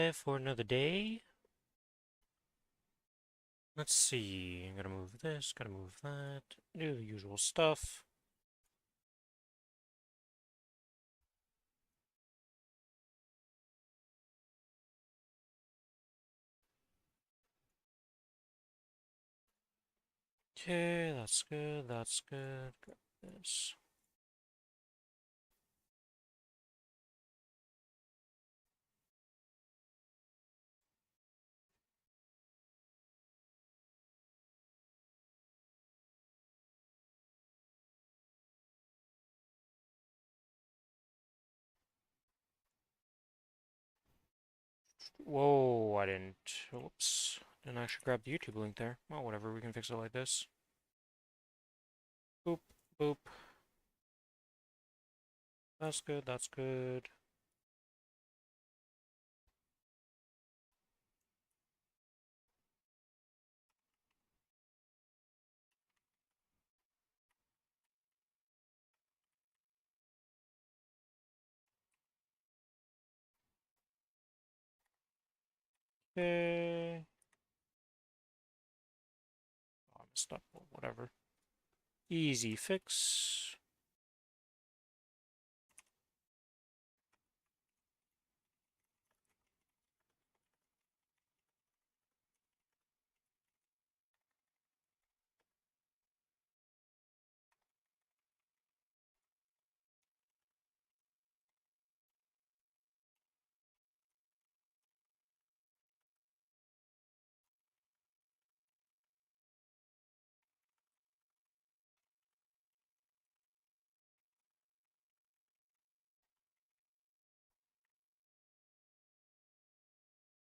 live for another day. Let's see. Gotta move this, gotta move that. Do the usual stuff. Okay, that's good, that's good. Got this. Whoa, I didn't. Whoops. Didn't actually grab the YouTube link there. Well, whatever, we can fix it like this. Boop, boop. That's good, that's good. Okay. Oh, I messed up, well, whatever. Easy fix.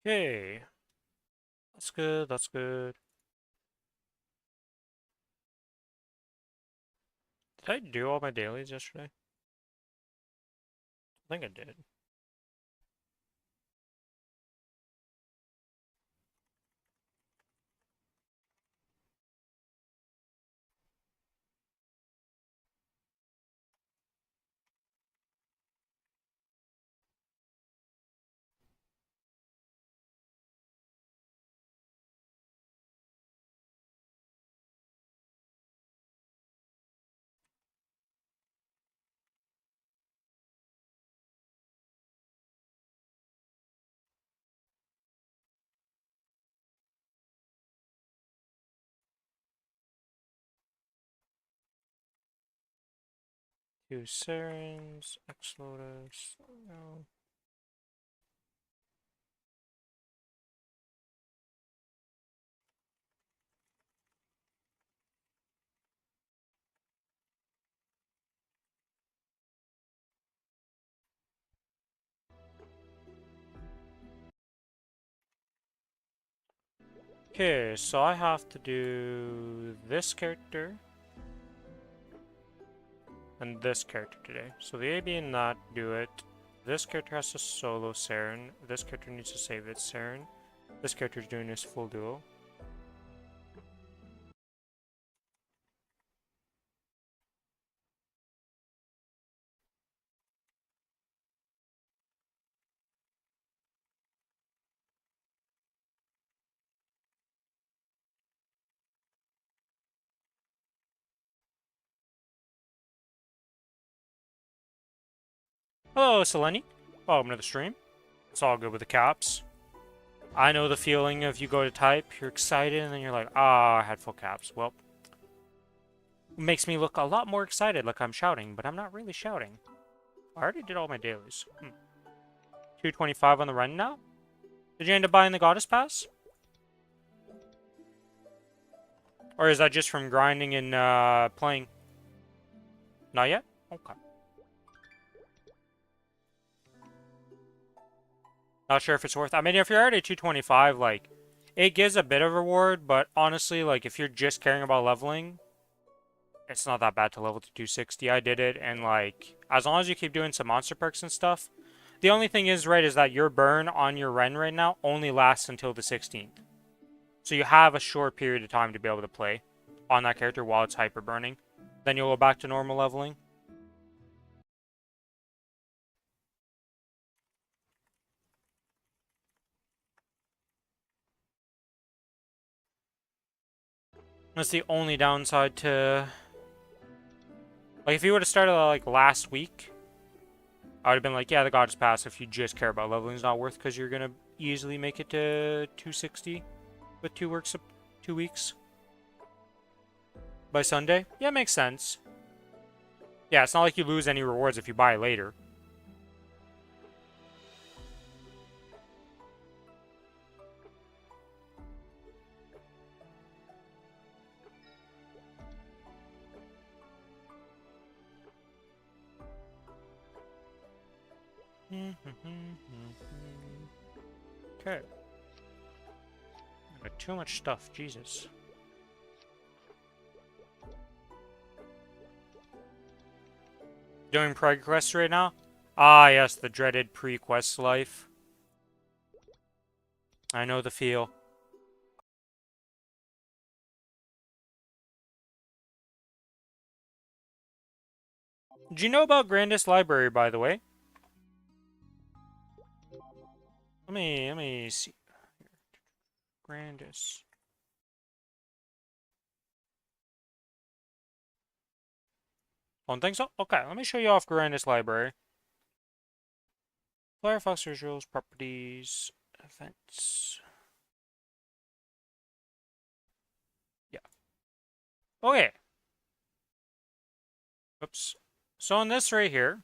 Okay. That's good, that's good. Did I do all my dailies yesterday? I think I did. Two Sarens, X Lotus. No. Okay, so I have to do this character and this character today. So the A, B, and not do it. This character has to solo Saren. This character needs to save its Saren. This character is doing his full duo. Hello, Selene. Welcome to the stream. It's all good with the caps. I know the feeling of you go to type, you're excited, and then you're like, ah, I had full caps. Well, it makes me look a lot more excited, like I'm shouting, but I'm not really shouting. I already did all my dailies. 225 on the run now? Did you end up buying the Goddess Pass? Or is that just from grinding and playing? Not yet? Okay. Not sure if it's worth. I mean, if you're already 225, like, it gives a bit of reward, but honestly, like, if you're just caring about leveling, it's not that bad to level to 260. I did it, and, like, as long as you keep doing some monster perks and stuff, the only thing is, right, is that your burn on your Ren right now only lasts until the 16th. So you have a short period of time to be able to play on that character while it's hyper burning. Then you'll go back to normal leveling. That's the only downside to... Like, if you would have started, like, last week, I would have been like, yeah, the Goddess Pass, if you just care about leveling, is not worth because you're going to easily make it to 260 with 2 weeks by Sunday. Yeah, makes sense. Yeah, it's not like you lose any rewards if you buy later. Okay. I got too much stuff, Jesus. Doing pre-quest right now? Ah, yes, the dreaded pre-quest life. I know the feel. Did you know about Grandest Library, by the way? Let me see. Grandest. Don't think so? Okay, let me show you off Grandest Library. Firefox visuals, properties, events. Yeah. Okay. Oops. So in this right here,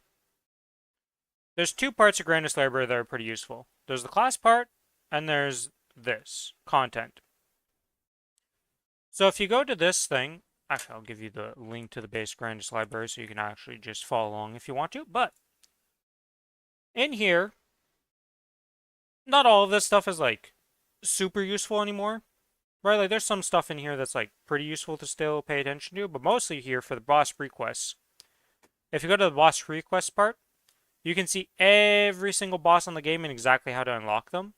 there's two parts of Grandest Library that are pretty useful. There's the class part, and there's this, content. So if you go to this thing, actually I'll give you the link to the base Grandest Library so you can actually just follow along if you want to, but in here, not all of this stuff is like super useful anymore, right? Like there's some stuff in here that's like pretty useful to still pay attention to, but mostly here for the boss requests. If you go to the boss request part, you can see every single boss on the game and exactly how to unlock them.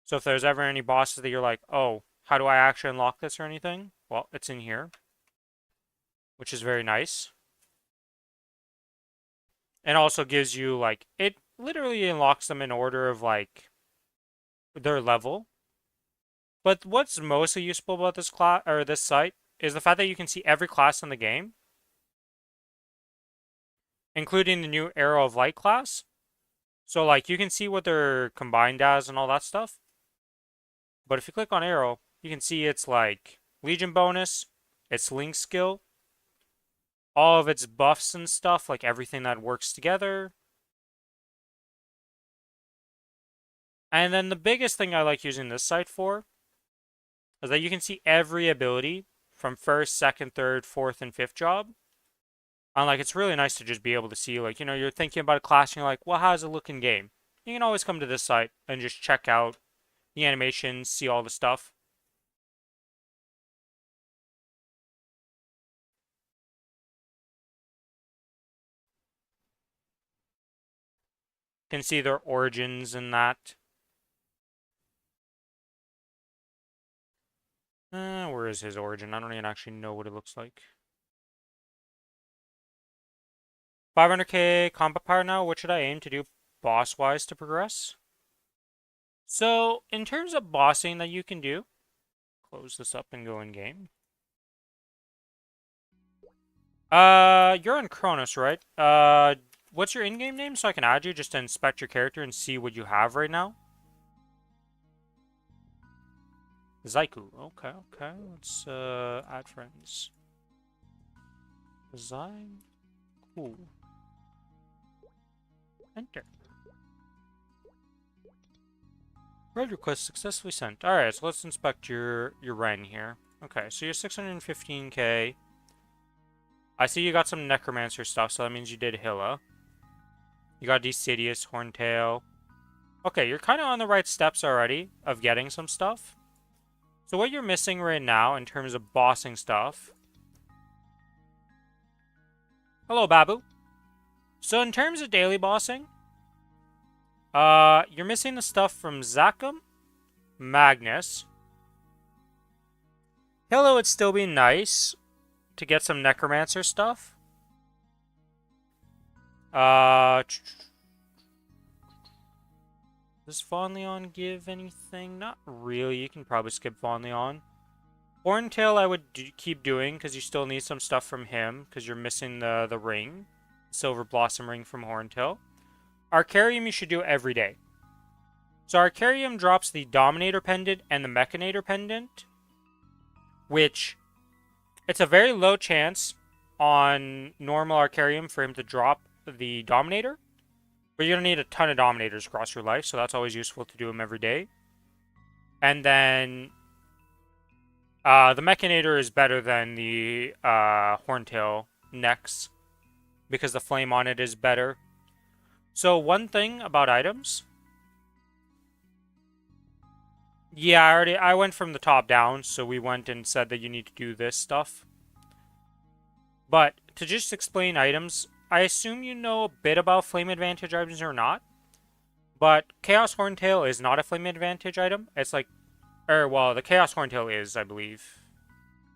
So if there's ever any bosses that you're like, oh, how do I actually unlock this or anything? Well, it's in here, which is very nice. And also gives you like, it literally unlocks them in order of like their level. But what's mostly useful about this class or this site is the fact that you can see every class in the game, including the new Arrow of Light class. So like you can see what they're combined as and all that stuff. But if you click on Arrow, you can see it's like Legion bonus, its Link skill, all of its buffs and stuff, like everything that works together. And then the biggest thing I like using this site for is that you can see every ability from first, second, third, fourth, and fifth job. And like it's really nice to just be able to see, like, you know, you're thinking about a class and you're like, well, how does it look in game? You can always come to this site and just check out the animations, see all the stuff. Can see their origins and that. Where is his origin? I don't even actually know what it looks like. 500k combat power now. What should I aim to do boss-wise to progress? So, in terms of bossing that you can do, close this up and go in game. You're on Kronos, right? What's your in-game name so I can add you just to inspect your character and see what you have right now? Zaiku. Okay, okay. Let's add friends. Design. Cool. Enter. Raid request successfully sent. Alright, so let's inspect your Ren here. Okay, so you're 615k. I see you got some Necromancer stuff, so that means you did Hilla. You got Decidius, Horntail. Okay, you're kind of on the right steps already of getting some stuff. So what you're missing right now in terms of bossing stuff... Hello, Babu. So in terms of daily bossing, you're missing the stuff from Zakum, Magnus. Hilla would still be nice to get some Necromancer stuff. Does Von Leon give anything? Not really. You can probably skip Von Leon. Horntail I would keep doing because you still need some stuff from him because you're missing the ring. Silver Blossom ring from Horntail. Arcarium you should do every day. So Arcarium drops the Dominator Pendant and the Mechanator Pendant, which it's a very low chance on normal Arcarium for him to drop the Dominator, but you're going to need a ton of Dominators across your life, so that's always useful to do them every day. And then the Mechanator is better than the Horntail next, because the flame on it is better. So one thing about items... Yeah, I went from the top down, so we went and said that you need to do this stuff. But to just explain items, I assume you know a bit about flame advantage items or not. But Chaos Horntail is not a flame advantage item. It's like, well, the Chaos Horntail is, I believe.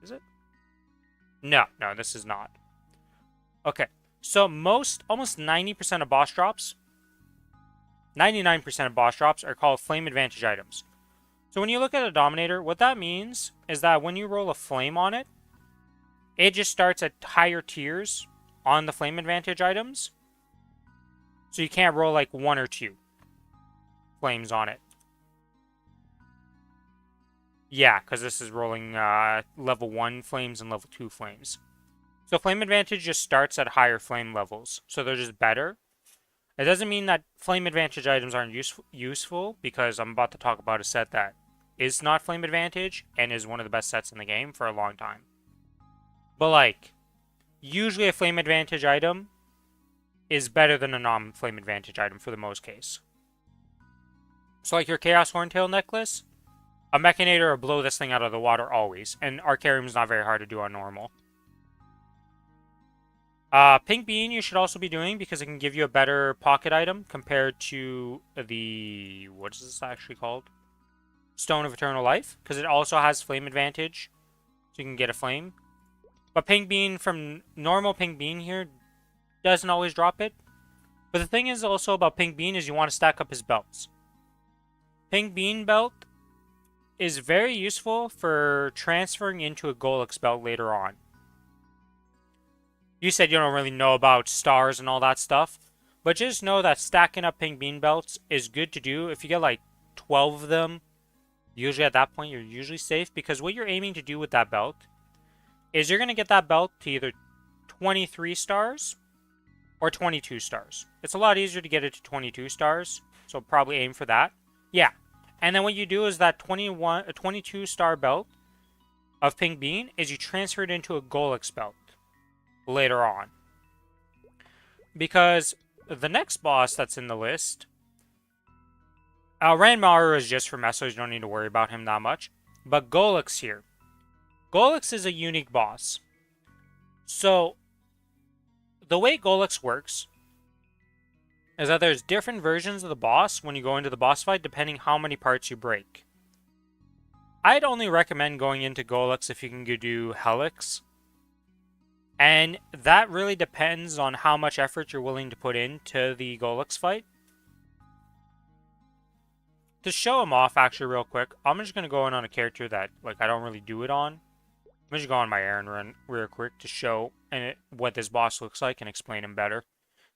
Is it? No, this is not. Okay, so almost 90% of boss drops, 99% of boss drops are called flame advantage items. So when you look at a Dominator, what that means is that when you roll a flame on it, it just starts at higher tiers on the flame advantage items. So you can't roll like 1 or 2 flames on it. Yeah, because this is rolling level 1 flames and level 2 flames. So flame advantage just starts at higher flame levels. So they're just better. It doesn't mean that flame advantage items aren't useful, because I'm about to talk about a set that is not flame advantage and is one of the best sets in the game for a long time. But like, usually a flame advantage item is better than a non-flame advantage item for the most case. So like your Chaos Horntail necklace, a Mechanator will blow this thing out of the water always, and Arcarium is not very hard to do on normal. Pink Bean you should also be doing because it can give you a better pocket item compared to the... what is this actually called? Stone of Eternal Life, because it also has flame advantage, so you can get a flame. But Pink Bean from normal Pink Bean here doesn't always drop it. But the thing is also about Pink Bean is you want to stack up his belts. Pink Bean belt is very useful for transferring into a Golix belt later on. You said you don't really know about stars and all that stuff, but just know that stacking up Pink Bean belts is good to do. If you get like 12 of them, usually at that point you're usually safe, because what you're aiming to do with that belt is you're going to get that belt to either 23 stars or 22 stars. It's a lot easier to get it to 22 stars, so probably aim for that. Yeah, and then what you do is that 22 star belt of Pink Bean is you transfer it into a Golix belt later on. Because the next boss that's in the list, Ranmaru is just for Mesos, you don't need to worry about him that much. But Golix here. Golix is a unique boss. So, the way Golix works is that there's different versions of the boss when you go into the boss fight, depending how many parts you break. I'd only recommend going into Golix if you can do Helix. And that really depends on how much effort you're willing to put into the Golix fight. To show him off, actually, real quick, I'm just going to go in on a character that, like, I don't really do it on. I'm just going on my errand run real quick to show what this boss looks like and explain him better.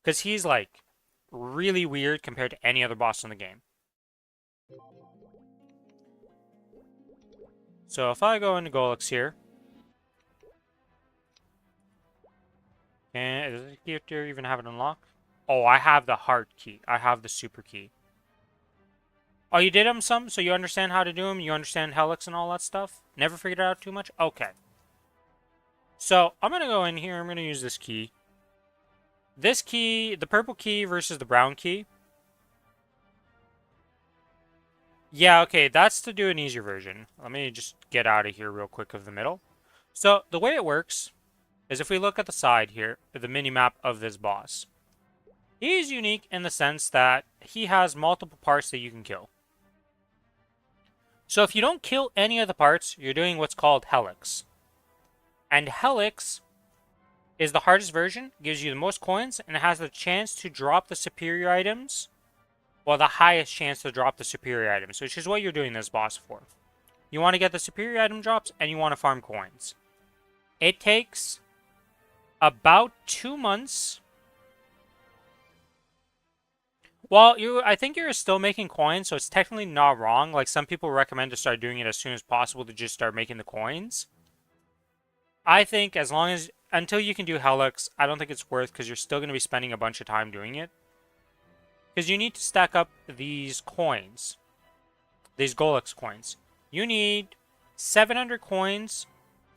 Because he's, like, really weird compared to any other boss in the game. So if I go into Golix here, and does this character even have it unlocked? Oh, I have the heart key. I have the super key. Oh, you did them some? So you understand how to do them? You understand Helix and all that stuff? Never figured it out too much? Okay. So, I'm going to go in here. I'm going to use this key. This key, the purple key versus the brown key. Yeah, okay, that's to do an easier version. Let me just get out of here real quick of the middle. So, the way it works is if we look at the side here, the mini-map of this boss. He's unique in the sense that he has multiple parts that you can kill. So if you don't kill any of the parts, you're doing what's called Helix. And Helix is the hardest version, gives you the most coins, and it has the chance to drop the superior items, well, the highest chance to drop the superior items, which is what you're doing this boss for. You want to get the superior item drops, and you want to farm coins. It takes about 2 months. Well, I think you're still making coins, so it's technically not wrong. Like, some people recommend to start doing it as soon as possible to just start making the coins. I think as long as, until you can do Helix, I don't think it's worth, because you're still going to be spending a bunch of time doing it. Because you need to stack up these coins. These Golux coins. You need 700 coins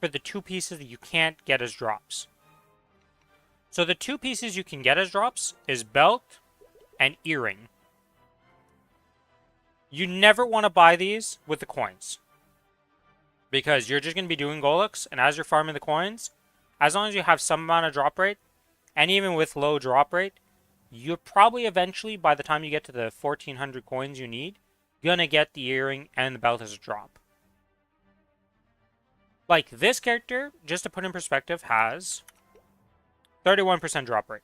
for the 2 pieces that you can't get as drops. So the 2 pieces you can get as drops is belt and earring. You never want to buy these with the coins, because you're just going to be doing Golux, and as you're farming the coins, as long as you have some amount of drop rate, and even with low drop rate, you're probably eventually, by the time you get to the 1400 coins you need, going to get the earring and the belt as a drop. Like, this character, just to put in perspective, has 31% drop rate.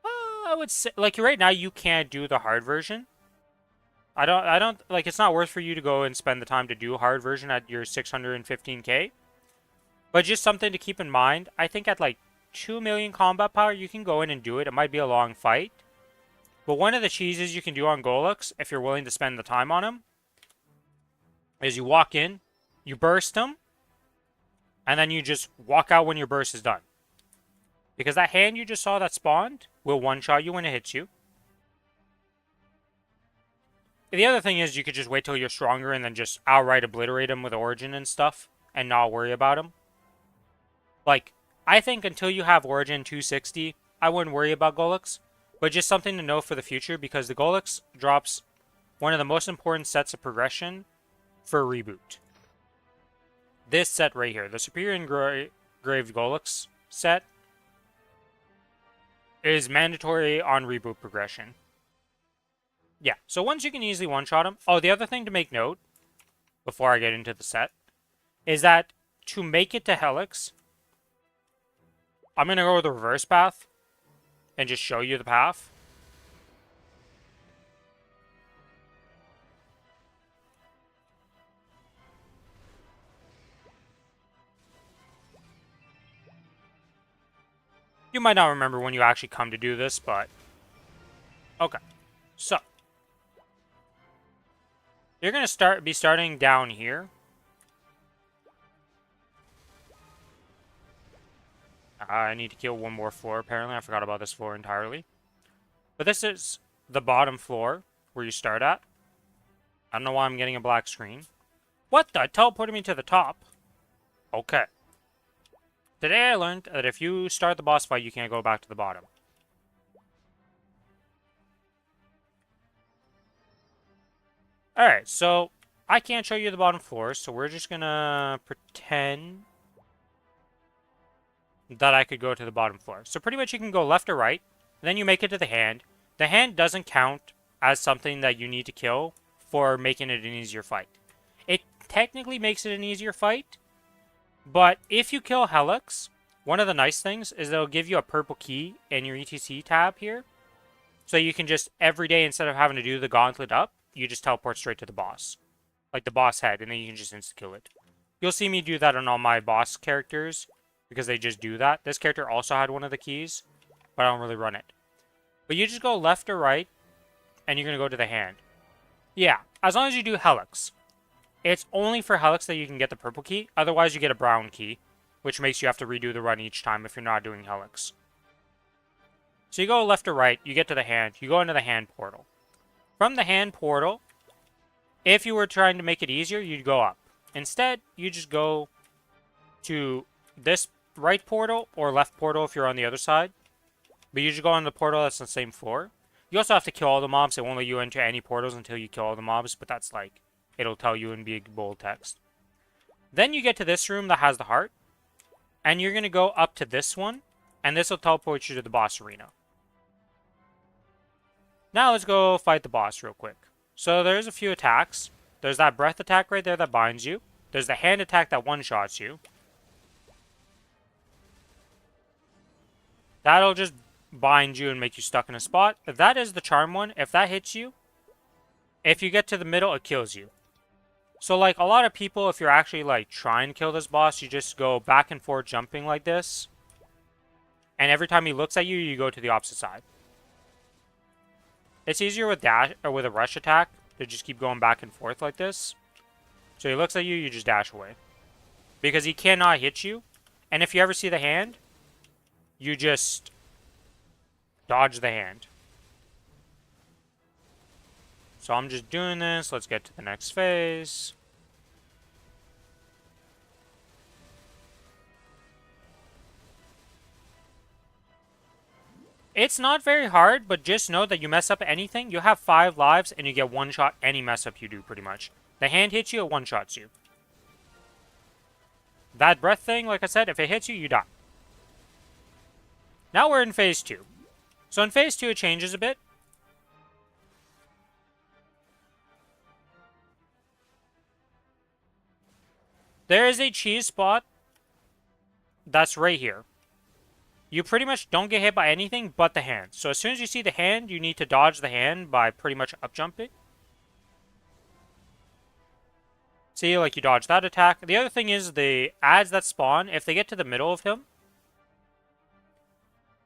I would say, like, right now, you can't do the hard version. I don't, like, it's not worth for you to go and spend the time to do hard version at your 615k. But just something to keep in mind, I think at, like, 2 million combat power, you can go in and do it. It might be a long fight. But one of the cheeses you can do on Golux, if you're willing to spend the time on him, is you walk in, you burst him, and then you just walk out when your burst is done. Because that hand you just saw that spawned will one-shot you when it hits you. The other thing is you could just wait till you're stronger and then just outright obliterate him with Origin and stuff and not worry about him. Like, I think until you have Origin 260, I wouldn't worry about Golux. But just something to know for the future, because the Golux drops one of the most important sets of progression for a reboot. This set right here, the Superior Engraved Golux set, is mandatory on reboot progression. Yeah, so once you can easily one-shot him. Oh, the other thing to make note, before I get into the set, is that to make it to Helix, I'm going to go with the reverse path and just show you the path. You might not remember when you actually come to do this, but... Okay. So. You're going to be starting down here. I need to kill one more floor, apparently. I forgot about this floor entirely. But this is the bottom floor, where you start at. I don't know why I'm getting a black screen. What the? It teleported me to the top. Okay. Today I learned that if you start the boss fight, you can't go back to the bottom. Alright, so I can't show you the bottom floor, so we're just gonna pretend that I could go to the bottom floor. So pretty much you can go left or right, then you make it to the hand. The hand doesn't count as something that you need to kill for making it an easier fight. It technically makes it an easier fight, but if you kill Helix, one of the nice things is they'll give you a purple key in your ETC tab here. So you can just, every day, instead of having to do the gauntlet up, you just teleport straight to the boss. Like the boss head, and then you can just insta-kill it. You'll see me do that on all my boss characters, because they just do that. This character also had one of the keys, but I don't really run it. But you just go left or right, and you're going to go to the hand. Yeah, as long as you do Helix. It's only for Helix that you can get the purple key. Otherwise, you get a brown key, which makes you have to redo the run each time if you're not doing Helix. So you go left or right, you get to the hand, you go into the hand portal. From the hand portal, if you were trying to make it easier, you'd go up. Instead, you just go to this right portal or left portal if you're on the other side. But you just go on the portal that's on the same floor. You also have to kill all the mobs. It won't let you enter any portals until you kill all the mobs, but that's like, it'll tell you in big bold text. Then you get to this room that has the heart. And you're going to go up to this one. And this will teleport you to the boss arena. Now let's go fight the boss real quick. So there's a few attacks. There's that breath attack right there that binds you. There's the hand attack that one-shots you. That'll just bind you and make you stuck in a spot. That is the charm one. If that hits you, if you get to the middle, it kills you. So, like, a lot of people, if you're actually, like, trying to kill this boss, you just go back and forth jumping like this. And every time he looks at you, you go to the opposite side. It's easier with dash or with a rush attack to just keep going back and forth like this. So he looks at you, you just dash away. Because he cannot hit you. And if you ever see the hand, you just dodge the hand. So I'm just doing this. Let's get to the next phase. It's not very hard, but just know that you mess up anything, you have 5 lives, and you get one shot any mess up you do, pretty much. The hand hits you, it one shots you. That breath thing, like I said, if it hits you, you die. Now we're in phase 2. So in phase 2, it changes a bit. There is a cheese spot that's right here. You pretty much don't get hit by anything but the hand. So as soon as you see the hand, you need to dodge the hand by pretty much up jumping. See, like you dodge that attack. The other thing is the ads that spawn, if they get to the middle of him,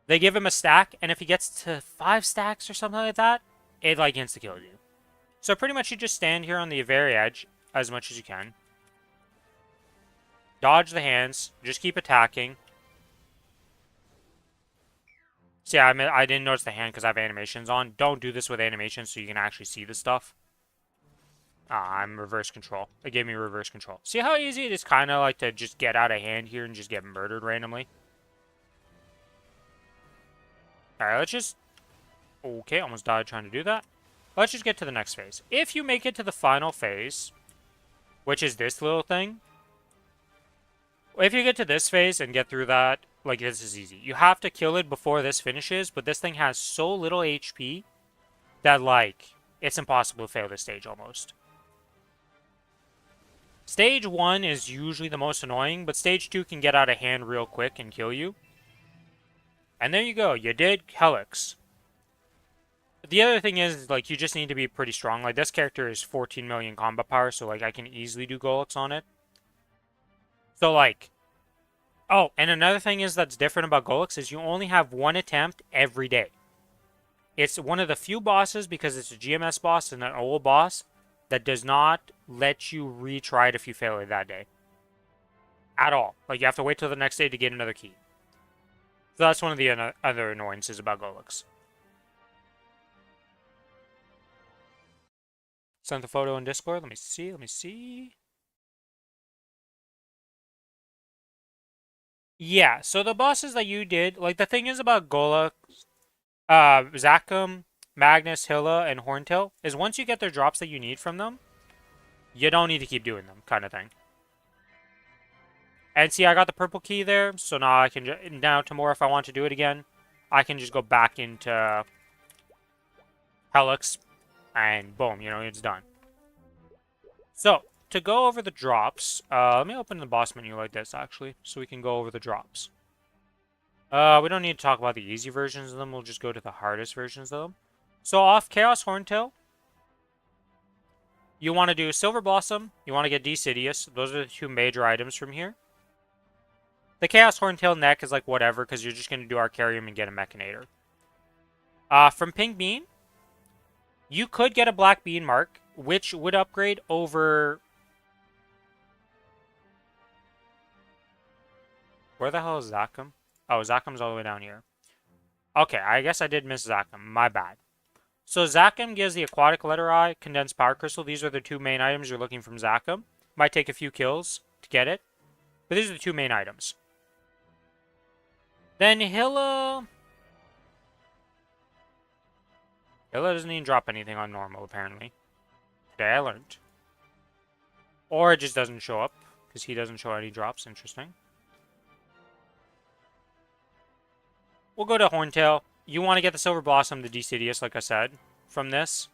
they give him a stack, and if he gets to 5 stacks or something like that, it like insta-kills you. So pretty much you just stand here on the very edge as much as you can. Dodge the hands, just keep attacking. See, I didn't notice the hand because I have animations on. Don't do this with animations so you can actually see the stuff. I'm reverse control. It gave me reverse control. See how easy it is kind of like to just get out of hand here and just get murdered randomly? Alright, let's just... Okay, almost died trying to do that. Let's just get to the next phase. If you make it to the final phase, which is this little thing, if you get to this phase and get through that, like, this is easy. You have to kill it before this finishes, but this thing has so little HP that, like, it's impossible to fail this stage almost. Stage 1 is usually the most annoying, but Stage 2 can get out of hand real quick and kill you. And there you go. You did Helix. The other thing is, like, you just need to be pretty strong. Like, this character is 14 million combat power, so, like, I can easily do Golix on it. So, like... Oh, and another thing is that's different about Golix is you only have one attempt every day. It's one of the few bosses, because it's a GMS boss and an old boss, that does not let you retry it if you fail it that day. At all. Like, you have to wait till the next day to get another key. So that's one of the other annoyances about Golix. Sent the photo in Discord. Let me see. Yeah, so the bosses that you did, like, the thing is about Golix, Zakum, Magnus, Hilla, and Horntail, is once you get their drops that you need from them, you don't need to keep doing them, kind of thing. And see, I got the purple key there, so now I can now tomorrow if I want to do it again, I can just go back into Helix, and boom, you know, it's done. So, to go over the drops, let me open the boss menu like this, actually, so we can go over the drops. We don't need to talk about the easy versions of them, we'll just go to the hardest versions of them. So, off Chaos Horntail, you want to do Silver Blossom, you want to get Decidius, those are the 2 major items from here. The Chaos Horntail neck is like whatever, because you're just going to do Arcarium and get a Mechanator. From Pink Bean, you could get a Black Bean Mark, which would upgrade over... Where the hell is Zakum? Oh, Zakum's all the way down here. Okay, I guess I did miss Zakum. My bad. So Zakum gives the Aquatic Letter Eye, Condensed Power Crystal. These are the 2 main items you're looking from Zakum. Might take a few kills to get it, but these are the 2 main items. Then Hilla doesn't even drop anything on normal, apparently. Today I learned. Or it just doesn't show up, because he doesn't show any drops. Interesting. We'll go to Horntail. You want to get the Silver Blossom, the Decidius, like I said, from this.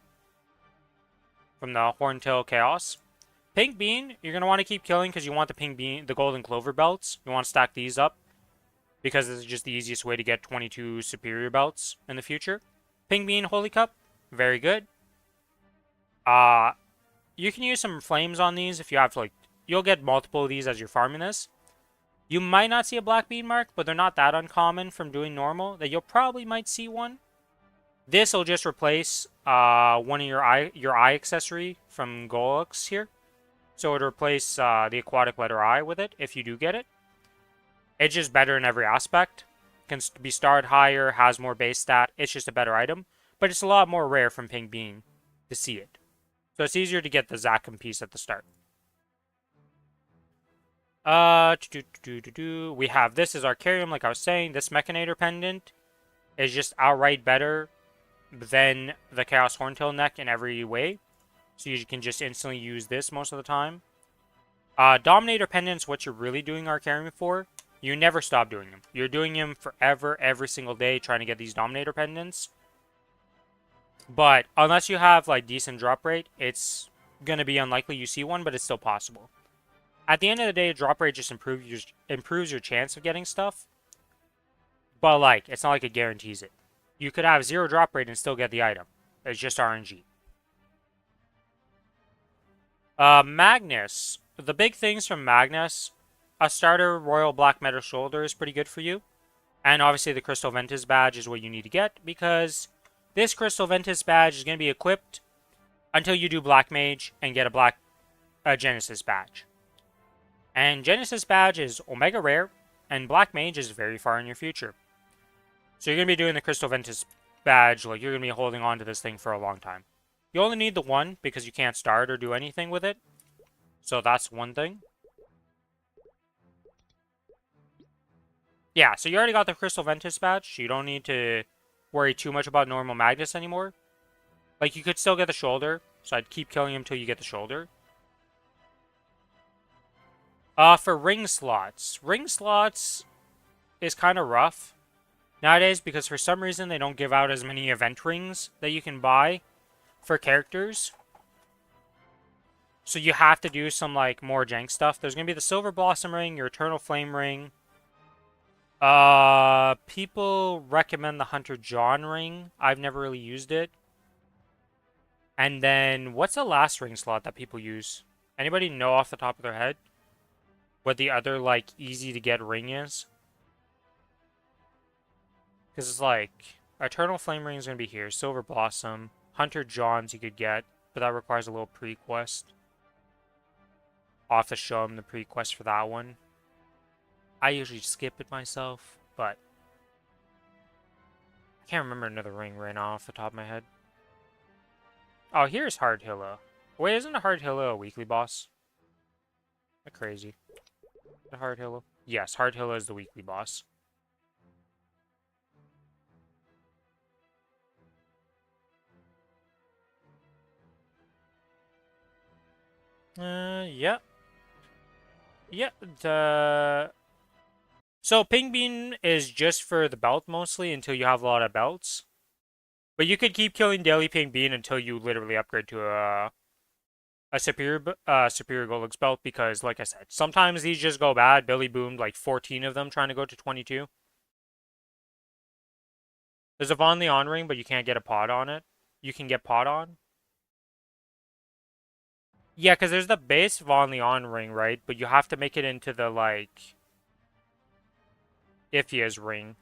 From the Horntail Chaos. Pink Bean, you're going to want to keep killing because you want the Pink Bean, the Golden Clover belts. You want to stack these up because this is just the easiest way to get 22 superior belts in the future. Pink Bean Holy Cup, very good. You you can use some flames on these if you have, like, you'll get multiple of these as you're farming this. You might not see a black bead mark, but they're not that uncommon from doing normal that you'll probably might see one. This will just replace one of your eye accessory from Golux here. So it'll replace the aquatic letter I with it if you do get it. It's just better in every aspect. Can be starred higher, has more base stat. It's just a better item. But it's a lot more rare from Pink Bean to see it. So it's easier to get the Zakum piece at the start. We have this as Arcarium, like I was saying. This Mechanator pendant is just outright better than the Chaos Horntail neck in every way. So you can just instantly use this most of the time. Dominator pendants, what you're really doing Arcarium for, you never stop doing them. You're doing them forever, every single day, trying to get these Dominator pendants. But unless you have like decent drop rate, it's gonna be unlikely you see one, but it's still possible. At the end of the day, drop rate just improves your chance of getting stuff. But like, it's not like it guarantees it. You could have 0 drop rate and still get the item. It's just RNG. Magnus. The big things from Magnus, a starter Royal Black Metal Shoulder is pretty good for you. And obviously the Crystal Ventus badge is what you need to get, because this Crystal Ventus badge is going to be equipped until you do Black Mage and get a Genesis badge. And Genesis badge is Omega Rare, and Black Mage is very far in your future. So you're going to be doing the Crystal Ventus badge, like you're going to be holding on to this thing for a long time. You only need the one because you can't start or do anything with it. So that's one thing. Yeah, so you already got the Crystal Ventus badge. So you don't need to worry too much about normal Magnus anymore. Like, you could still get the shoulder. So I'd keep killing him until you get the shoulder. For ring slots. Ring slots is kind of rough nowadays because for some reason they don't give out as many event rings that you can buy for characters. So you have to do some like more jank stuff. There's going to be the Silver Blossom ring, your Eternal Flame ring. People recommend the Hunter John ring. I've never really used it. And then what's the last ring slot that people use? Anybody know off the top of their head what the other like easy to get ring is? Because it's like Eternal Flame ring is going to be here. Silver Blossom. Hunter John's you could get, but that requires a little pre-quest. I'll have to show him the pre-quest for that one. I usually skip it myself, but I can't remember another ring right now off the top of my head. Oh, here's Hardhilla. Wait, isn't Hardhilla a weekly boss? Am I crazy? The Hardhilla? Yes, Hardhilla is the weekly boss. Yeah. Yeah, So Pink Bean is just for the belt mostly until you have a lot of belts. But you could keep killing daily Pink Bean until you literally upgrade to a superior Golux belt because, like I said, sometimes these just go bad. Billy boomed like 14 of them trying to go to 22. There's a Von Leon ring, but you can't get a pod on it. You can get pod on. Yeah, because there's the base Von Leon ring, right? But you have to make it into the, like, Iphia's ring.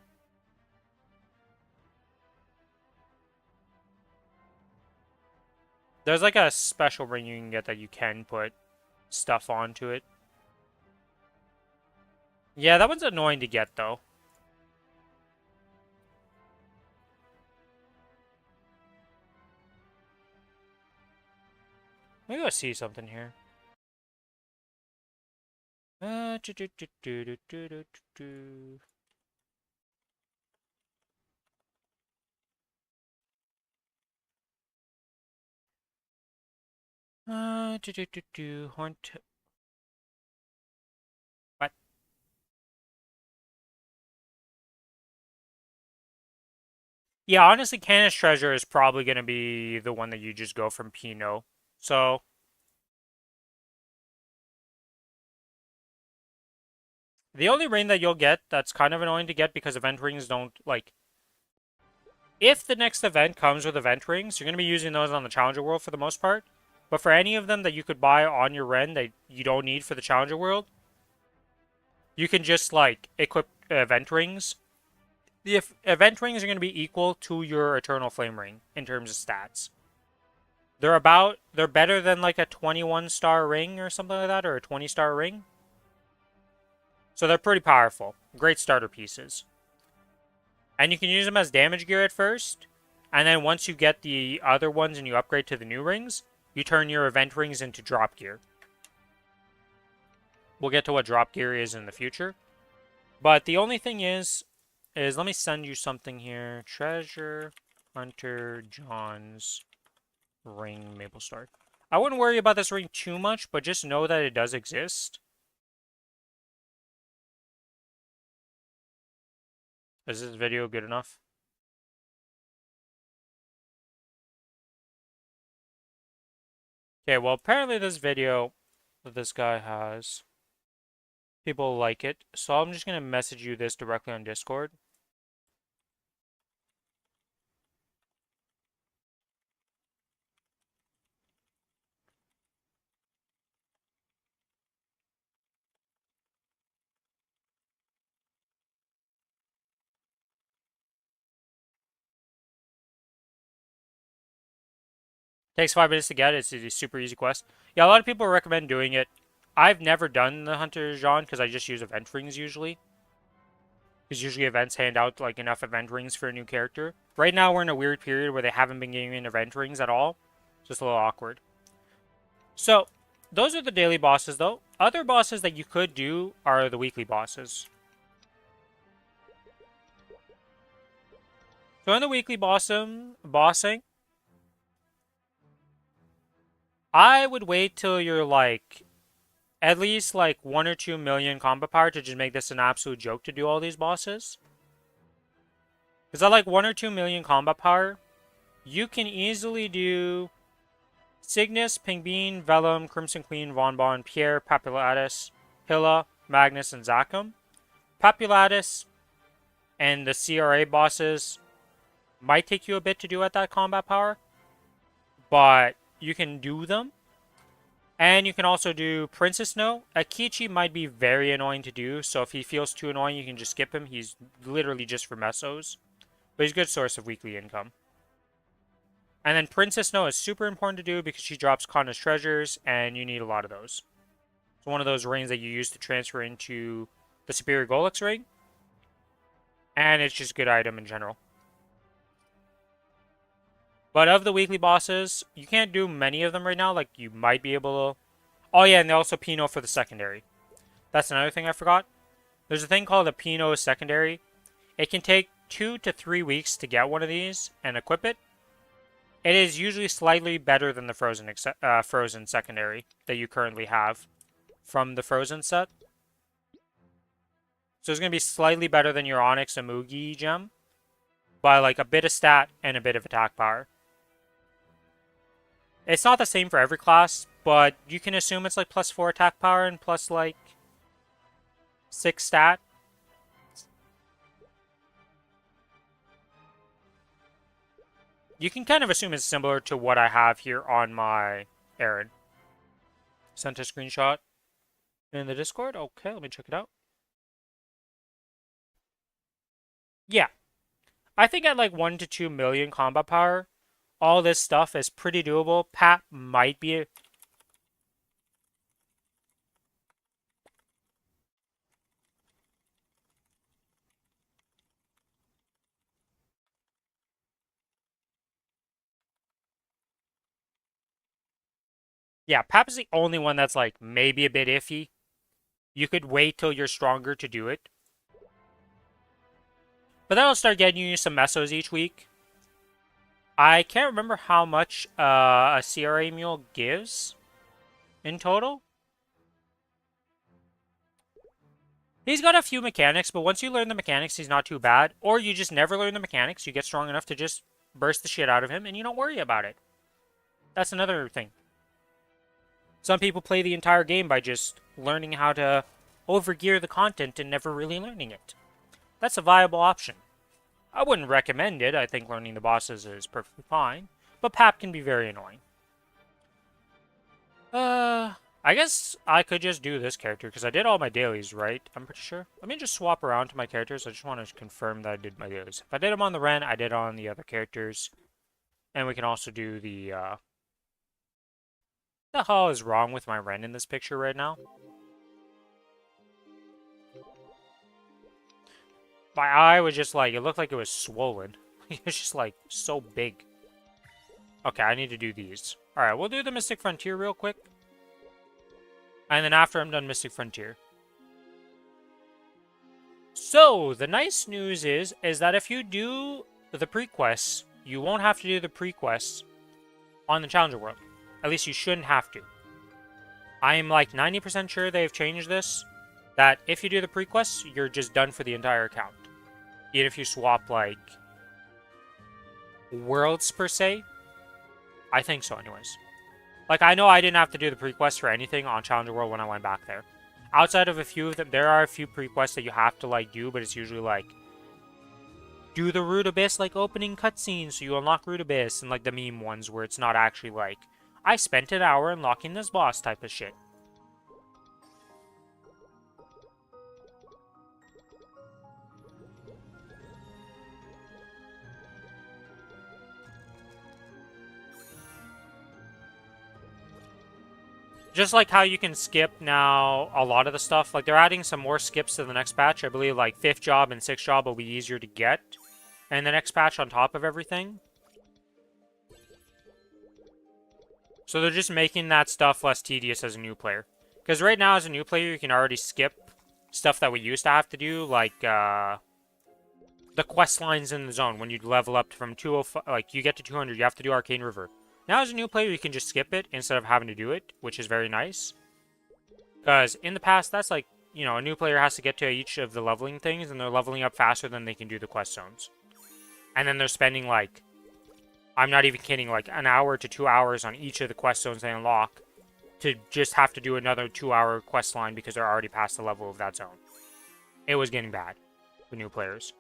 There's, like, a special ring you can get that you can put stuff onto it. Yeah, that one's annoying to get, though. Let me go see something here. Horn. What? Yeah, honestly, Canis Treasure is probably going to be the one that you just go from Pinot. So, the only ring that you'll get that's kind of annoying to get because event rings don't, like... If the next event comes with event rings, you're going to be using those on the Challenger World for the most part. But for any of them that you could buy on your Ren that you don't need for the Challenger World, you can just, like, equip event rings. The event rings are going to be equal to your Eternal Flame Ring in terms of stats. They're better than, like, a 21-star ring or something like that, or a 20-star ring. So they're pretty powerful. Great starter pieces. And you can use them as damage gear at first. And then once you get the other ones and you upgrade to the new rings, you turn your event rings into drop gear. We'll get to what drop gear is in the future. But the only thing is let me send you something here. Treasure Hunter John's ring Maplestory. I wouldn't worry about this ring too much, but just know that it does exist. Is this video good enough? Okay, well, apparently this video that this guy has, people like it. So I'm just going to message you this directly on Discord. Takes 5 minutes to get. It's a super easy quest. Yeah, a lot of people recommend doing it. I've never done the Hunter Jean because I just use event rings usually. Because usually events hand out like enough event rings for a new character. Right now we're in a weird period where they haven't been giving event rings at all. Just a little awkward. So, those are the daily bosses though. Other bosses that you could do are the weekly bosses. So in the weekly bossing, I would wait till you're like at least like 1 or 2 million combat power to just make this an absolute joke to do all these bosses. Because at like 1 or 2 million combat power, you can easily do Cygnus, Pingbean, Vellum, Crimson Queen, Von Bon, Pierre, Papulatus, Hilla, Magnus, and Zachem. Papulatus and the CRA bosses might take you a bit to do at that combat power, but you can do them. And you can also do Princess Snow. Akichi might be very annoying to do, so if he feels too annoying, you can just skip him. He's literally just for mesos. But he's a good source of weekly income. And then Princess Snow is super important to do because she drops Kronos treasures, and you need a lot of those. It's one of those rings that you use to transfer into the Superior Golux ring. And it's just a good item in general. But of the weekly bosses, you can't do many of them right now. Like, you might be able to... Oh, yeah, and they also Pinot for the secondary. That's another thing I forgot. There's a thing called a Pinot secondary. It can take 2 to 3 weeks to get one of these and equip it. It is usually slightly better than the Frozen secondary that you currently have from the Frozen set. So it's going to be slightly better than your Onyx and Mugi gem by like a bit of stat and a bit of attack power. It's not the same for every class, but you can assume it's like plus 4 attack power and plus like 6 stat. You can kind of assume it's similar to what I have here on my Aaron. Sent a screenshot in the Discord. Okay, let me check it out. Yeah. I think at like 1 to 2 million combat power, all this stuff is pretty doable. Pat might be... Yeah, Pap is the only one that's like maybe a bit iffy. You could wait till you're stronger to do it. But that'll start getting you some mesos each week. I can't remember how much a CRA mule gives in total. He's got a few mechanics, but once you learn the mechanics, he's not too bad. Or you just never learn the mechanics. You get strong enough to just burst the shit out of him, and you don't worry about it. That's another thing. Some people play the entire game by just learning how to overgear the content and never really learning it. That's a viable option. I wouldn't recommend it. I think learning the bosses is perfectly fine. But Pap can be very annoying. I guess I could just do this character because I did all my dailies, right? I'm pretty sure. Let me just swap around to my characters. I just want to confirm that I did my dailies. If I did them on the Ren, I did it on the other characters. And we can also do the hell is wrong with my Ren in this picture right now? My eye was just like, it looked like it was swollen. It was just like so big. Okay, I need to do these. Alright, we'll do the Mystic Frontier real quick. And then after I'm done Mystic Frontier. So, the nice news is that if you do the pre-quests, you won't have to do the pre-quests on the Challenger World. At least you shouldn't have to. I am like 90% sure they've changed this. That if you do the pre-quests, you're just done for the entire account. Even if you swap, like, worlds per se. I think so anyways. Like, I know I didn't have to do the pre-quests for anything on Challenger World when I went back there. Outside of a few of them, there are a few pre-quests that you have to, like, do, but it's usually, like, do the Root Abyss, like, opening cutscenes, so you unlock Root Abyss, and, like, the meme ones where it's not actually, like, I spent an hour unlocking this boss type of shit. Just like how you can skip now a lot of the stuff. Like, they're adding some more skips to the next patch. I believe, like, 5th job and 6th job will be easier to get. And the next patch on top of everything. So they're just making that stuff less tedious as a new player. Because right now, as a new player, you can already skip stuff that we used to have to do. Like, the quest lines in the zone. When you level up from 205, like, you get to 200, you have to do Arcane River. Now, as a new player, you can just skip it instead of having to do it, which is very nice. Because in the past, that's like, you know, a new player has to get to each of the leveling things, and they're leveling up faster than they can do the quest zones. And then they're spending, like, I'm not even kidding, like, an hour to 2 hours on each of the quest zones they unlock to just have to do another 2-hour quest line because they're already past the level of that zone. It was getting bad for new players.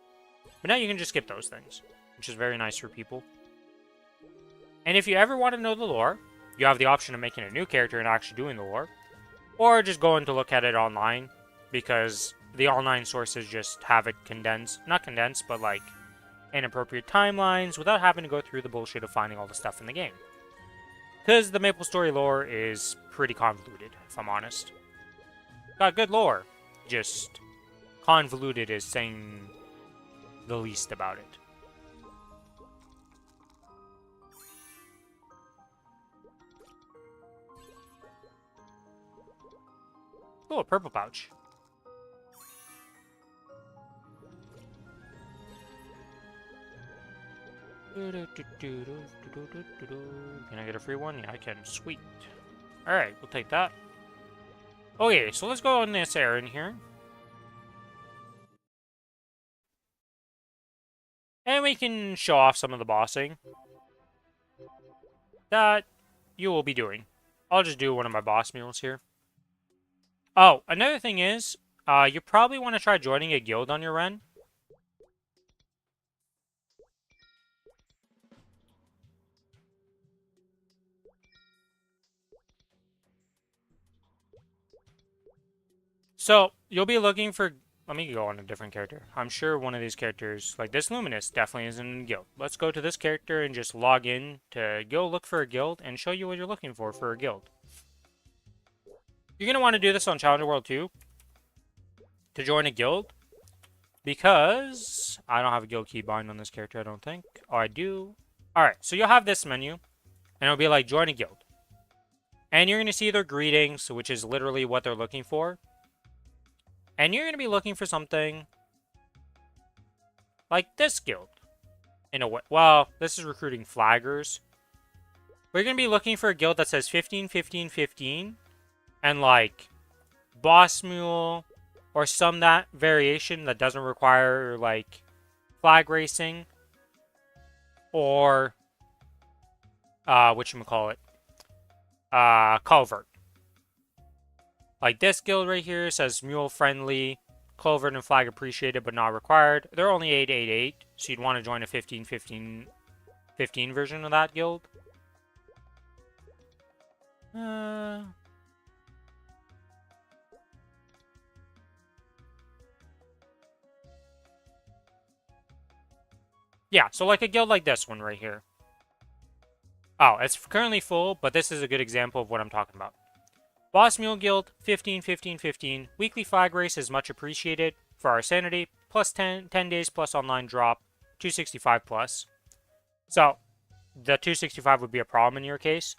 But now you can just skip those things, which is very nice for people. And if you ever want to know the lore, you have the option of making a new character and actually doing the lore. Or just going to look at it online, because the online sources just have it condensed. Not condensed, but like inappropriate timelines without having to go through the bullshit of finding all the stuff in the game. Because the Maplestory lore is pretty convoluted, if I'm honest. Got good lore, just convoluted is saying the least about it. Oh, a purple pouch. Can I get a free one? Yeah, I can. Sweet. Alright, we'll take that. Okay, so let's go on this errand here. And we can show off some of the bossing that you will be doing. I'll just do one of my boss mules here. Oh, another thing is, you probably want to try joining a guild on your Ren. So, you'll be looking for... Let me go on a different character. I'm sure one of these characters, like this Luminous, definitely isn't in a guild. Let's go to this character and just log in to go look for a guild and show you what you're looking for a guild. You're going to want to do this on Challenger World 2 to join a guild. Because I don't have a guild keybind on this character, I don't think. Oh, I do. Alright, so you'll have this menu. And it'll be like, join a guild. And you're going to see their greetings, which is literally what they're looking for. And you're going to be looking for something like this guild. In a way. Well, this is recruiting flaggers. We're going to be looking for a guild that says 15, 15, 15. And like, boss mule, or some that variation that doesn't require like flag racing, or whatchamacallit, culvert. Like this guild right here says mule friendly, culvert and flag appreciated but not required. They're only 888, so you'd want to join a 15, 15, 15 version of that guild. Uh... Yeah, so like a guild like this one right here. Oh, it's currently full, but this is a good example of what I'm talking about. Boss Mule Guild, 15, 15, 15. Weekly flag race is much appreciated for our sanity, plus 10 days plus online drop, 265 plus. So, the 265 would be a problem in your case.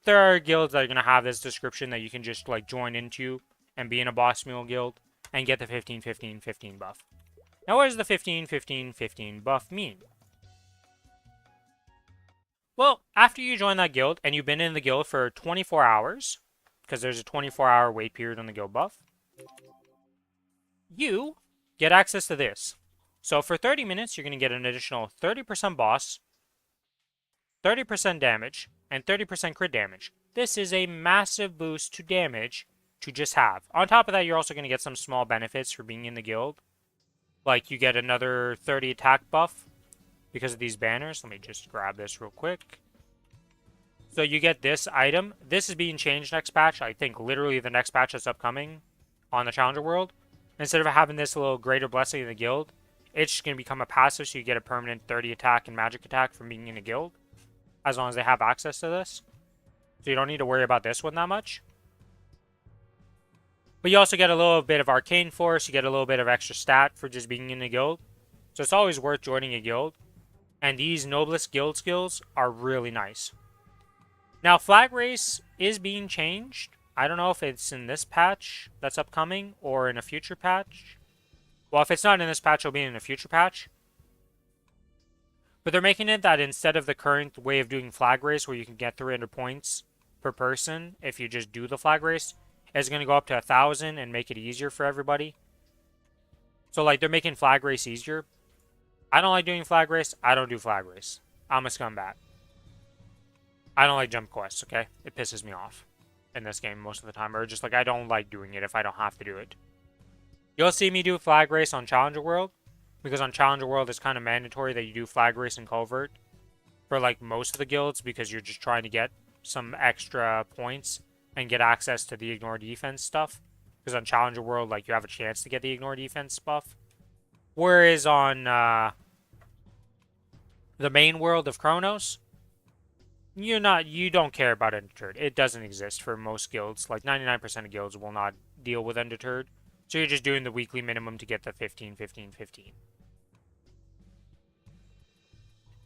There are guilds that are going to have this description that you can just like join into and be in a Boss Mule Guild and get the 15, 15, 15 buff. Now, what does the 15, 15, 15 buff mean? Well, after you join that guild and you've been in the guild for 24 hours, because there's a 24-hour wait period on the guild buff, you get access to this. So for 30 minutes, you're going to get an additional 30% boss, 30% damage, and 30% crit damage. This is a massive boost to damage to just have. On top of that, you're also going to get some small benefits for being in the guild. Like you get another 30 attack buff because of these banners. Let me just grab this real quick. So you get this item. This is being changed next patch. I think literally the next patch that's upcoming on the Challenger World. Instead of having this little greater blessing in the guild, it's just going to become a passive, so you get a permanent 30 attack and magic attack from being in a guild, as long as they have access to this. So you don't need to worry about this one that much. But you also get a little bit of arcane force, you get a little bit of extra stat for just being in a guild. So it's always worth joining a guild. And these noblest guild skills are really nice. Now, flag race is being changed. I don't know if it's in this patch that's upcoming or in a future patch. Well, if it's not in this patch, it'll be in a future patch. But they're making it that instead of the current way of doing flag race where you can get 300 points per person if you just do the flag race, it's going to go up to 1,000 and make it easier for everybody. So, like, they're making flag race easier. I don't like doing flag race. I don't do flag race. I'm a scumbag. I don't like jump quests, okay? It pisses me off in this game most of the time. Or just like, I don't like doing it if I don't have to do it. You'll see me do flag race on Challenger World. Because on Challenger World, it's kind of mandatory that you do flag race and covert. For like most of the guilds. Because you're just trying to get some extra points. And get access to the ignore defense stuff. Because on Challenger World, like, you have a chance to get the ignore defense buff. Whereas on the main world of Kronos, you don't care about Undeterred. It doesn't exist for most guilds. Like 99% of guilds will not deal with Undeterred. So you're just doing the weekly minimum to get the 15, 15, 15.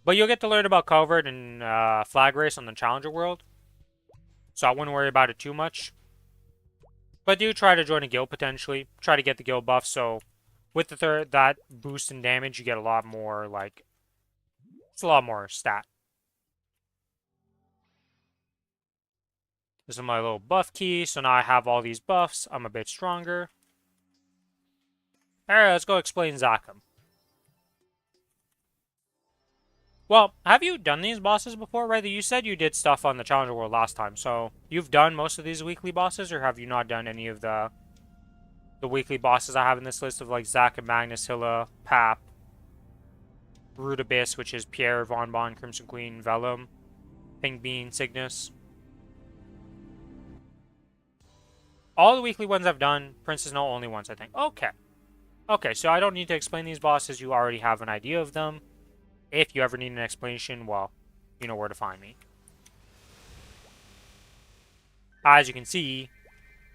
But you'll get to learn about covert and flag race on the Challenger World. So I wouldn't worry about it too much. But do try to join a guild potentially. Try to get the guild buff. So with that boost in damage, you get a lot more, like, it's a lot more stat. This is my little buff key. So now I have all these buffs. I'm a bit stronger. Alright, let's go explain Zakum. Well, have you done these bosses before, right? You said you did stuff on the Challenger World last time. So you've done most of these weekly bosses, or have you not done any of the weekly bosses I have in this list of like Zakum, Magnus, Hilla, Pap, Root Abyss, which is Pierre, Von Bon, Crimson Queen, Vellum, Pink Bean, Cygnus. All the weekly ones I've done, Princess No only once, I think. Okay. Okay, so I don't need to explain these bosses. You already have an idea of them. If you ever need an explanation, well, you know where to find me. As you can see,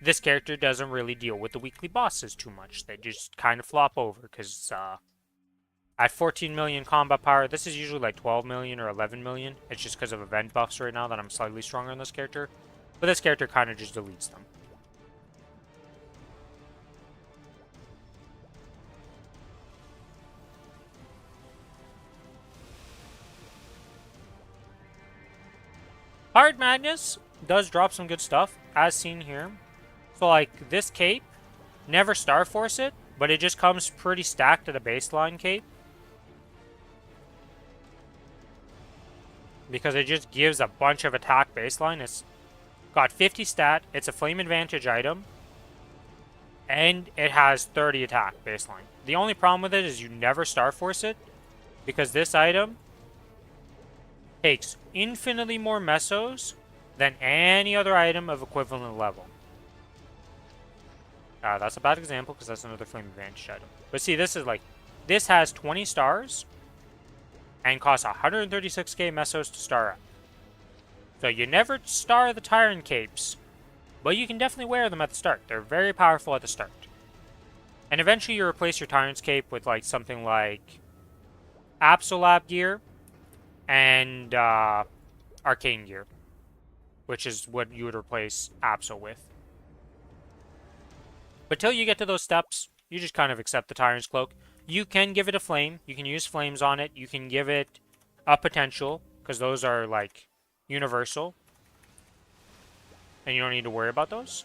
this character doesn't really deal with the weekly bosses too much. They just kind of flop over, because at 14 million combat power, this is usually like 12 million or 11 million. It's just because of event buffs right now that I'm slightly stronger on this character. But this character kind of just deletes them. Hard Magnus does drop some good stuff, as seen here. So, like, this cape, never Star Force it, but it just comes pretty stacked to the baseline cape. Because it just gives a bunch of attack baseline. It's got 50 stat, it's a flame advantage item, and it has 30 attack baseline. The only problem with it is you never Star Force it, because this item takes infinitely more mesos than any other item of equivalent level. That's a bad example because that's another flame advantage item. But see, this is like, this has 20 stars and costs 136k mesos to star up. So you never star the Tyrant Capes, but you can definitely wear them at the start. They're very powerful at the start. And eventually you replace your Tyrant's Cape with like something like Absolab gear and Arcane gear, which is what you would replace Absol with. But till you get to those steps, you just kind of accept the Tyrant's Cloak. You can give it a flame. You can use flames on it. You can give it a potential, because those are, like, universal. And you don't need to worry about those.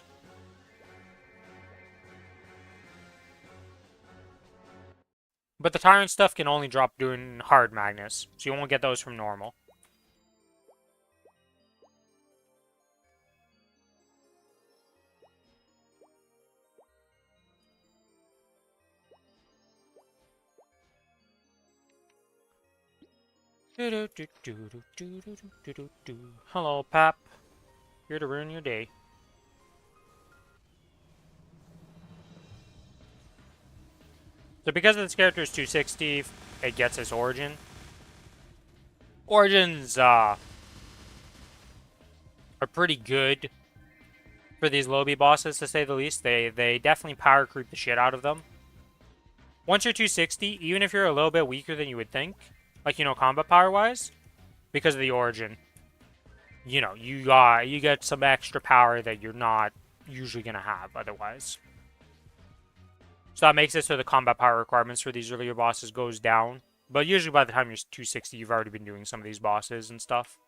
But the Tyrant stuff can only drop doing hard magnets, so you won't get those from normal. Hello, Pap. Here to ruin your day. So because this character is 260, it gets its origin. Origins are pretty good for these lobby bosses, to say the least. They definitely power creep the shit out of them. Once you're 260, even if you're a little bit weaker than you would think, like, you know, combat power-wise, because of the origin, you know, you get some extra power that you're not usually going to have otherwise. So that makes it so the combat power requirements for these earlier bosses goes down. But usually by the time you're 260, you've already been doing some of these bosses and stuff.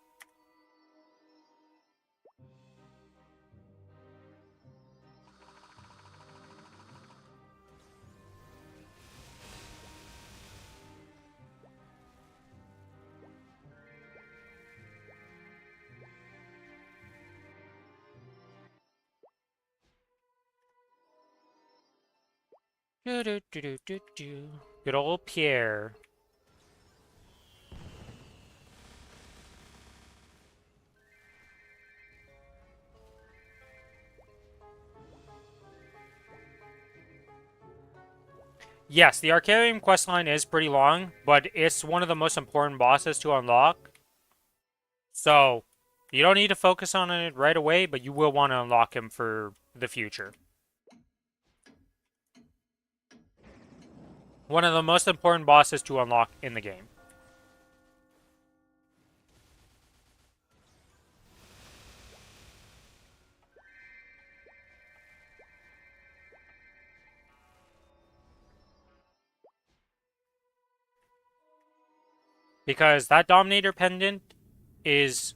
Good old Pierre. Yes, the Arcarium questline is pretty long, but it's one of the most important bosses to unlock. So, you don't need to focus on it right away, but you will want to unlock him for the future. One of the most important bosses to unlock in the game. Because that Dominator Pendant is...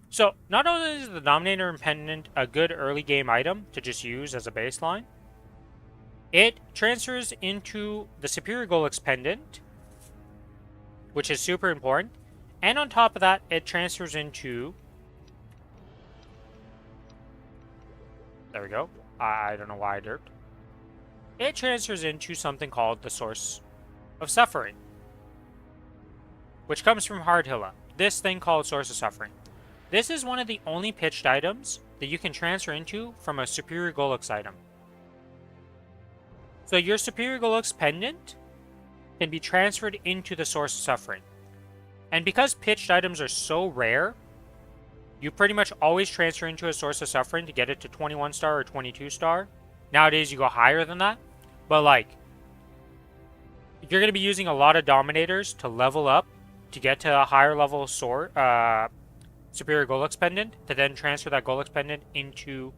So, not only is the Dominator Pendant a good early game item to just use as a baseline, it transfers into the Superior Golix Pendant, which is super important. And on top of that, it transfers into... There we go. I don't know why I derped. It transfers into something called the Source of Suffering, which comes from Hardhilla. This thing called Source of Suffering. This is one of the only pitched items that you can transfer into from a Superior Golix item. So your Superior Golix Pendant can be transferred into the Source of Suffering. And because pitched items are so rare, you pretty much always transfer into a Source of Suffering to get it to 21 star or 22 star. Nowadays you go higher than that. But like, you're going to be using a lot of Dominators to level up to get to a higher level Superior Golix Pendant, to then transfer that Golix Pendant into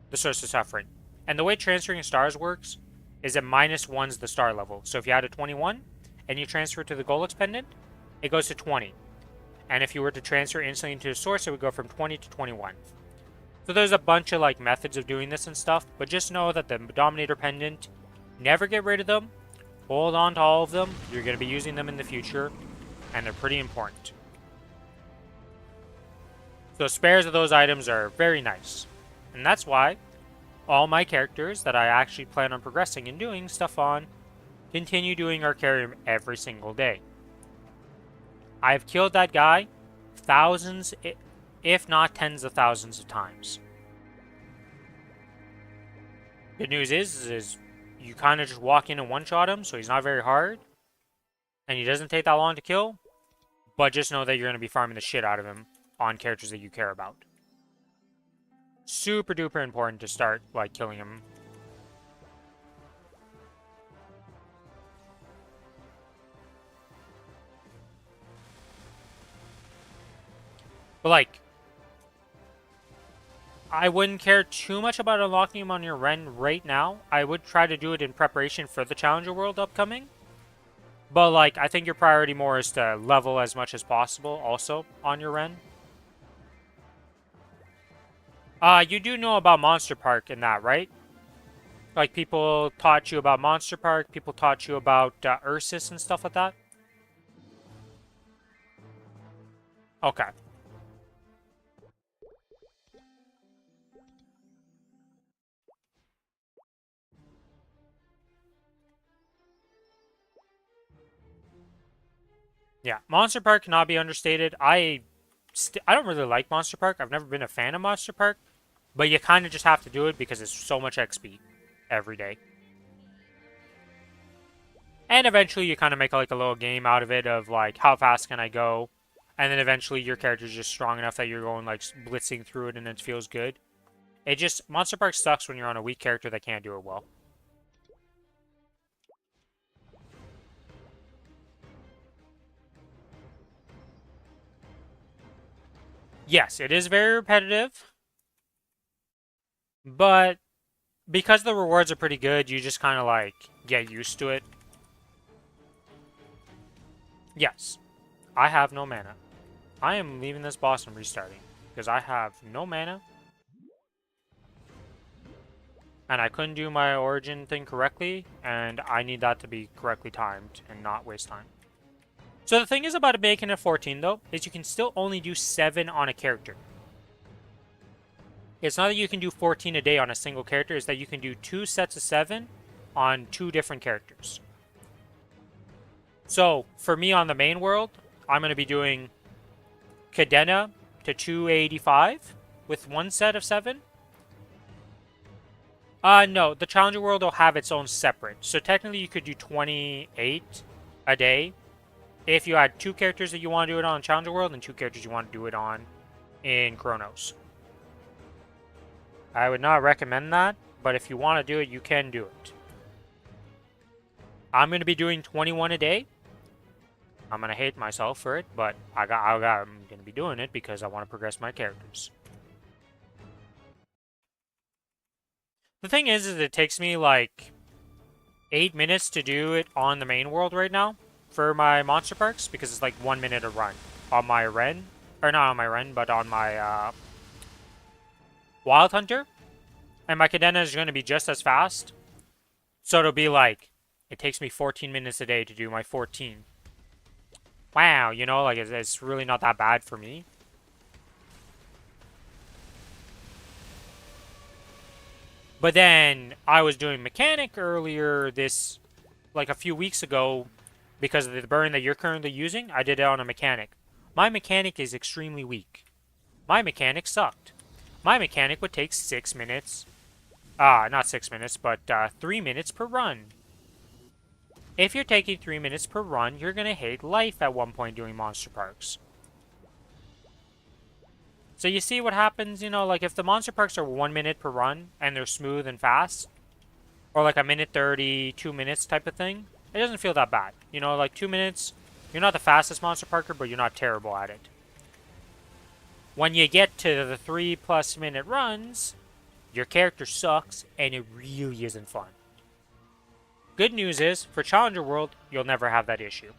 the Source of Suffering. And the way transferring stars works is it -1's the star level. So if you had a 21 and you transfer it to the Golix Pendant, it goes to 20. And if you were to transfer instantly into the source, it would go from 20 to 21. So there's a bunch of like methods of doing this and stuff, but just know that the Dominator Pendant, never get rid of them. Hold on to all of them. You're going to be using them in the future, and they're pretty important. So spares of those items are very nice. And that's why all my characters that I actually plan on progressing and doing stuff on continue doing Arcarium every single day. I've killed that guy thousands, if not tens of thousands of times. Good news is you kind of just walk in and one-shot him, so he's not very hard. And he doesn't take that long to kill. But just know that you're going to be farming the shit out of him on characters that you care about. Super duper important to start, like, killing him. But, like, I wouldn't care too much about unlocking him on your Ren right now. I would try to do it in preparation for the Challenger World upcoming. But, like, I think your priority more is to level as much as possible also on your Ren. You do know about Monster Park in that, right? Like, people taught you about Monster Park, people taught you about Ursus and stuff like that? Okay. Yeah, Monster Park cannot be understated. I don't really like Monster Park. I've never been a fan of Monster Park. But you kind of just have to do it because it's so much XP every day. And eventually you kind of make like a little game out of it of like, how fast can I go? And then eventually your character's just strong enough that you're going like blitzing through it and it feels good. It just, Monster Park sucks when you're on a weak character that can't do it well. Yes, it is very repetitive. But because the rewards are pretty good, you just kind of like get used to it. Yes, I have no mana. I am leaving this boss and restarting because I have no mana. And I couldn't do my origin thing correctly, and I need that to be correctly timed and not waste time. So the thing is about making it 14, though, is you can still only do 7 on a character. It's not that you can do 14 a day on a single character, it's that you can do 2 sets of 7 on 2 different characters. So, for me on the main world, I'm going to be doing Cadena to 285 with 1 set of 7. No, the Challenger World will have its own separate. So technically you could do 28 a day if you had 2 characters that you want to do it on Challenger World and 2 characters you want to do it on in Kronos. I would not recommend that, but if you want to do it, you can do it. I'm going to be doing 21 a day. I'm going to hate myself for it, but I'm going to be doing it because I want to progress my characters. The thing is it takes me like 8 minutes to do it on the main world right now for my monster parks because it's like 1 minute a run on my Ren, or not on my Ren, but on my Wild Hunter. And my Cadena is going to be just as fast. So it'll be like, it takes me 14 minutes a day to do my 14. Wow, you know, like it's really not that bad for me. But then I was doing mechanic earlier like a few weeks ago, because of the burn that you're currently using. I did it on a mechanic. My mechanic is extremely weak. My mechanic sucked. My mechanic would take 6 minutes. Not 6 minutes, but 3 minutes per run. If you're taking 3 minutes per run, you're going to hate life at one point doing monster parks. So you see what happens, you know, like if the monster parks are 1 minute per run and they're smooth and fast, or like a minute 30, 2 minutes type of thing, it doesn't feel that bad. You know, like 2 minutes, you're not the fastest monster parker, but you're not terrible at it. When you get to the 3+ minute runs, your character sucks and it really isn't fun. Good news is, for Challenger World, you'll never have that issue.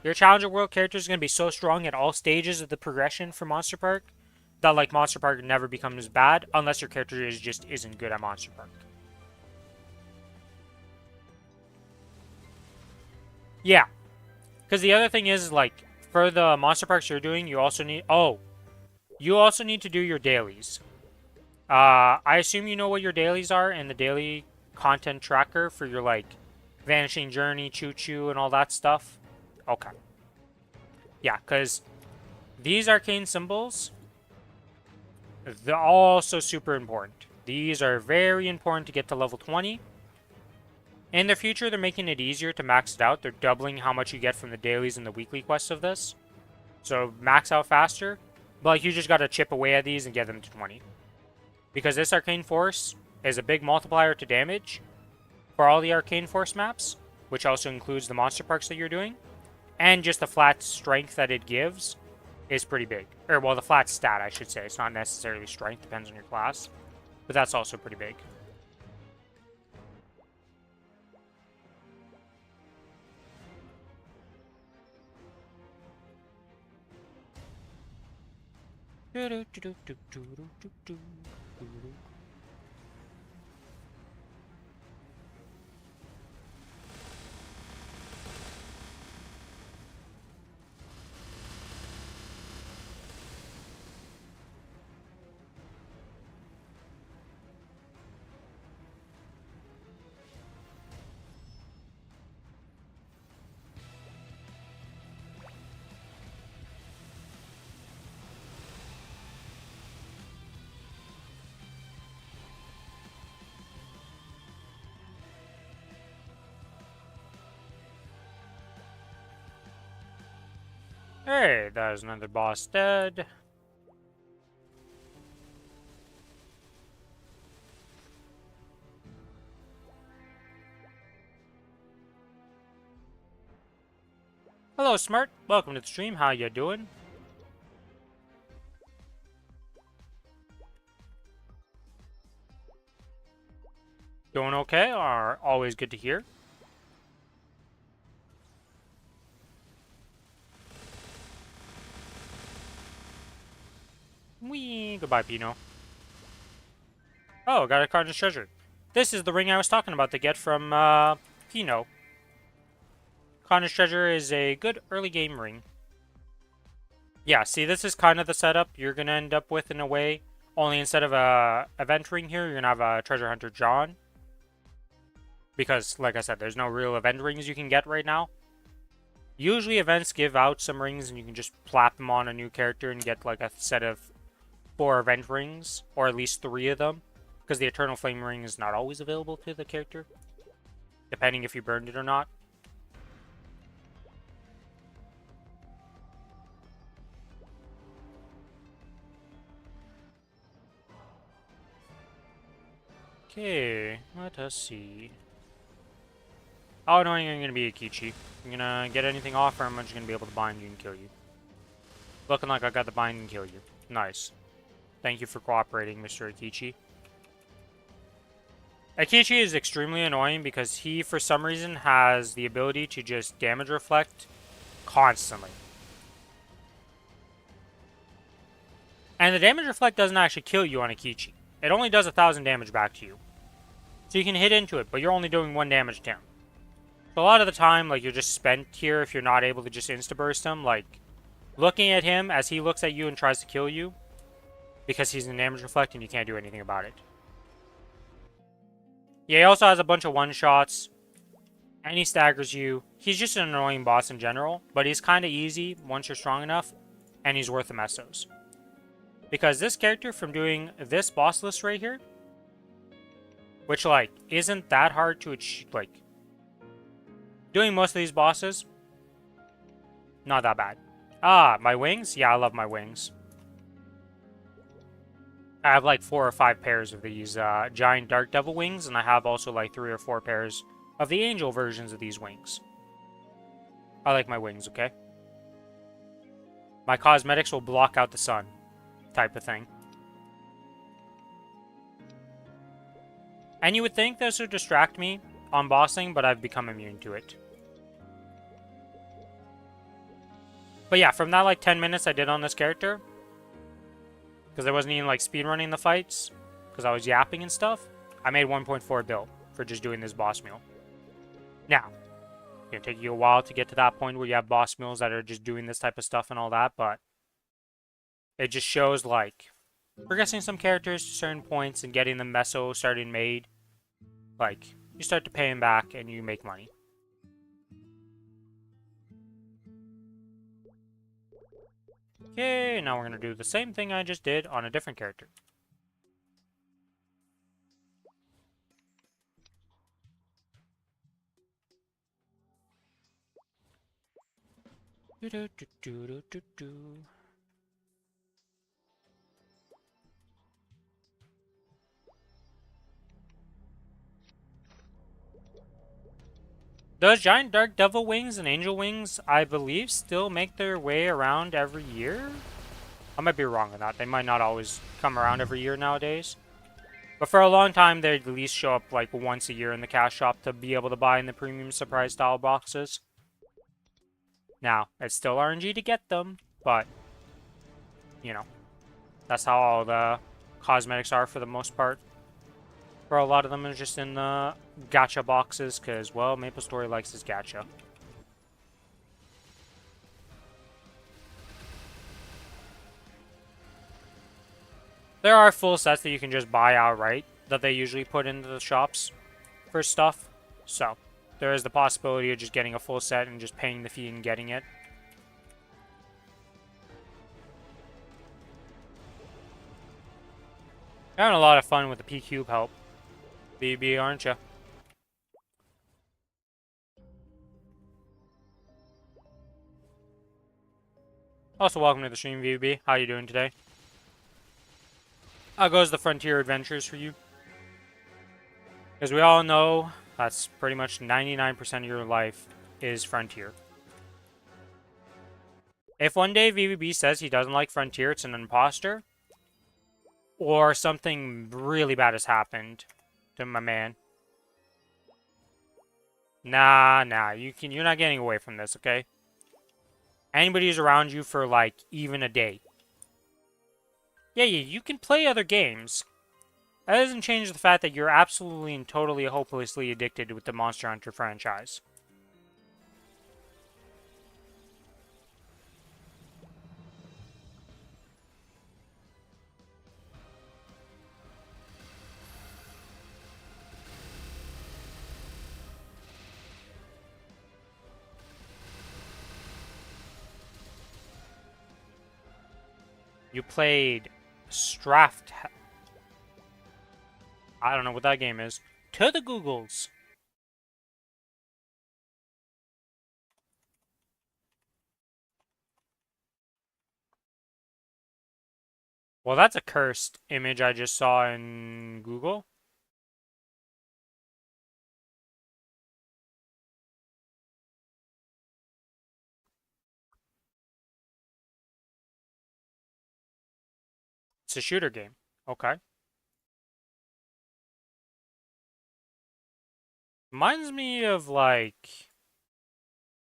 Your Challenger World character is going to be so strong at all stages of the progression for Monster Park that like Monster Park never becomes bad unless your character just isn't good at Monster Park. Yeah. Because the other thing is, like, for the Monster Parks you're doing, you also need... Oh. You also need to do your dailies. I assume you know what your dailies are in the daily content tracker for your, like, Vanishing Journey, Choo Choo, and all that stuff. Okay. Yeah, because these arcane symbols They're also super important. These are very important to get to level 20. In the future, they're making it easier to max it out. They're doubling how much you get from the dailies and the weekly quests of this. So max out faster. But like, you just gotta chip away at these and get them to 20. Because this Arcane Force is a big multiplier to damage for all the Arcane Force maps, which also includes the monster parks that you're doing. And just the flat strength that it gives is pretty big. Or, well, the flat stat, I should say. It's not necessarily strength, depends on your class. But that's also pretty big. Hey, there's another boss dead. Hello, Smart. Welcome to the stream. How you doing? Doing okay? Are always good to hear. Whee! Goodbye, Pino. Oh, got a Kronos treasure. This is the ring I was talking about to get from, Pino. Kronos treasure is a good early game ring. Yeah, see, this is kind of the setup you're gonna end up with in a way. Only instead of a event ring here, you're gonna have a treasure hunter John. Because, like I said, there's no real event rings you can get right now. Usually events give out some rings and you can just plap them on a new character and get like a set of 4 event rings, or at least 3 of them. Because the Eternal Flame ring is not always available to the character, depending if you burned it or not. Okay, let us see. Oh no, I'm gonna be a Kichi. I'm gonna get anything off, or I'm just gonna be able to bind you and kill you. Looking like I got the bind and kill you. Nice. Thank you for cooperating, Mr. Akichi. Akichi is extremely annoying because he, for some reason, has the ability to just damage reflect constantly. And the damage reflect doesn't actually kill you on Akichi. It only does 1,000 damage back to you. So you can hit into it, but you're only doing 1 damage to him. So a lot of the time, like, you're just spent here if you're not able to just insta-burst him. Like, looking at him as he looks at you and tries to kill you, because he's in damage reflect and you can't do anything about it. Yeah, he also has a bunch of one-shots, and he staggers you. He's just an annoying boss in general, but he's kind of easy once you're strong enough, and he's worth the mesos. Because this character, from doing this boss list right here, which, like, isn't that hard to achieve, like, doing most of these bosses, not that bad. Ah, my wings? Yeah, I love my wings. I have like 4 or 5 pairs of these giant Dark Devil wings, and I have also like 3 or 4 pairs of the Angel versions of these wings. I like my wings, okay? My cosmetics will block out the sun, type of thing. And you would think this would distract me on bossing, but I've become immune to it. But yeah, from that like 10 minutes I did on this character, because I wasn't even like speedrunning the fights, because I was yapping and stuff, I made 1.4 bill for just doing this boss meal. Now, it's going to take you a while to get to that point where you have boss meals that are just doing this type of stuff and all that, but it just shows like progressing some characters to certain points and getting the meso started made. Like, you start to pay them back and you make money. Okay, now we're going to do the same thing I just did on a different character. Do do do do do do do. Does giant dark devil wings and angel wings, I believe, still make their way around every year? I might be wrong on that. They might not always come around every year nowadays. But for a long time, they'd at least show up like once a year in the cash shop to be able to buy in the premium surprise style boxes. Now, it's still RNG to get them, but, you know, that's how all the cosmetics are for the most part. For a lot of them, it's just in the gacha boxes, because, well, Maplestory likes his gacha. There are full sets that you can just buy outright that they usually put into the shops for stuff. So, there is the possibility of just getting a full set and just paying the fee and getting it. Having a lot of fun with the P-Cube help. BB, aren't you? Also, welcome to the stream, VB. How you doing today? How goes the Frontier Adventures for you? As we all know, that's pretty much 99% of your life is Frontier. If one day VVB says he doesn't like Frontier, it's an imposter, or something really bad has happened to my man. Nah, you're not getting away from this, okay? Anybody who's around you for, like, even a day. Yeah, you can play other games. That doesn't change the fact that you're absolutely and totally hopelessly addicted with the Monster Hunter franchise. You played Straft. I don't know what that game is. To the Googles. Well, that's a cursed image I just saw in Google. It's a shooter game. Okay. Reminds me of, like,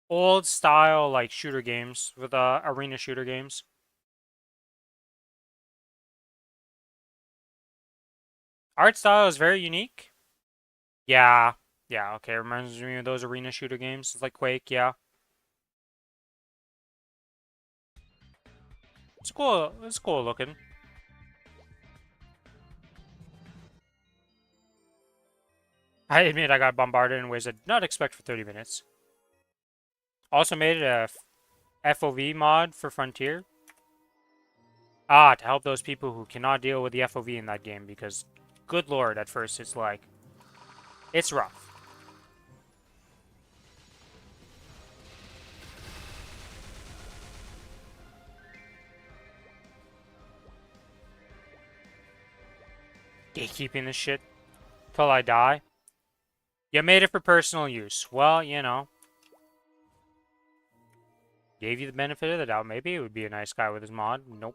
old style, like, shooter games with arena shooter games. Art style is very unique. Yeah. Yeah, okay. Reminds me of those arena shooter games. It's like Quake, yeah. It's cool. It's cool looking. I admit I got bombarded in ways I did not expect for 30 minutes. Also made a FOV mod for Frontier. Ah, to help those people who cannot deal with the FOV in that game because, good lord, at first it's like, it's rough. Gatekeeping this shit till I die. You made it for personal use. Well, you know. Gave you the benefit of the doubt. Maybe it would be a nice guy with his mod. Nope.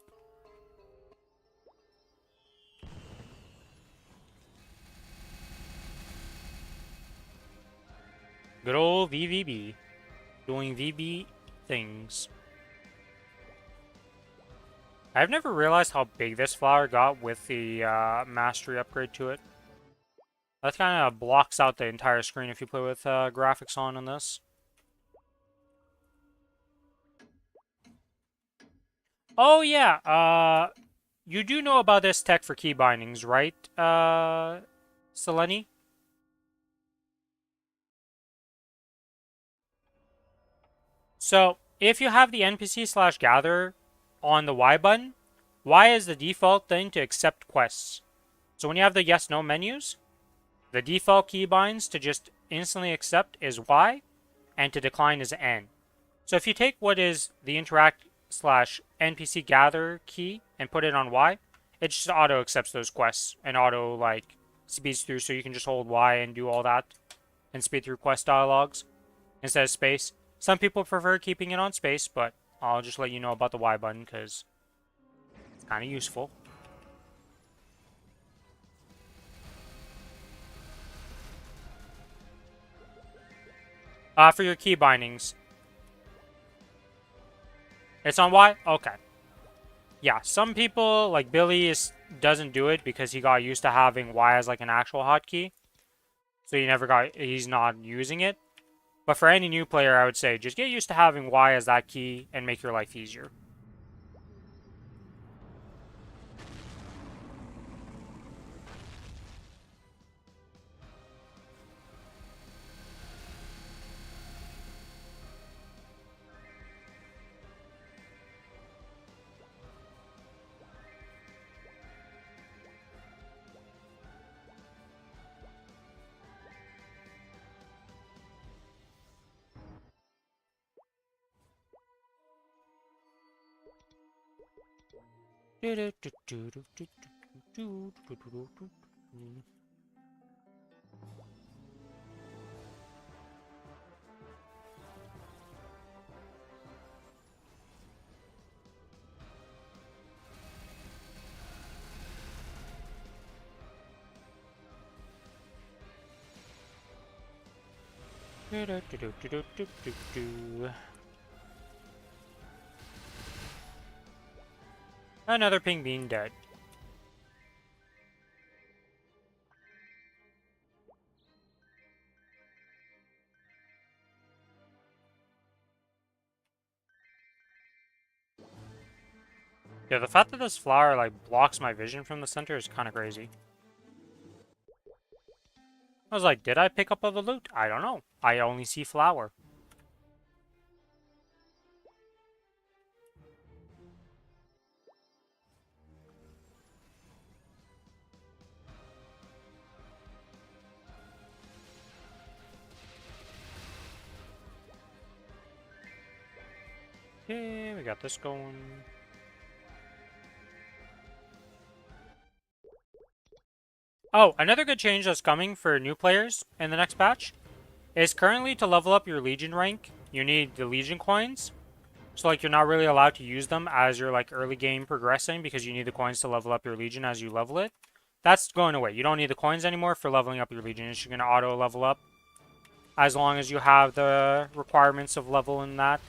Good old VVB. Doing VB things. I've never realized how big this flower got with the mastery upgrade to it. That kind of blocks out the entire screen if you play with graphics on this. Oh yeah, you do know about this tech for key bindings, right, Selene? So, if you have the NPC/gatherer on the Y button, Y is the default thing to accept quests. So when you have the yes/no menus, the default keybinds to just instantly accept is Y, and to decline is N. So if you take what is the interact/NPC gather key and put it on Y, it just auto accepts those quests and auto like speeds through, so you can just hold Y and do all that and speed through quest dialogues instead of space. Some people prefer keeping it on space, but I'll just let you know about the Y button because it's kind of useful. For your key bindings. It's on Y? Okay. Yeah, some people, like Billy, doesn't do it because he got used to having Y as like an actual hotkey. So he's not using it. But for any new player, I would say just get used to having Y as that key and make your life easier. Another ping being dead. Yeah, the fact that this flower like blocks my vision from the center is kind of crazy. I was like, did I pick up all the loot? I don't know. I only see flower. Okay, we got this going. Oh, another good change that's coming for new players in the next patch is currently to level up your Legion rank, you need the Legion coins. So like you're not really allowed to use them as you're like early game progressing because you need the coins to level up your Legion as you level it. That's going away. You don't need the coins anymore for leveling up your Legion. It's just going to auto level up as long as you have the requirements of level in that.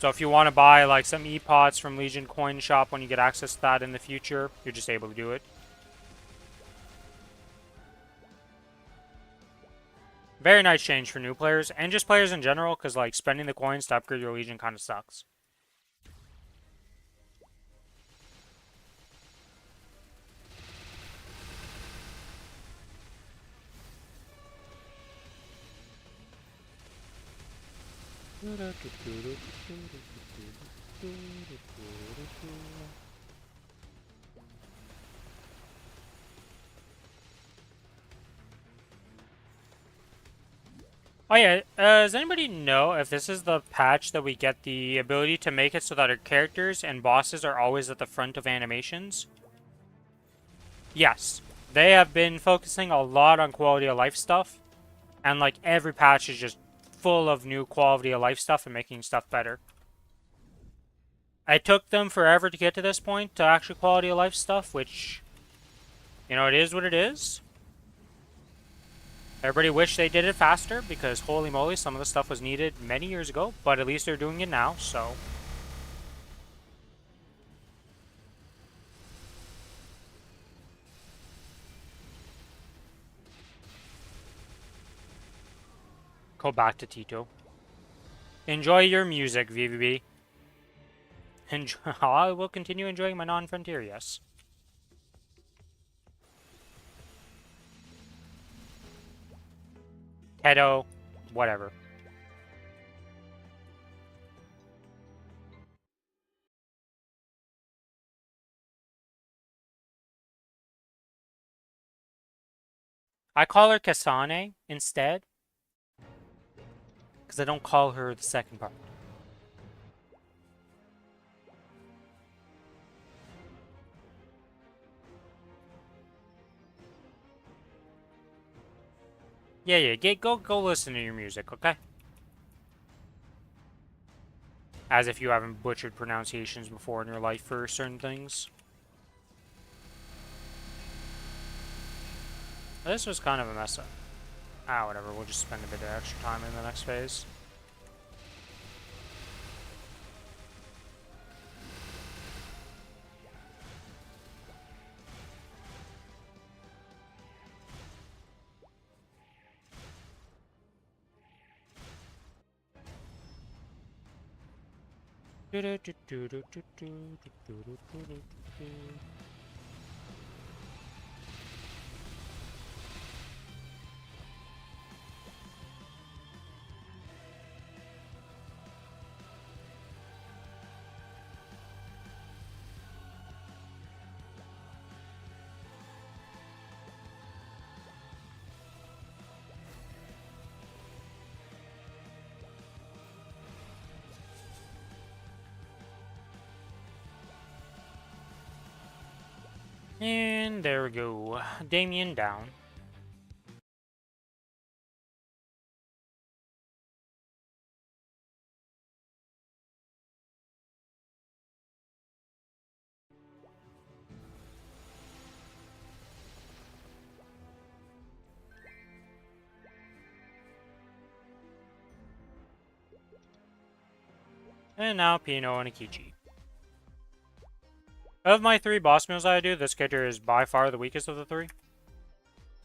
So if you want to buy like some E-pots from Legion Coin Shop when you get access to that in the future, you're just able to do it. Very nice change for new players and just players in general, because like spending the coins to upgrade your Legion kind of sucks. Oh yeah, does anybody know if this is the patch that we get the ability to make it so that our characters and bosses are always at the front of animations? Yes. They have been focusing a lot on quality of life stuff, and like every patch is just full of new quality of life stuff and making stuff better. It took them forever to get to this point to actually quality of life stuff, which, you know, it is what it is. Everybody wished they did it faster because holy moly, some of the stuff was needed many years ago, but at least they're doing it now, so. Go back to Tito. Enjoy your music, VVB. I will continue enjoying my non-frontier, yes. Tedo, whatever. I call her Kasane instead, because I don't call her the second part. Yeah, go listen to your music, okay? As if you haven't butchered pronunciations before in your life for certain things. This was kind of a mess up. Ah, whatever, we'll just spend a bit of extra time in the next phase. And there we go. Damien down. And now Pino and Akichi. Of my 3 boss meals I do, this character is by far the weakest of the 3.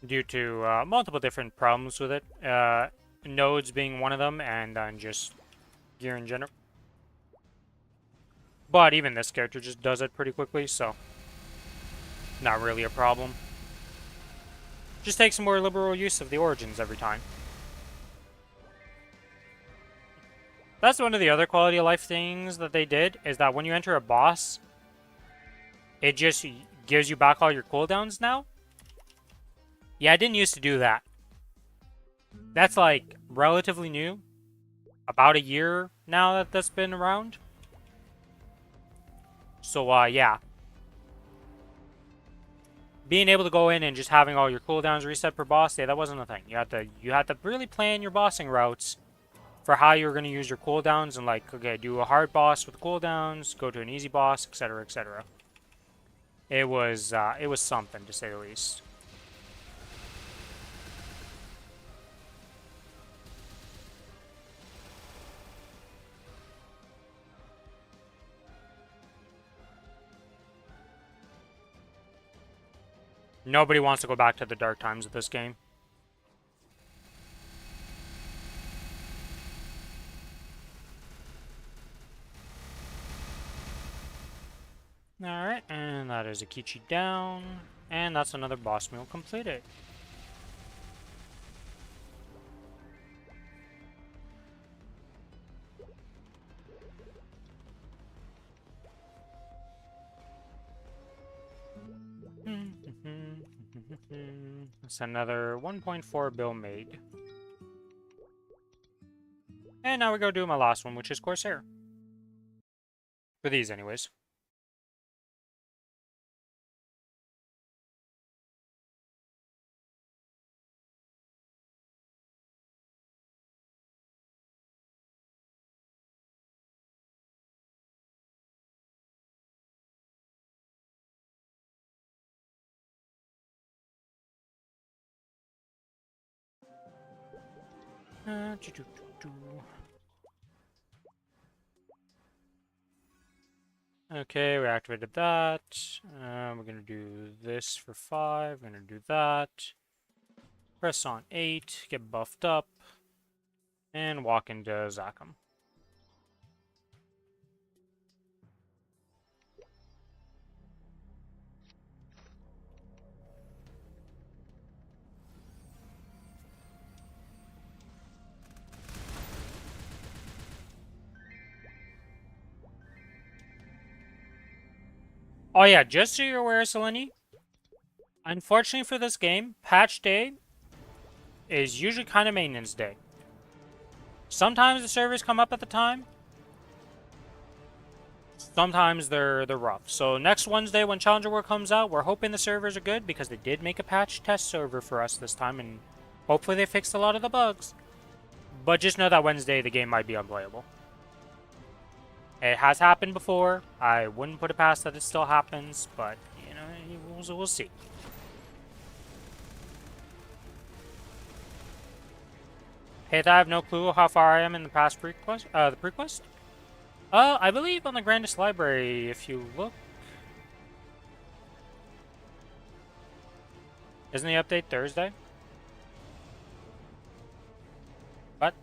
Due to multiple different problems with it. Nodes being one of them, and then just gear in general. But even this character just does it pretty quickly, so not really a problem. Just takes some more liberal use of the origins every time. That's one of the other quality of life things that they did, is that when you enter a boss, it just gives you back all your cooldowns now. Yeah, I didn't used to do that. That's like relatively new. About a year now that that's been around. So yeah. Being able to go in and just having all your cooldowns reset per boss day, that wasn't a thing. You had to really plan your bossing routes for how you're going to use your cooldowns, and like, okay, do a hard boss with cooldowns, go to an easy boss, etc., etc. It was something, to say the least. Nobody wants to go back to the dark times of this game. Alright, and that is Akichi down. And that's another boss meal completed. That's another 1.4 bill made. And now we go do my last one, which is Corsair. For these, anyways. Okay, we activated that. We're gonna do this for 5. We're gonna do that. Press on 8, get buffed up, and walk into Zakum. Oh yeah, just so you're aware, Selene, unfortunately for this game, patch day is usually kind of maintenance day. Sometimes the servers come up at the time. Sometimes they're rough. So next Wednesday when Challenger War comes out, we're hoping the servers are good because they did make a patch test server for us this time, and hopefully they fixed a lot of the bugs. But just know that Wednesday the game might be unplayable. It has happened before. I wouldn't put it past that it still happens, but you know, we'll see. Hey, I have no clue how far I am in the past prequest. The prequest. I believe on the Grandest Library, if you look. Isn't the update Thursday? What?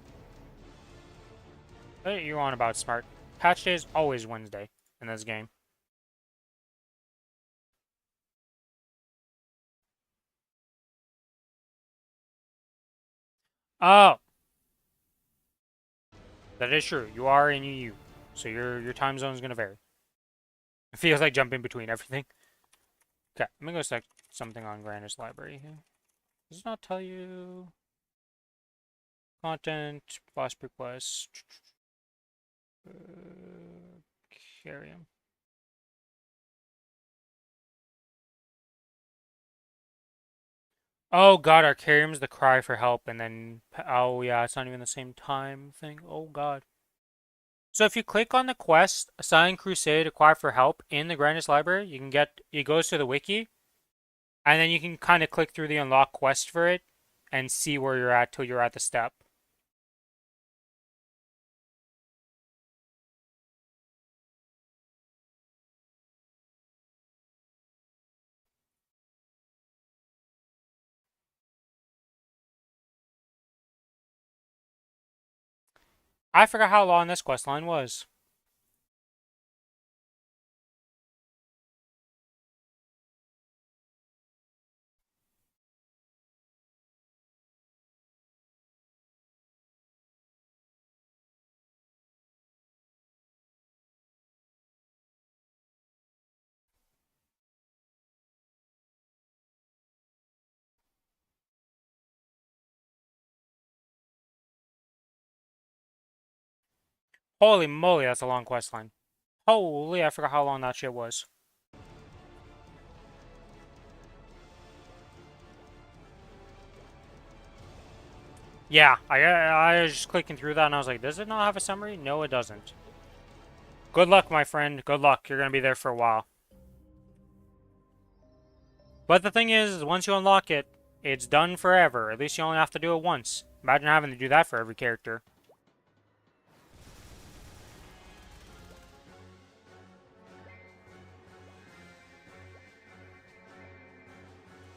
What are you on about, Smart? Patch day is always Wednesday in this game. Oh! That is true. You are in EU. So your time zone is going to vary. It feels like jumping between everything. Okay, I'm going to go select something on Grandest Library here. Does it not tell you... Content, boss request... Carium. Oh god, Arcarium's the cry for help, and then... Oh yeah, it's not even the same time thing. Oh god. So if you click on the quest, Assign Crusade, Acquire for Help in the Grandest Library, you can get... It goes to the wiki, and then you can kind of click through the unlock quest for it, and see where you're at till you're at the step. I forgot how long this quest line was. Holy moly, that's a long quest line. Holy, I forgot how long that shit was. Yeah, I was just clicking through that and I was like, does it not have a summary? No, it doesn't. Good luck, my friend. Good luck. You're going to be there for a while. But the thing is, once you unlock it, it's done forever. At least you only have to do it once. Imagine having to do that for every character.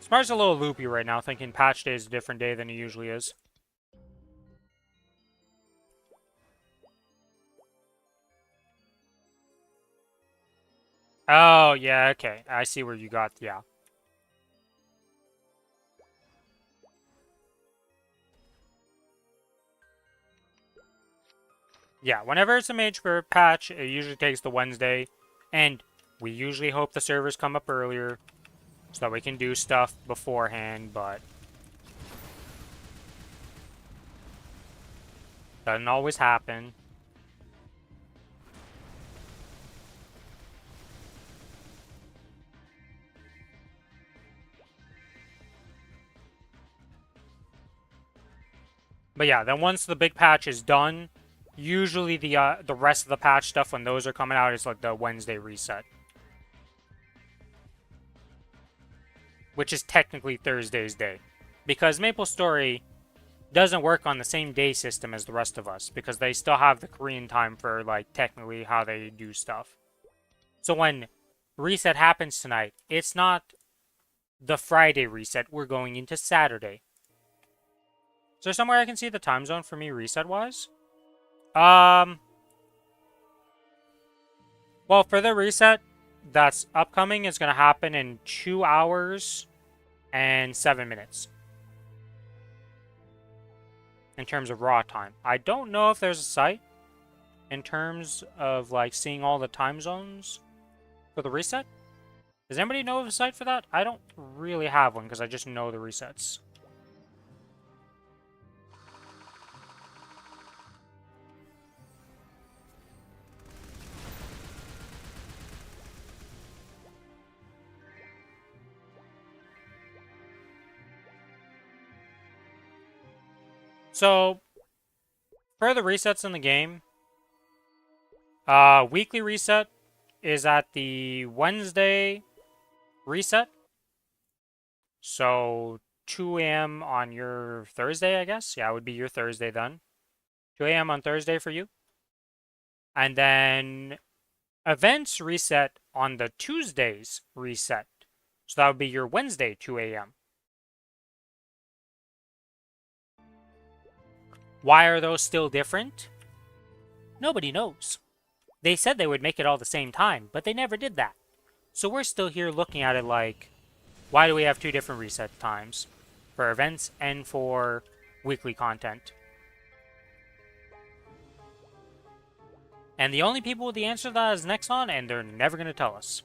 Smart's a little loopy right now, thinking patch day is a different day than it usually is. Oh, yeah, okay. I see where you got, yeah. Yeah, whenever it's a major patch, it usually takes the Wednesday. And we usually hope the servers come up earlier so that we can do stuff beforehand, but doesn't always happen. But yeah, then once the big patch is done, usually the rest of the patch stuff when those are coming out is like the Wednesday reset, which is technically Thursday's day, because Maplestory doesn't work on the same day system as the rest of us because they still have the Korean time for like technically how they do stuff. So when reset happens tonight, it's not the Friday reset. We're going into Saturday. Is there somewhere I can see the time zone for me reset-wise? Well, for the reset that's upcoming, it's going to happen in 2 hours and 7 minutes. In terms of raw time. I don't know if there's a site in terms of, like, seeing all the time zones for the reset. Does anybody know of a site for that? I don't really have one because I just know the resets. So, for the resets in the game, weekly reset is at the Wednesday reset. So 2 a.m. on your Thursday, I guess. Yeah, it would be your Thursday then. 2 a.m. on Thursday for you. And then events reset on the Tuesdays reset. So that would be your Wednesday 2 a.m. Why are those still different? Nobody knows. They said they would make it all the same time, but they never did that. So we're still here looking at it like, why do we have two different reset times? For events and for weekly content. And the only people with the answer to that is Nexon, and they're never going to tell us.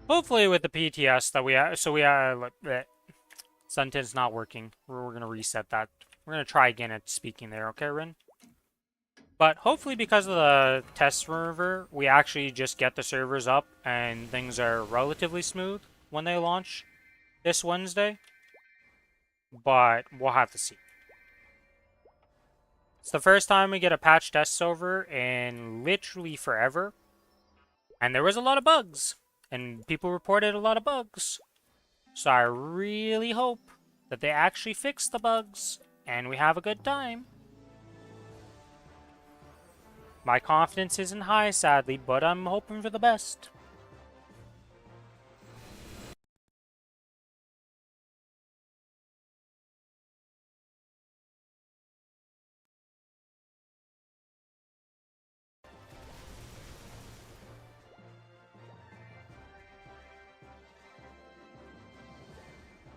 Hopefully with the PTS that we have, Suntin's not working. We're going to reset that. We're going to try again at speaking there, okay, Rin? But hopefully because of the test server, we actually just get the servers up and things are relatively smooth when they launch this Wednesday. But we'll have to see. It's the first time we get a patch test server in literally forever. And there was a lot of bugs. And people reported a lot of bugs. So I really hope that they actually fix the bugs and we have a good time. My confidence isn't high, sadly, but I'm hoping for the best.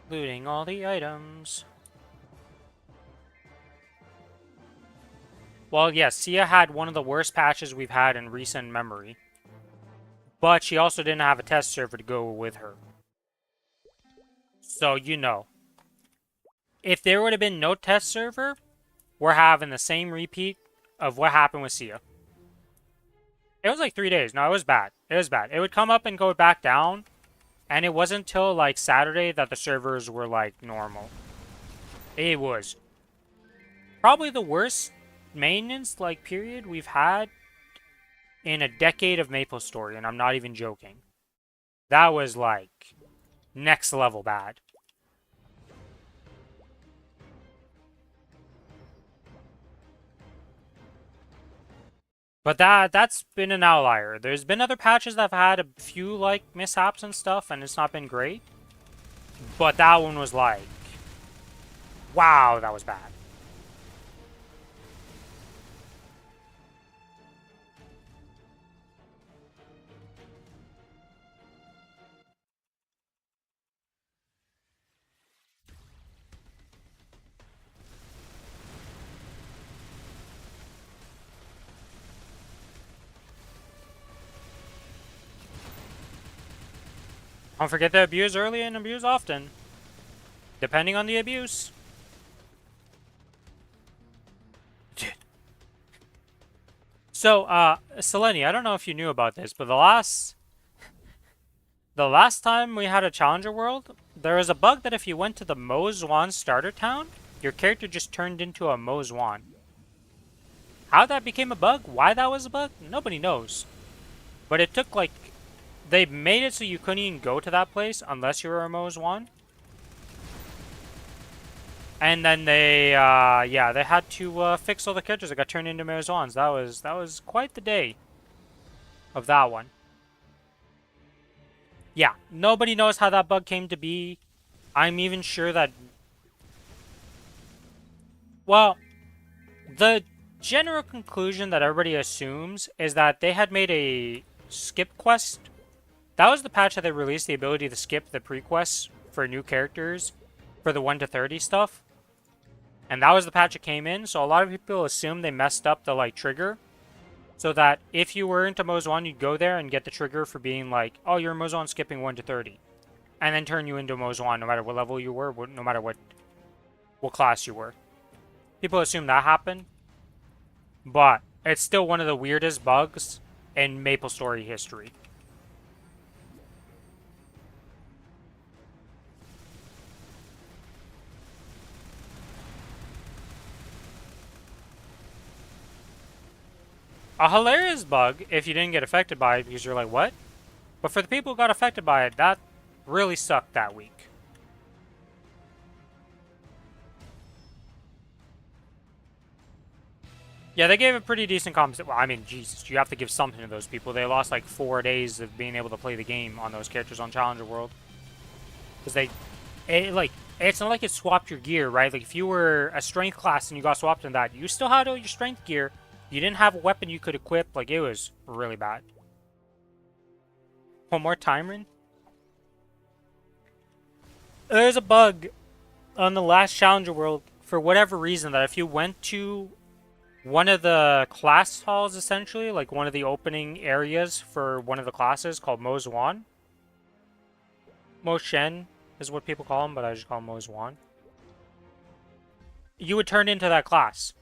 Looting all the items. Well, yes, Sia had one of the worst patches we've had in recent memory. But she also didn't have a test server to go with her. So, you know. If there would have been no test server, we're having the same repeat of what happened with Sia. It was like 3 days. No, it was bad. It was bad. It would come up and go back down. And it wasn't until like Saturday that the servers were like normal. It was probably the worst maintenance like period we've had in a decade of Maplestory, and I'm not even joking. That was like next level bad. But that's been an outlier. There's been other patches that have had a few like mishaps and stuff, and it's not been great. But that one was like, wow, that was bad. Don't forget to abuse early and abuse often, depending on the abuse. So, Selene, I don't know if you knew about this, but the last time we had a Challenger World, there was a bug that if you went to the Mozwan starter town, your character just turned into a Mozwan. How that became a bug, why that was a bug, nobody knows. But it took like, they made it so you couldn't even go to that place unless you were a Mozwan. And then they, yeah, they had to fix all the characters that got turned into Mozwans. That was quite the day of that one. Yeah, nobody knows how that bug came to be. I'm even sure that, well, the general conclusion that everybody assumes is that they had made a skip quest. That was the patch that they released the ability to skip the pre-quests for new characters for the 1 to 30 stuff. And that was the patch that came in, so a lot of people assume they messed up the like trigger. So that if you were into Moz1, you'd go there and get the trigger for being like, oh, you're Moz1 skipping 1 to 30. And then turn you into Moz1 no matter what level you were, no matter what class you were. People assume that happened, but it's still one of the weirdest bugs in Maplestory history. A hilarious bug if you didn't get affected by it because you're like, what? But for the people who got affected by it, that really sucked that week. Yeah, they gave a pretty decent compensation. Well, I mean, Jesus, you have to give something to those people. They lost like 4 days of being able to play the game on those characters on Challenger World. Because it's not like it swapped your gear, right? Like, if you were a strength class and you got swapped in that, you still had all your strength gear. You didn't have a weapon you could equip. Like, it was really bad. One more time, Rin? There's a bug on the last Challenger World, for whatever reason, that if you went to one of the class halls, essentially, like one of the opening areas for one of the classes called Moz1. Moshen is what people call him, but I just call him Moz1. You would turn into that class.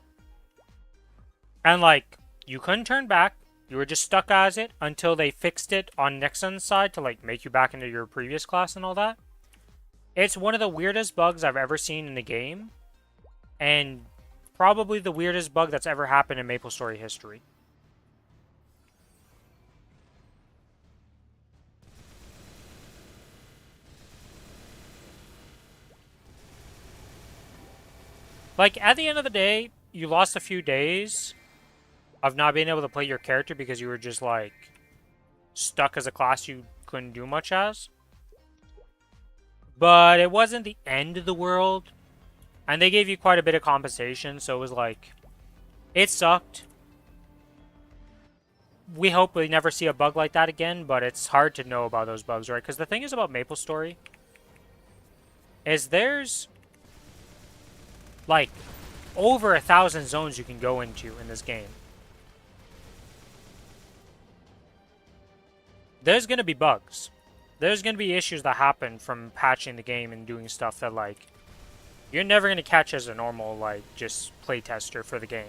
And, like, you couldn't turn back. You were just stuck as it until they fixed it on Nixon's side to, like, make you back into your previous class and all that. It's one of the weirdest bugs I've ever seen in the game. And probably the weirdest bug that's ever happened in Maplestory history. Like, at the end of the day, you lost a few days of not being able to play your character because you were just, like, stuck as a class you couldn't do much as. But it wasn't the end of the world. And they gave you quite a bit of compensation, so it was like, it sucked. We hope we never see a bug like that again, but it's hard to know about those bugs, right? Because the thing is about Maplestory is there's, like, over 1,000 zones you can go into in this game. There's going to be bugs. There's going to be issues that happen from patching the game and doing stuff that, like, you're never going to catch as a normal, like, just playtester for the game.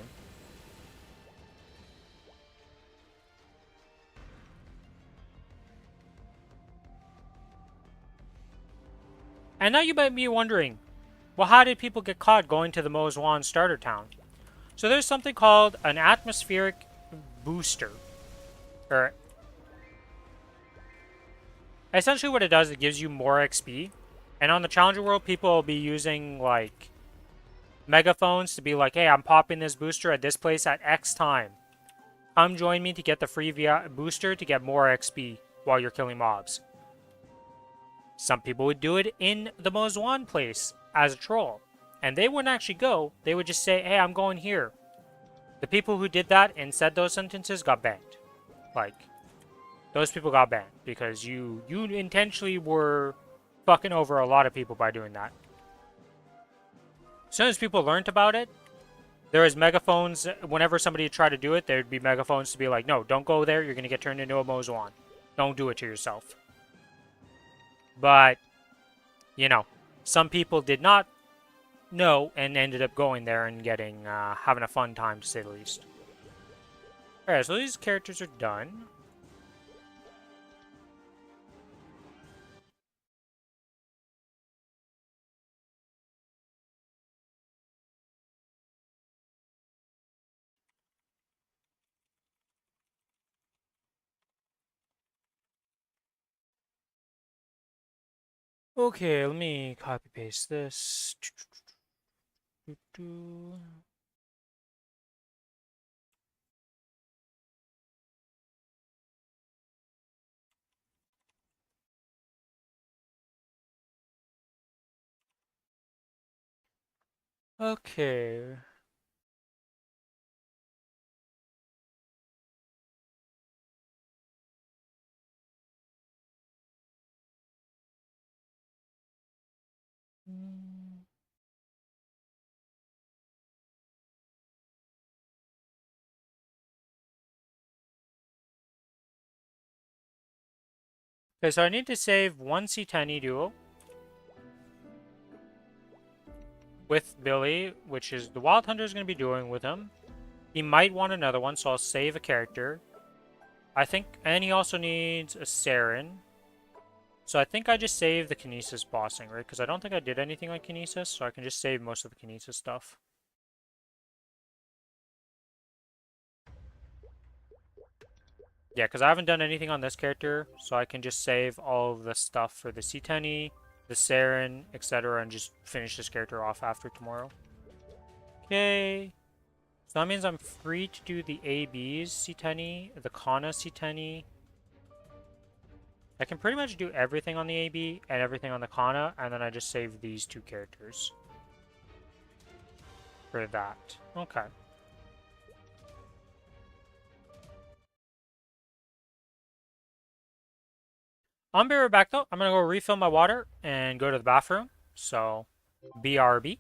And now you might be wondering, well, how did people get caught going to the Moz1 starter town? So there's something called an atmospheric booster. Or essentially what it does, it gives you more XP. And on the Challenger World, people will be using, like, megaphones to be like, hey, I'm popping this booster at this place at X time. Come join me to get the free booster to get more XP while you're killing mobs. Some people would do it in the Moz1 place as a troll. And they wouldn't actually go. They would just say, hey, I'm going here. The people who did that and said those sentences got banned. Like, those people got banned because you intentionally were fucking over a lot of people by doing that. As soon as people learned about it, there was megaphones. Whenever somebody tried to do it, there'd be megaphones to be like, no, don't go there. You're going to get turned into a Moz1. Don't do it to yourself. But, you know, some people did not know and ended up going there and getting, having a fun time, to say the least. Alright, so these characters are done. Okay, let me copy paste this. Okay. Okay, so I need to save one C10 duo with Billy, which is the Wild Hunter is going to be doing with him. He might want another one, so I'll save a character. I think, and he also needs a Saren. So I think I just saved the Kinesis bossing, right? Because I don't think I did anything on Kinesis, so I can just save most of the Kinesis stuff. Yeah, because I haven't done anything on this character, so I can just save all of the stuff for the C10E, the Saren, etc., and just finish this character off after tomorrow. Okay. So that means I'm free to do the ABs C10E, the Kana C10E. I can pretty much do everything on the AB and everything on the Kana, and then I just save these two characters for that. Okay. I'll be right back though. I'm gonna go refill my water and go to the bathroom. So, BRB.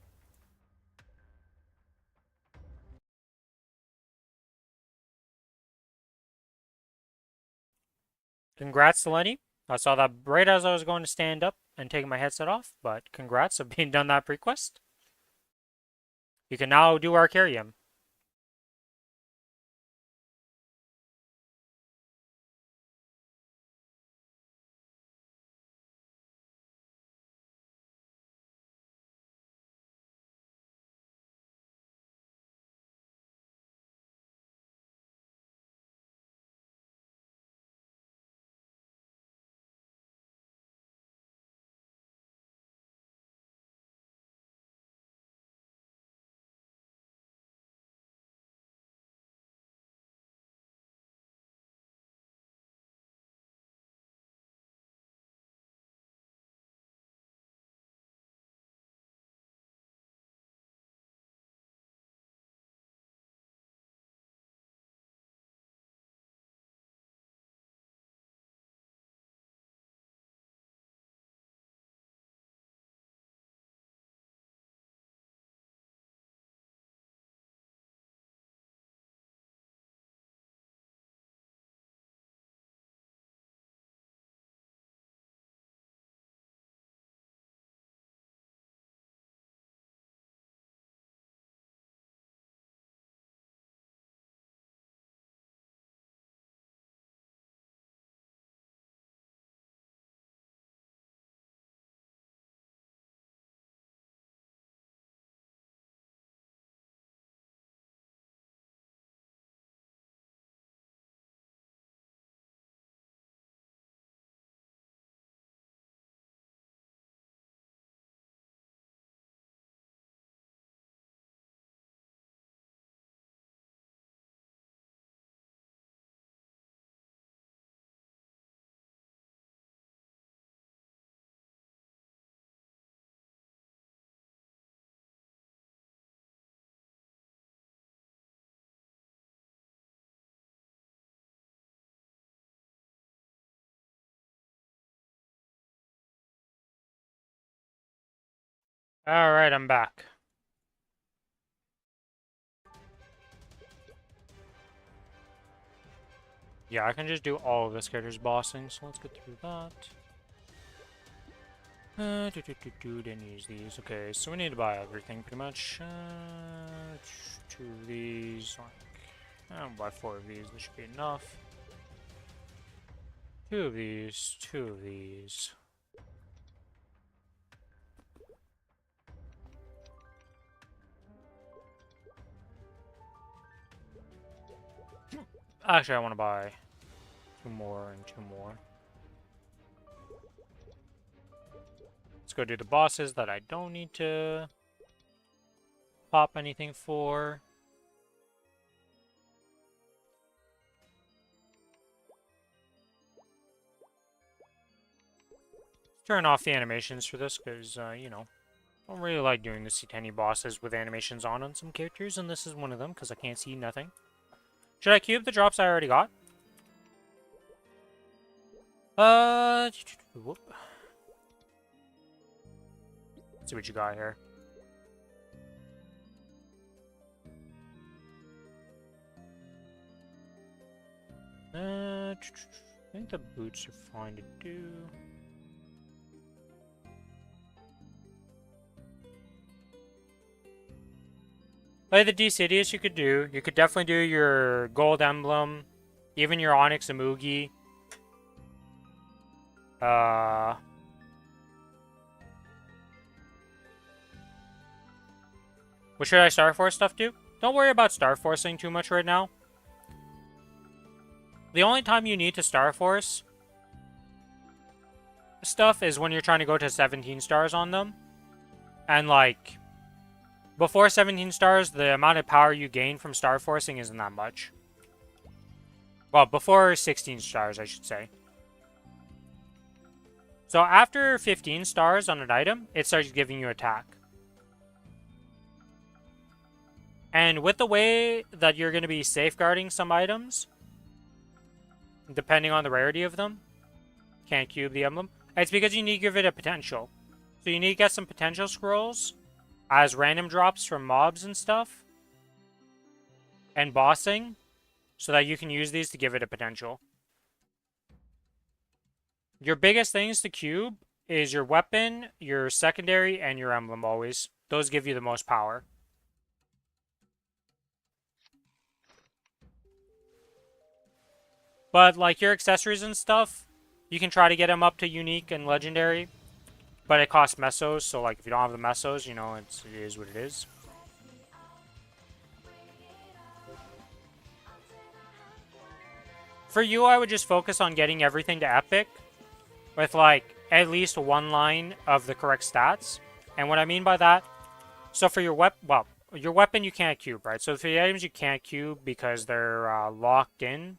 Congrats to Lenny. I saw that right as I was going to stand up and taking my headset off, but congrats of being done that prequest. You can now do Arcarium. Alright, I'm back. Yeah, I can just do all of this character's bossing, so let's get through that. Didn't use these. Okay, so we need to buy everything pretty much. Two of these. I'll buy four of these. This should be enough. Two of these. Two of these. Actually, I want to buy two more and two more. Let's go do the bosses that I don't need to pop anything for. Turn off the animations for this because, you know, I don't really like doing the C10 bosses with animations on some characters, and this is one of them because I can't see nothing. Should I cube the drops I already got? Whoop. Let's see what you got here. I think the boots are fine to do. Like the D-Sidious you could do. You could definitely do your gold emblem, even your Onyx Amugi. What should I Star Force stuff do? Don't worry about Star Forcing too much right now. The only time you need to Star Force stuff is when you're trying to go to 17 stars on them. And like, before 17 stars, the amount of power you gain from Star Forcing isn't that much. Well, before 16 stars, I should say. So after 15 stars on an item, it starts giving you attack. And with the way that you're going to be safeguarding some items, depending on the rarity of them, can't cube the emblem, it's because you need to give it a potential. So you need to get some potential scrolls as random drops from mobs and stuff, and bossing, so that you can use these to give it a potential. Your biggest things to cube is your weapon, your secondary, and your emblem always. Those give you the most power. But like your accessories and stuff, you can try to get them up to unique and legendary. But it costs mesos, so like if you don't have the mesos, you know, it is what it is. For you, I would just focus on getting everything to epic with like at least one line of the correct stats. And what I mean by that, so for your your weapon you can't cube, right? So for the items you can't cube because they're locked in.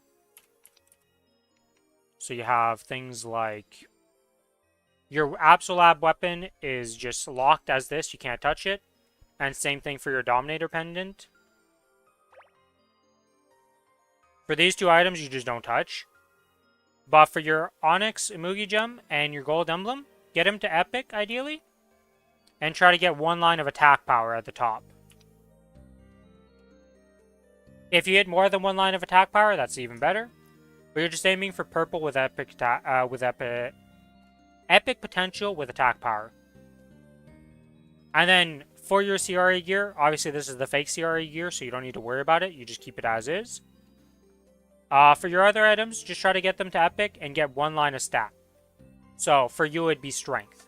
So you have things like your Absolab weapon is just locked as this, you can't touch it. And same thing for your Dominator pendant. For these two items, you just don't touch. But for your Onyx Imugi Gem and your Gold Emblem, get them to Epic, ideally. And try to get one line of attack power at the top. If you hit more than one line of attack power, that's even better. But you're just aiming for purple with epic potential with attack power. And then for your CRE gear, obviously this is the fake CRE gear, so you don't need to worry about it. You just keep it as is. For your other items, just try to get them to epic and get one line of stat. So for you, it'd be strength.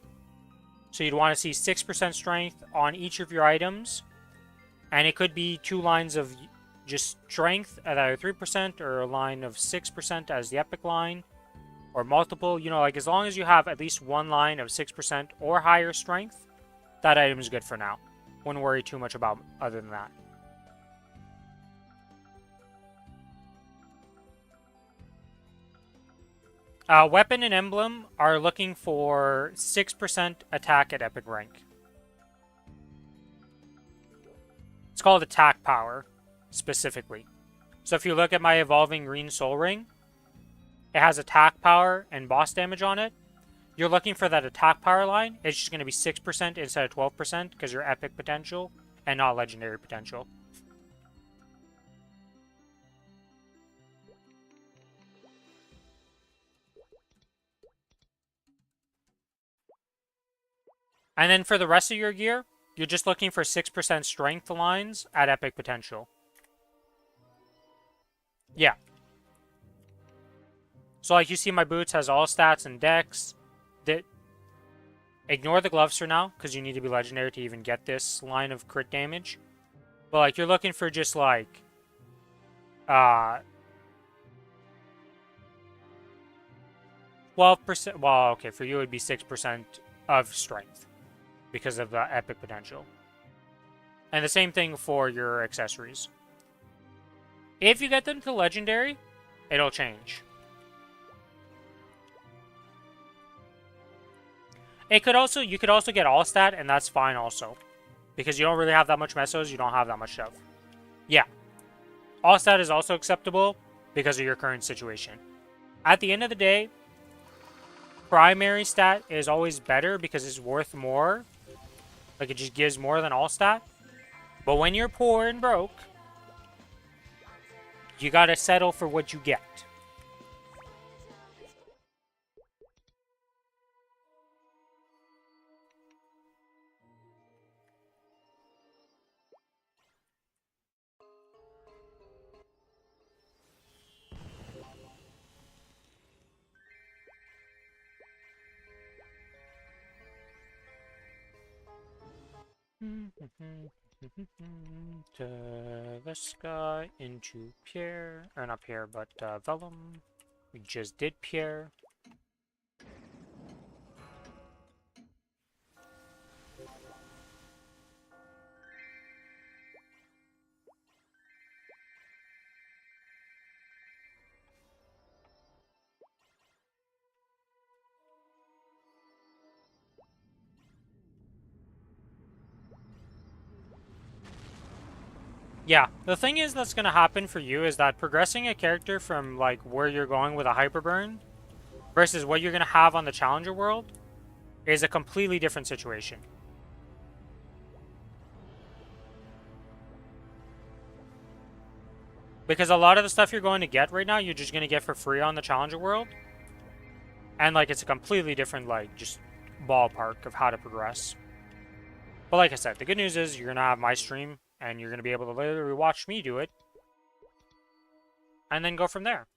So you'd want to see 6% strength on each of your items. And it could be 2 lines of just strength at either 3% or a line of 6% as the epic line. Or multiple, you know, like as long as you have at least one line of 6% or higher strength, that item is good for now. Wouldn't worry too much about other than that. Weapon and emblem are looking for 6% attack at epic rank. It's called attack power, specifically. So if you look at my evolving green soul ring, it has attack power and boss damage on it. You're looking for that attack power line. It's just going to be 6% instead of 12% because you're epic potential and not legendary potential. And then for the rest of your gear, you're just looking for 6% strength lines at epic potential. Yeah. So like you see my boots has all stats and dex. Ignore the gloves for now, because you need to be legendary to even get this line of crit damage. But like you're looking for just like 12%. Well, okay, for you it would be 6% of strength because of the epic potential. And the same thing for your accessories. If you get them to legendary, it'll change. It could also, you could also get all stat, and that's fine also. Because you don't really have that much mesos, you don't have that much stuff. Yeah. All stat is also acceptable because of your current situation. At the end of the day, primary stat is always better because it's worth more. Like, it just gives more than all stat. But when you're poor and broke, you gotta settle for what you get. To the sky into Pierre, or not Pierre, but Vellum. We just did Pierre. Yeah, the thing is that's gonna happen for you is that progressing a character from like where you're going with a hyperburn versus what you're gonna have on the challenger world is a completely different situation. Because a lot of the stuff you're going to get right now, you're just gonna get for free on the challenger world. And like it's a completely different like just ballpark of how to progress. But like I said, the good news is you're gonna have my stream and you're gonna be able to literally watch me do it. And then go from there.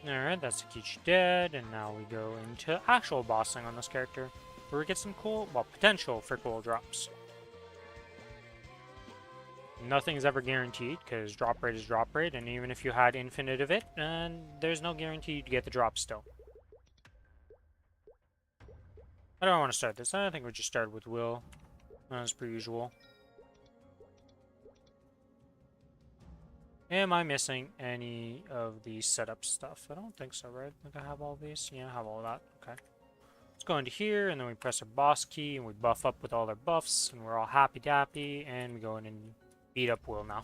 Alright, that's Akichi dead, and now we go into actual bossing on this character, where we get some cool, well, potential for cool drops. Nothing's ever guaranteed, because drop rate is drop rate, and even if you had infinite of it, there's no guarantee you'd get the drop still. I don't want to start this. I think we just start with Will, as per usual. Am I missing any of the setup stuff? I don't think so, right? Like I have all these? Yeah, I have all that. Okay. Let's go into here, and then we press our boss key, and we buff up with all our buffs, and we're all happy-dappy, and we go in and beat up Will now.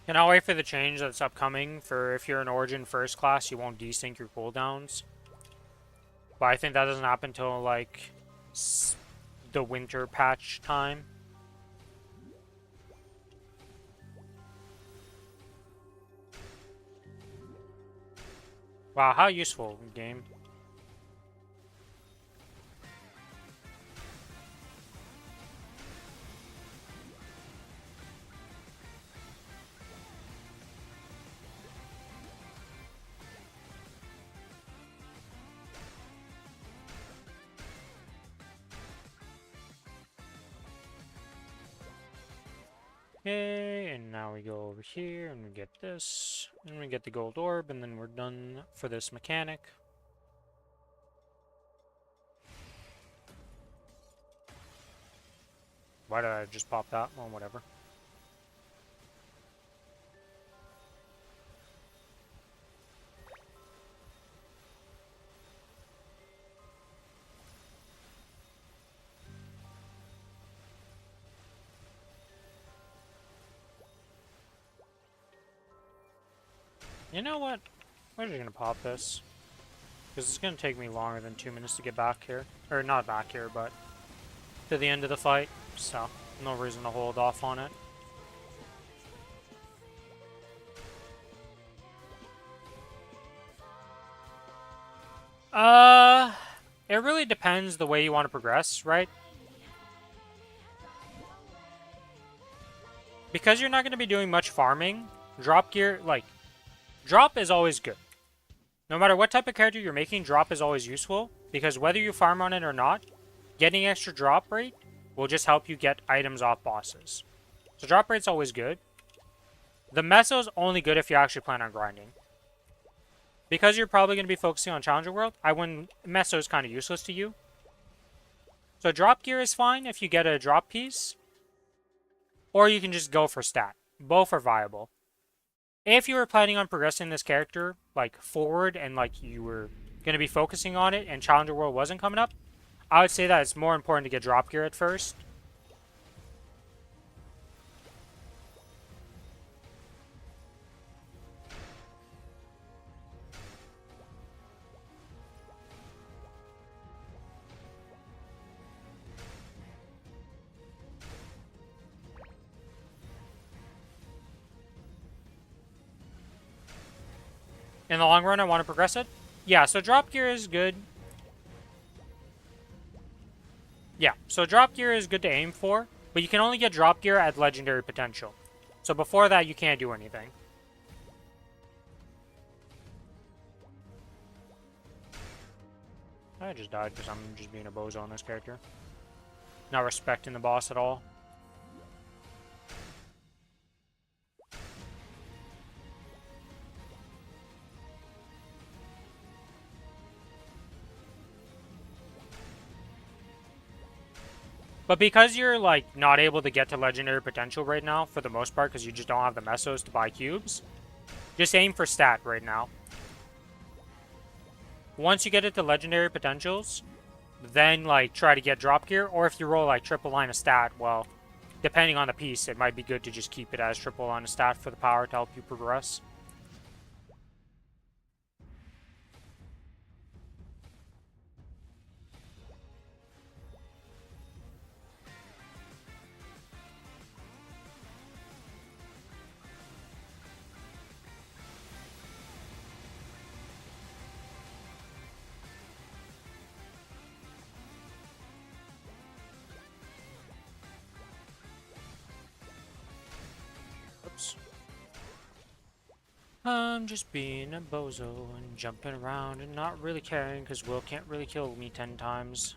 Cannot wait for the change that's upcoming for if you're an Origin first class, you won't desync your cooldowns. But I think that doesn't happen until, like, the winter patch time. Wow, how useful, game. Okay, and now we go over here and we get this, and we get the gold orb, and then we're done for this mechanic. Why did I just pop that? Well, whatever. You know what? We're just gonna pop this. Because it's gonna take me longer than 2 minutes to get back here. Or not back here, but to the end of the fight. So, no reason to hold off on it. It really depends the way you want to progress, right? Because you're not going to be doing much farming, drop gear, like, drop is always good. No matter what type of character you're making, drop is always useful, because whether you farm on it or not, getting extra drop rate will just help you get items off bosses. So drop rate's always good. The meso's only good if you actually plan on grinding. Because you're probably going to be focusing on Challenger World, meso is kind of useless to you. So drop gear is fine if you get a drop piece. Or you can just go for stat. Both are viable. If you were planning on progressing this character, like, forward, and, like, you were going to be focusing on it, and Challenger World wasn't coming up, I would say that it's more important to get drop gear at first. In the long run, I want to progress it. Yeah, so drop gear is good. Yeah, so drop gear is good to aim for, but you can only get drop gear at legendary potential. So before that, you can't do anything. I just died because I'm just being a bozo on this character. Not respecting the boss at all. But because you're, like, not able to get to legendary potential right now, for the most part, because you just don't have the mesos to buy cubes, just aim for stat right now. Once you get it to legendary potentials, then, like, try to get drop gear, or if you roll, like, triple line of stat, well, depending on the piece, it might be good to just keep it as triple line of stat for the power to help you progress. Oops. I'm just being a bozo and jumping around and not really caring because Will can't really kill me 10 times.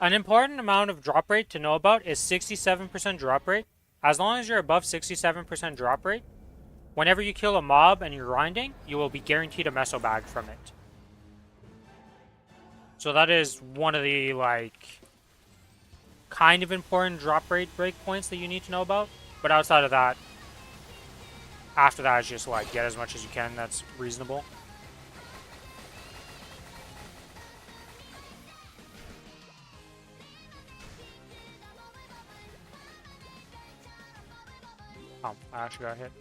An important amount of drop rate to know about is 67% drop rate. As long as you're above 67% drop rate, whenever you kill a mob and you're grinding, you will be guaranteed a meso bag from it. So that is one of the, like, kind of important drop rate breakpoints that you need to know about. But outside of that, after that, it's just, like, get as much as you can that's reasonable. Oh, I actually got hit.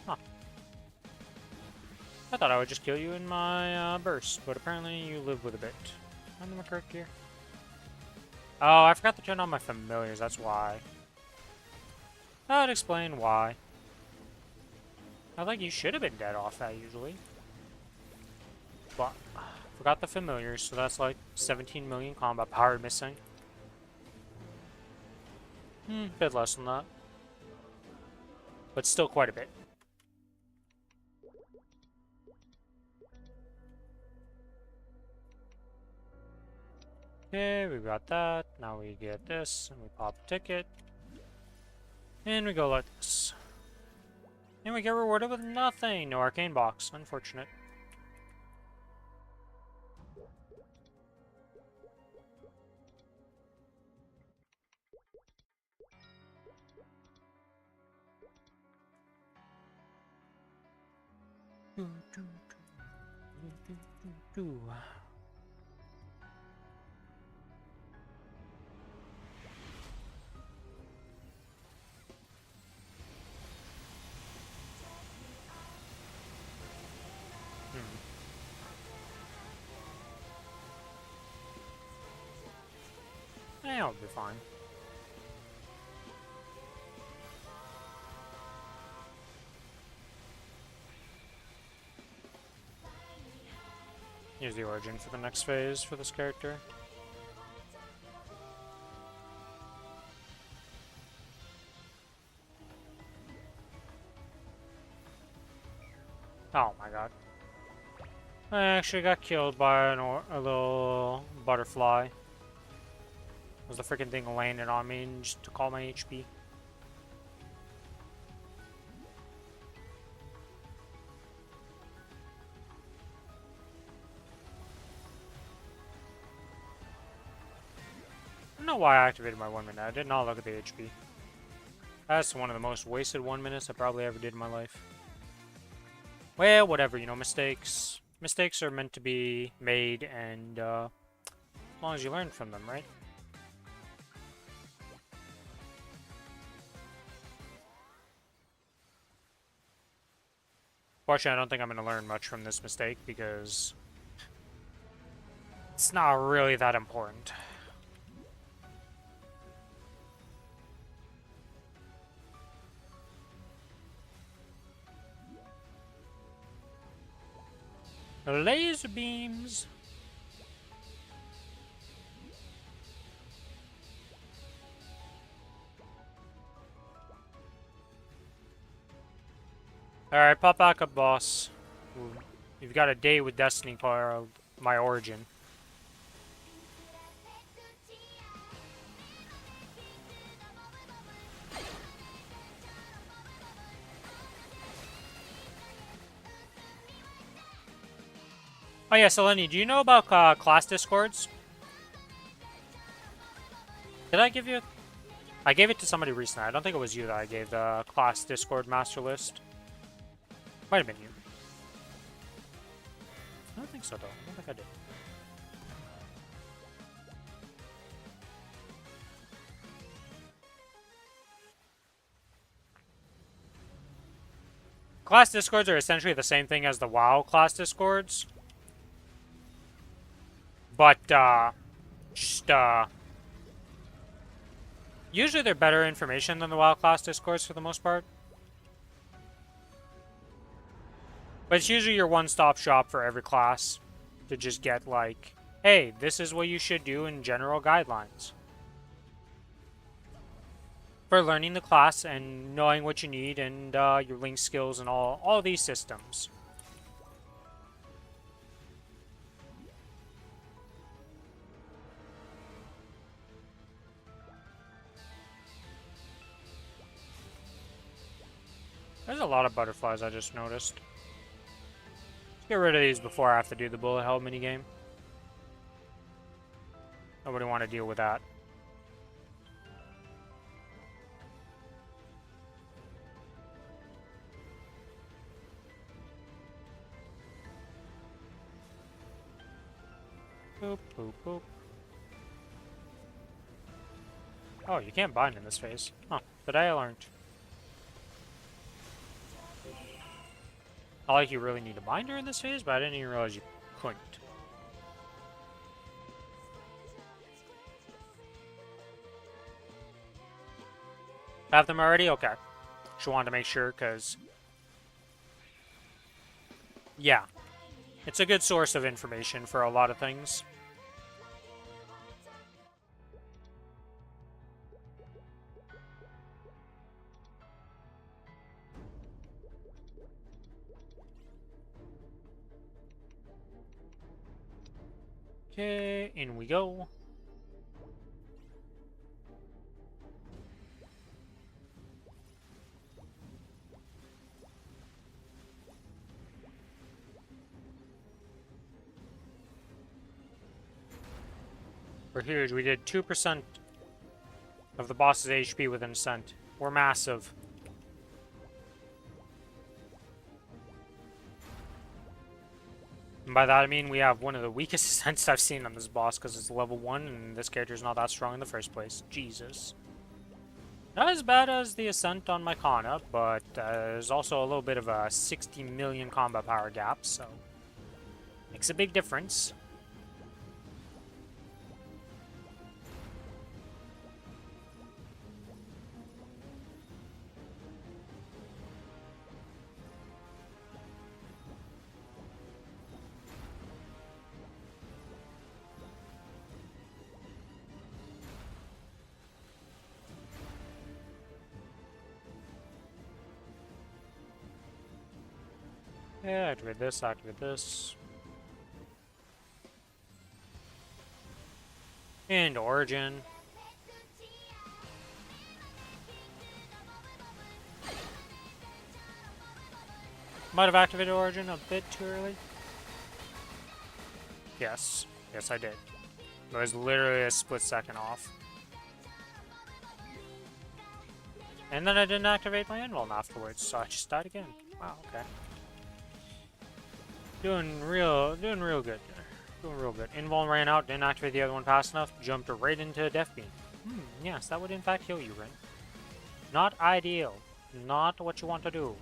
Huh. I thought I would just kill you in my burst, but apparently you live with a bit. Am I correct here? Oh, I forgot to turn on my familiars, that's why. That would explain why. I think you should have been dead off that usually. But, forgot the familiars, so that's like 17 million combat power missing. Bit less than that. But still quite a bit. Okay, we got that. Now we get this, and we pop a ticket. And we go like this. And we get rewarded with nothing. No arcane box. Unfortunate. Yeah, I'll be fine. Here's the origin for the next phase for this character. Oh my god. I actually got killed by a little butterfly. Was the freaking thing landing on me just to call my HP? I don't know why I activated my 1 minute. I did not look at the HP. That's one of the most wasted 1 minutes I probably ever did in my life. Well, whatever, you know, mistakes. Mistakes are meant to be made, and as long as you learn from them, right? Fortunately, I don't think I'm going to learn much from this mistake, because it's not really that important. Laser beams! Alright, pop back up, boss. You've got a date with Destiny for my origin. Oh yeah, Selene, do you know about class discords? Did I give you... I gave it to somebody recently. I don't think it was you that I gave the class discord master list. Might have been you. I don't think so, though. I don't think I did. Class discords are essentially the same thing as the WoW class discords. But, usually they're better information than the WoW class discords for the most part. But it's usually your one-stop shop for every class to just get, like, hey, this is what you should do in general guidelines for learning the class and knowing what you need and your link skills and all these systems. There's a lot of butterflies I just noticed. Let's get rid of these before I have to do the bullet hell minigame. Nobody want to deal with that. Boop, boop, boop. Oh, you can't bind in this phase. Huh. Today I learned. Not like you really need a binder in this phase, but I didn't even realize you couldn't. Have them already? Okay. Just wanted to make sure, because... yeah. It's a good source of information for a lot of things. Okay, in we go. We're huge. We did 2%. of the boss's HP within Ascent. We're massive. And by that I mean we have one of the weakest Ascents I've seen on this boss because it's level 1 and this character's not that strong in the first place. Jesus. Not as bad as the Ascent on my Kana, but there's also a little bit of a 60 million combat power gap, so makes a big difference. Yeah, activate this, activate this. And Origin. Might have activated Origin a bit too early. Yes. Yes, I did. It was literally a split second off. And then I didn't activate my Envolm afterwards, so I just died again. Wow, okay. Doing real good. Doing real good. Invuln ran out, didn't activate the other one fast enough, jumped right into Death Beam. Yes, that would in fact kill you, Rin. Not ideal. Not what you want to do.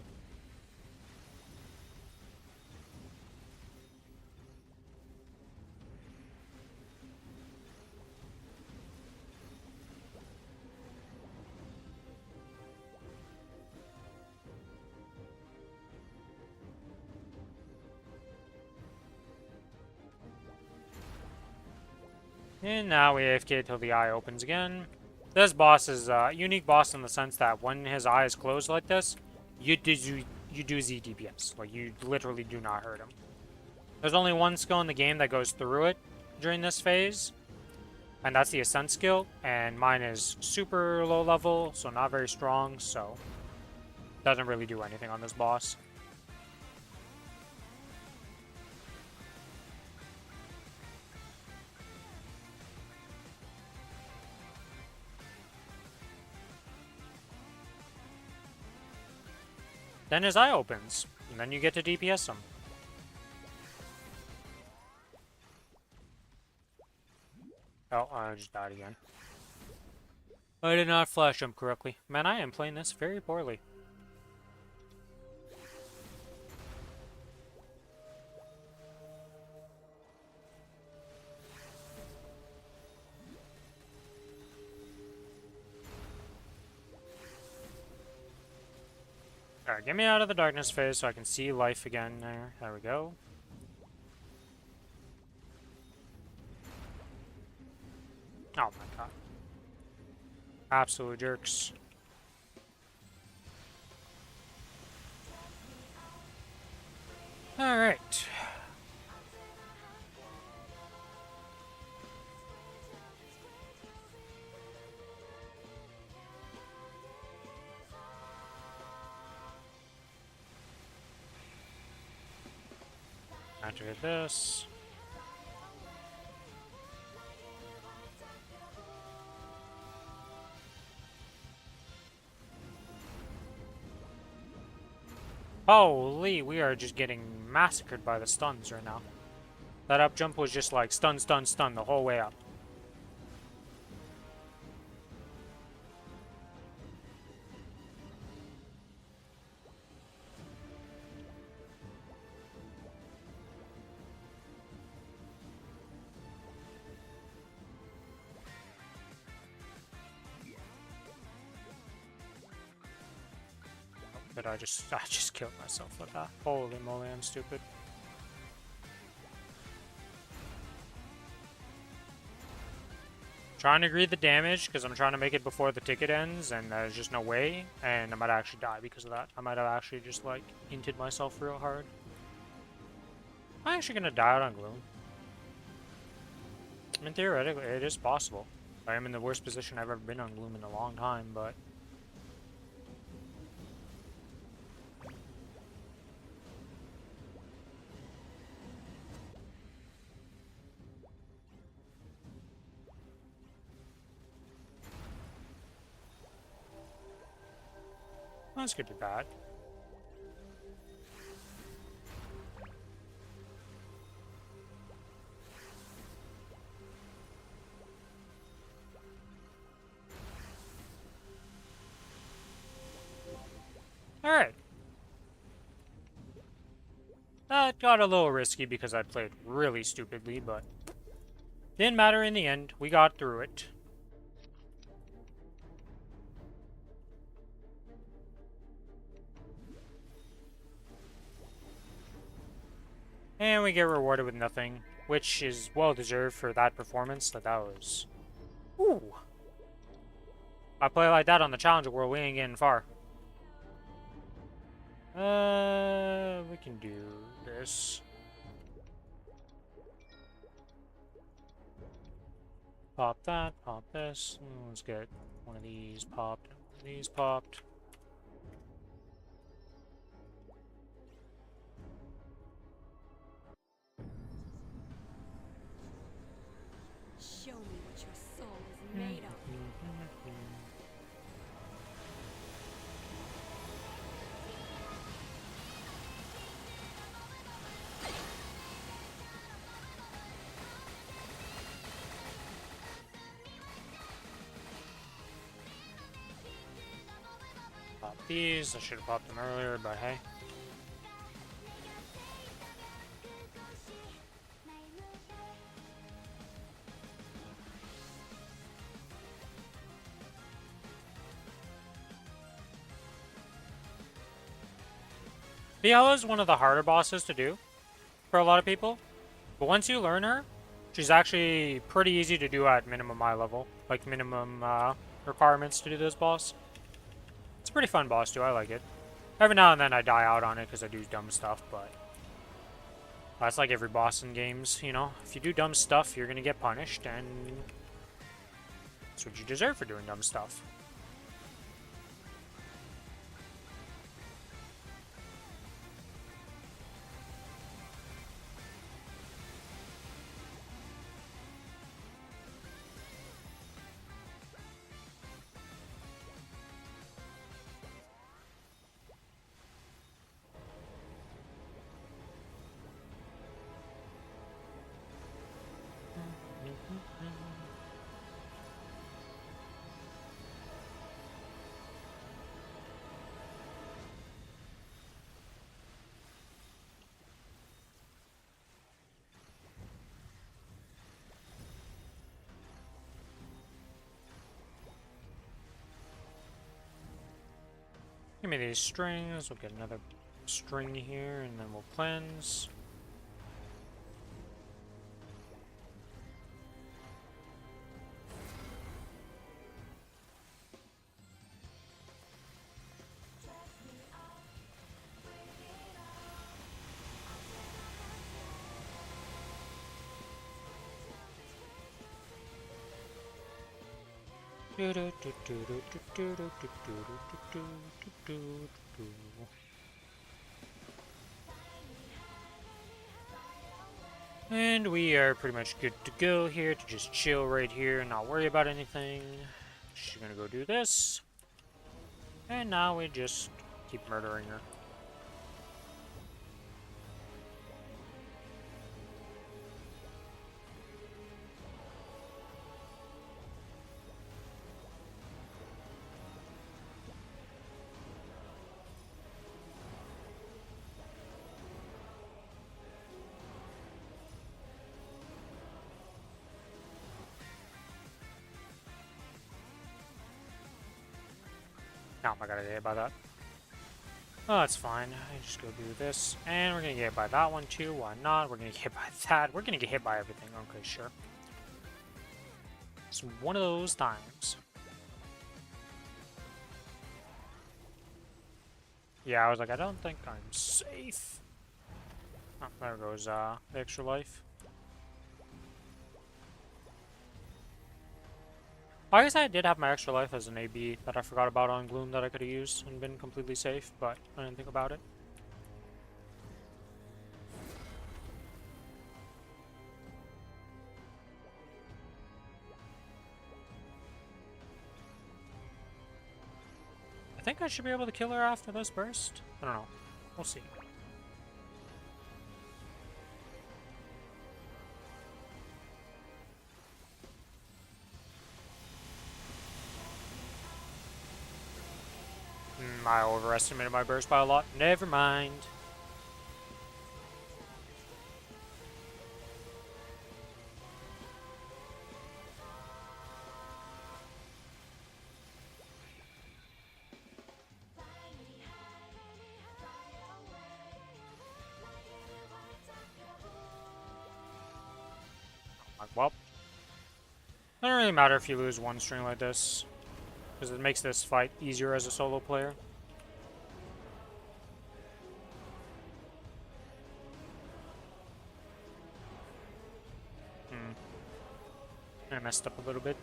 And now we AFK till the eye opens again. This boss is a unique boss in the sense that when his eye is closed like this, you do Z DPS. Like, you literally do not hurt him. There's only one skill in the game that goes through it during this phase, and that's the Ascent skill, and mine is super low level, so not very strong, so doesn't really do anything on this boss. Then his eye opens, and then you get to DPS him. Oh, I just died again. I did not flash him correctly. Man, I am playing this very poorly. Alright, get me out of the darkness phase so I can see life again there. There we go. Oh my god. Absolute jerks. Alright. Activate this. Holy, we are just getting massacred by the stuns right now. That up jump was just like stun, stun, stun the whole way up. But I just killed myself with that. Holy moly, I'm stupid. Trying to greed the damage because I'm trying to make it before the ticket ends, and there's just no way, and I might actually die because of that. I might have actually just like inted myself real hard. I'm actually gonna die out on Gloom. I mean, theoretically, it is possible. I am in the worst position I've ever been on Gloom in a long time, but Let's get to that. Alright. That got a little risky because I played really stupidly, but didn't matter in the end. We got through it. And we get rewarded with nothing, which is well deserved for that performance. That was... Ooh. I play like that on the Challenger World, we ain't getting far. We can do this. Pop that, pop this. Let's get one of these popped, one of these popped. Show me what your soul is made of. Pop these. I should have popped them earlier, but hey. Biella is one of the harder bosses to do for a lot of people, but once you learn her, she's actually pretty easy to do at minimum eye level, like minimum requirements to do this boss. It's a pretty fun boss too, I like it. Every now and then I die out on it because I do dumb stuff, but that's like every boss in games, you know? If you do dumb stuff, you're gonna get punished, and that's what you deserve for doing dumb stuff. Give me these strings, we'll get another string here, and then we'll cleanse. And we are pretty much good to go here to just chill right here and not worry about anything. She's gonna go do this. And now we just keep murdering her. No, I gotta get hit by that. Oh, that's fine. I just go do this. And we're gonna get hit by that one too. Why not? We're gonna get hit by that. We're gonna get hit by everything. Okay, sure. It's one of those times. Yeah, I was like, I don't think I'm safe. Oh, there goes the extra life. I guess I did have my extra life as an AB that I forgot about on Gloom that I could have used and been completely safe, but I didn't think about it. I think I should be able to kill her after this burst. I don't know. We'll see. I overestimated my burst by a lot. Never mind. Well, it doesn't really matter if you lose one string like this, because it makes this fight easier as a solo player. I messed up a little bit.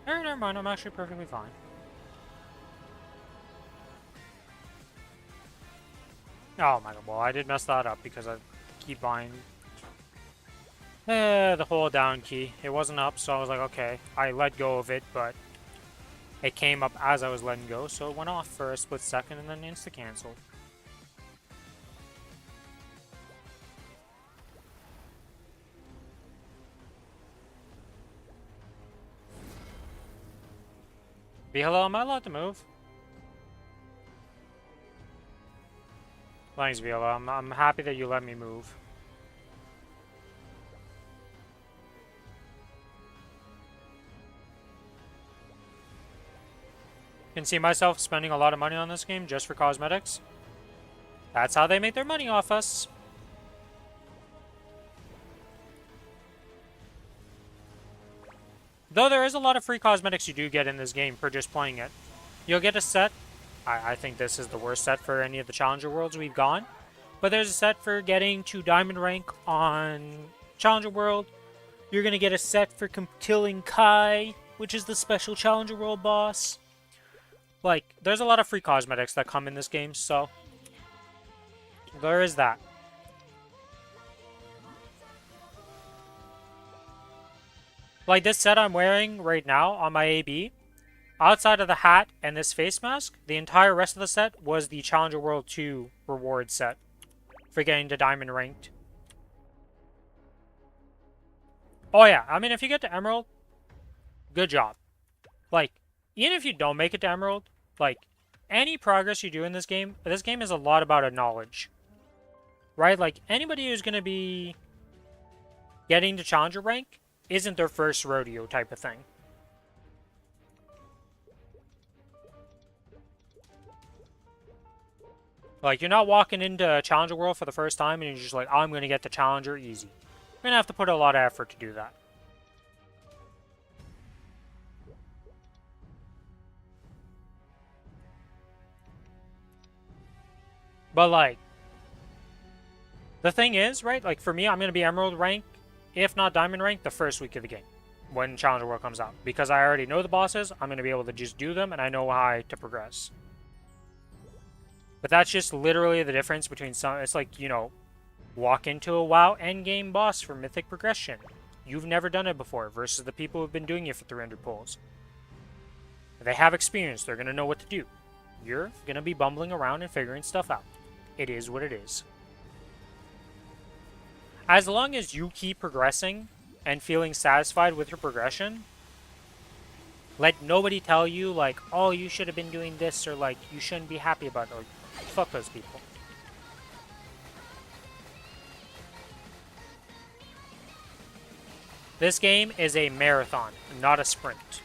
Never mind, I'm actually perfectly fine. Oh my god, well I did mess that up because I keep buying the hold down key. It wasn't up, so I was like, okay. I let go of it, but it came up as I was letting go, so it went off for a split second and then insta-canceled. Hello, am I allowed to move? Thanks, Viola. I'm happy that you let me move. Can see myself spending a lot of money on this game just for cosmetics. That's how they make their money off us. Though there is a lot of free cosmetics you do get in this game for just playing it. You'll get a set. I think this is the worst set for any of the Challenger Worlds we've gone. But there's a set for getting to Diamond rank on Challenger World. You're going to get a set for killing Kai, which is the special Challenger World boss. Like, there's a lot of free cosmetics that come in this game, so there is that. Like this set I'm wearing right now on my AB, outside of the hat and this face mask, the entire rest of the set was the Challenger World 2 reward set for getting to Diamond ranked. Oh yeah, I mean, if you get to Emerald, good job. Like, even if you don't make it to Emerald, like, any progress you do in this game is a lot about a knowledge. Right? Like, anybody who's going to be getting to Challenger rank isn't their first rodeo type of thing. Like, you're not walking into Challenger World for the first time and you're just like, I'm going to get the Challenger easy. You're going to have to put a lot of effort to do that. But, like, the thing is, right, like, for me, I'm going to be Emerald rank, if not Diamond rank, the first week of the game when Challenger World comes out. Because I already know the bosses, I'm going to be able to just do them, and I know how to progress. But that's just literally the difference between some... It's like, you know, walk into a WoW endgame boss for Mythic Progression. You've never done it before, versus the people who've been doing it for 300 pulls. They have experience, they're going to know what to do. You're going to be bumbling around and figuring stuff out. It is what it is. As long as you keep progressing and feeling satisfied with your progression, let nobody tell you, like, oh, you should have been doing this, or, like, you shouldn't be happy about it. Like, fuck those people. This game is a marathon, not a sprint.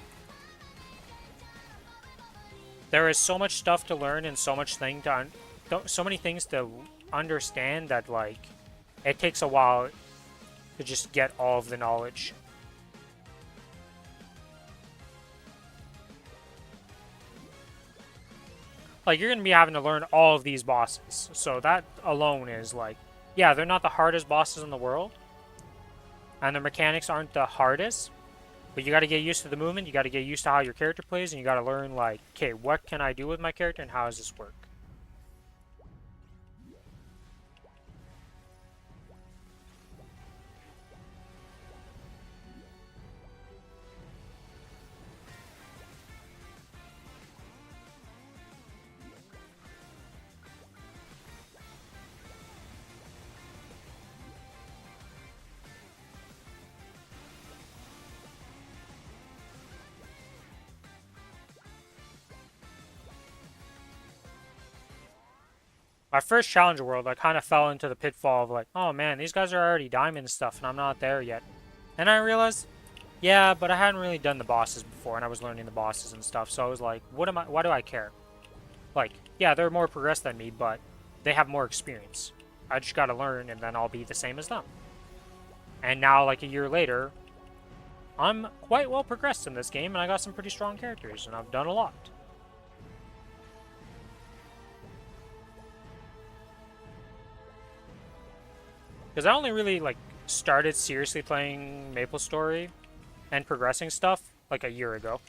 There is so much stuff to learn and so many things to understand that, like, it takes a while to just get all of the knowledge. Like, you're going to be having to learn all of these bosses. So that alone is, like, yeah, they're not the hardest bosses in the world. And their mechanics aren't the hardest. But you got to get used to the movement, you got to get used to how your character plays, and you got to learn, like, okay, what can I do with my character and how does this work? My first Challenger World, I kind of fell into the pitfall of like, oh man, these guys are already diamond stuff, and I'm not there yet. And I realized, yeah, but I hadn't really done the bosses before, and I was learning the bosses and stuff. So I was like, why do I care? Like, yeah, they're more progressed than me, but they have more experience. I just gotta learn, and then I'll be the same as them. And now, like a year later, I'm quite well progressed in this game, and I got some pretty strong characters, and I've done a lot. Because I only really, like, started seriously playing Maplestory and progressing stuff, like, a year ago.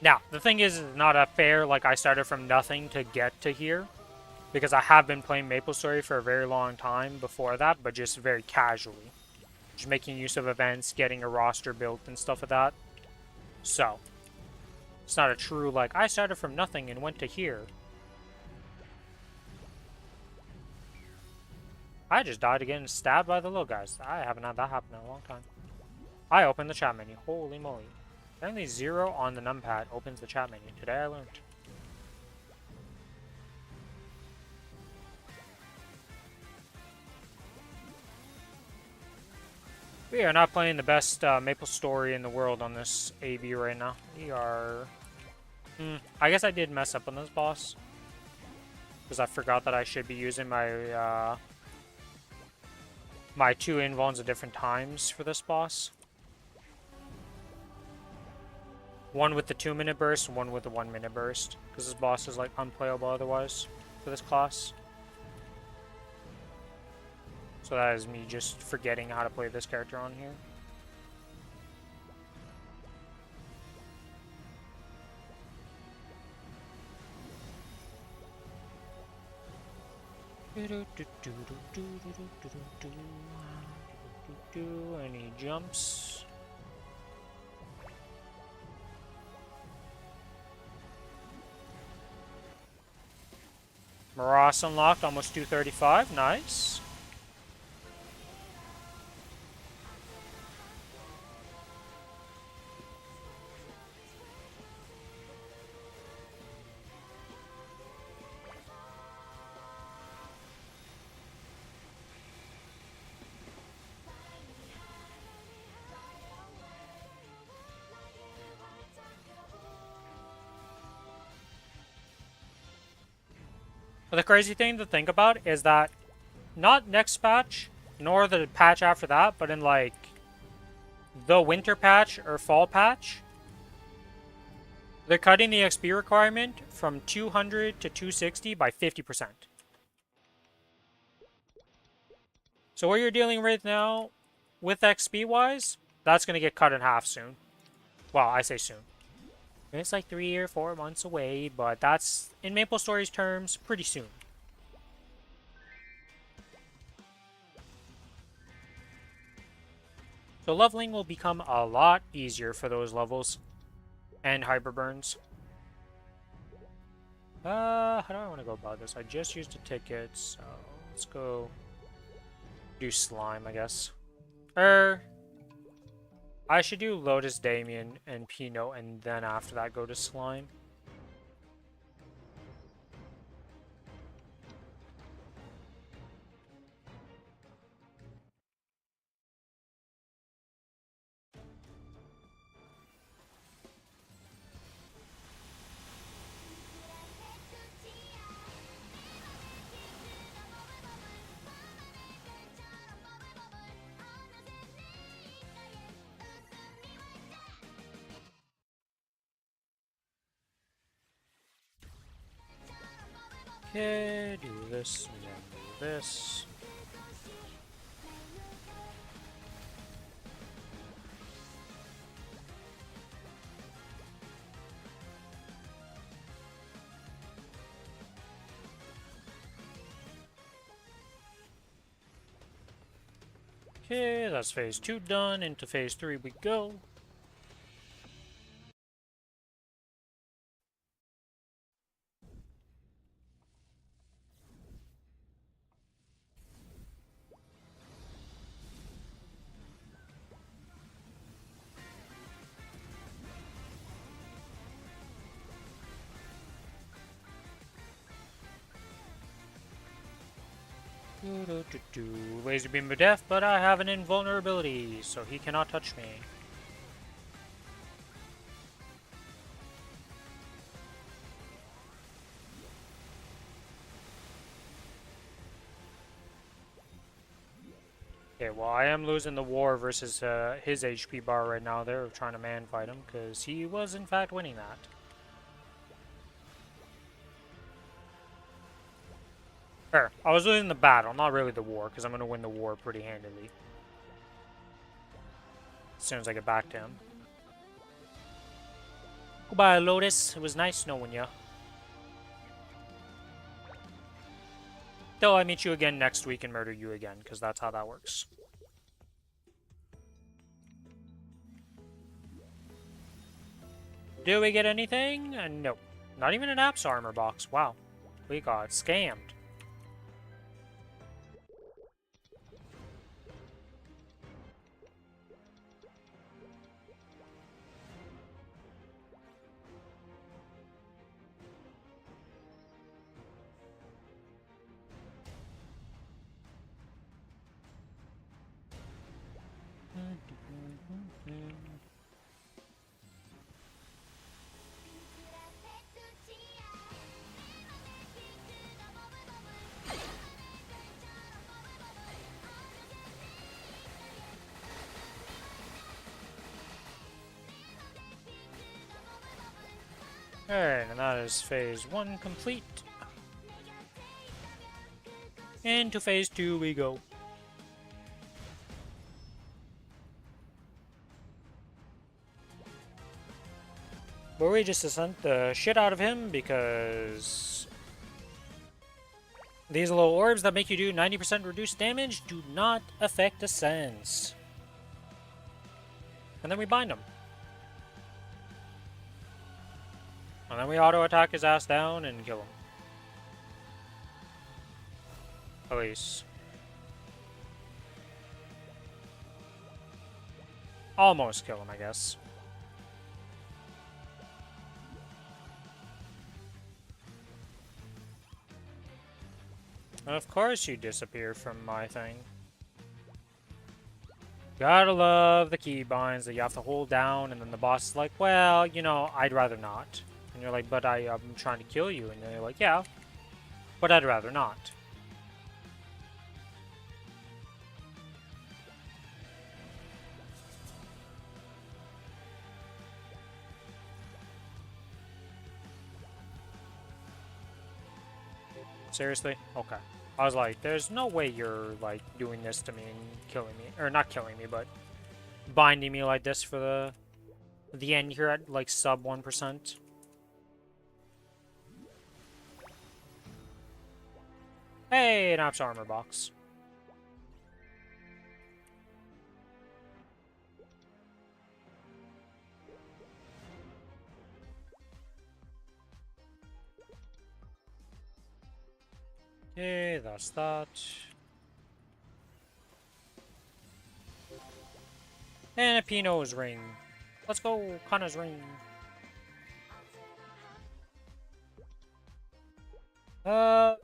Now, the thing is, it's not a fair, like, I started from nothing to get to here. Because I have been playing Maplestory for a very long time before that, but just very casually. Just making use of events, getting a roster built and stuff like that. So, it's not a true, like, I started from nothing and went to here. I just died again, stabbed by the little guys. I haven't had that happen in a long time. I opened the chat menu. Holy moly. Apparently 0 on the numpad opens the chat menu. Today I learned. We are not playing the best Maplestory in the world on this AB right now. We are... I guess I did mess up on this boss. Because I forgot that I should be using my my 2 invulns at different times for this boss. One with the 2-minute burst, one with the 1-minute burst. Because this boss is like unplayable otherwise for this class. So that is me just forgetting how to play this character on here. Any jumps? Morass unlocked, almost 235, nice. But the crazy thing to think about is that not next patch, nor the patch after that, but in like the winter patch or fall patch, they're cutting the XP requirement from 200 to 260 by 50%. So what you're dealing with now, with XP wise, that's going to get cut in half soon. Well, I say soon. It's like 3 or 4 months away, but that's, in Maplestory's terms, pretty soon. So leveling will become a lot easier for those levels. And hyperburns. How do I want to go about this? I just used a ticket, so let's go do slime, I guess. I should do Lotus Damien and Pinot, and then after that go to slime. Okay, do this, and then do this. Okay, that's phase 2 done. Into phase 3 we go. Laser beam of death, but I have an invulnerability, so he cannot touch me. Okay, well, I am losing the war versus his HP bar right now. They're trying to man fight him, because he was, in fact, winning that. Fair. I was losing the battle, not really the war, because I'm going to win the war pretty handily. As soon as I get back to him. Goodbye, Lotus. It was nice knowing you. Till I meet you again next week and murder you again, because that's how that works. Do we get anything? No. Not even an Apps armor box. Wow. We got scammed. Alright, and that is phase 1 complete. Into phase 2 we go. But we just sent the shit out of him because these little orbs that make you do 90% reduced damage do not affect Ascends. And then we bind him. And then we auto-attack his ass down and kill him. At least. Almost kill him, I guess. Of course you disappear from my thing. Gotta love the keybinds that you have to hold down, and then the boss is like, well, you know, I'd rather not. And you're like, but I'm trying to kill you. And they're like, yeah, but I'd rather not. Seriously? Okay. I was like, there's no way you're, like, doing this to me and killing me. Or not killing me, but binding me like this for the end here at, like, sub 1%. Hey, an Apps armor box. Okay, that's that. And a Pinot's ring. Let's go, Kana's ring.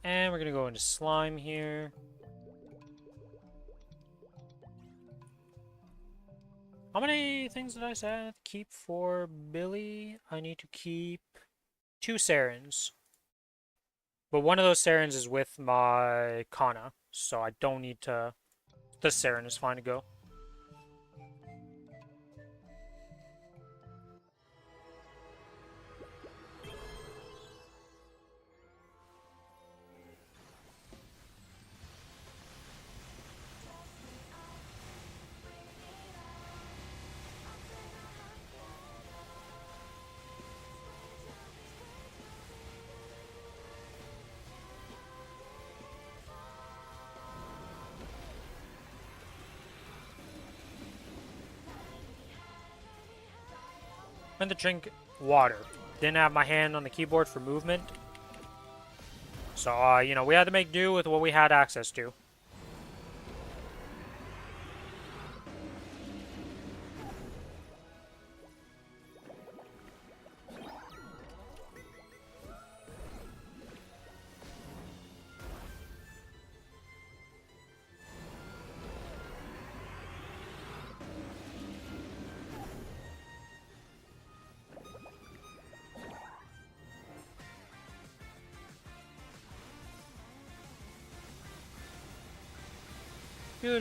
And we're gonna go into slime here. How many things did I say I have to keep for Billy? I need to keep 2 Sarens. But one of those Sarens is with my Kana, so I don't need to... The Saren is fine to go. And to drink water. Didn't have my hand on the keyboard for movement. So, you know, we had to make do with what we had access to. Okay,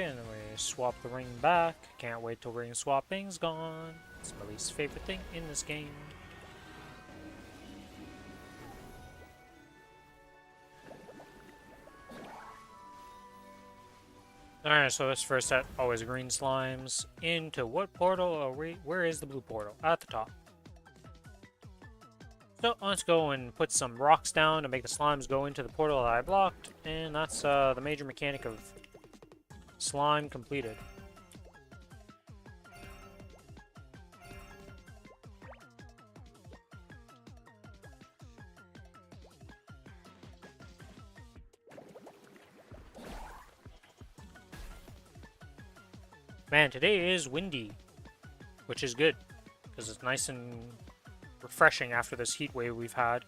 and then we swap the ring back. Can't wait till ring swapping's gone. It's my least favorite thing in this game. Alright, so this first set, always green slimes. Into what portal are we? Where is the blue portal? At the top. So let's go and put some rocks down to make the slimes go into the portal that I blocked. And that's the major mechanic of slime completed. Man, today is windy, which is good, because it's nice and refreshing after this heat wave we've had.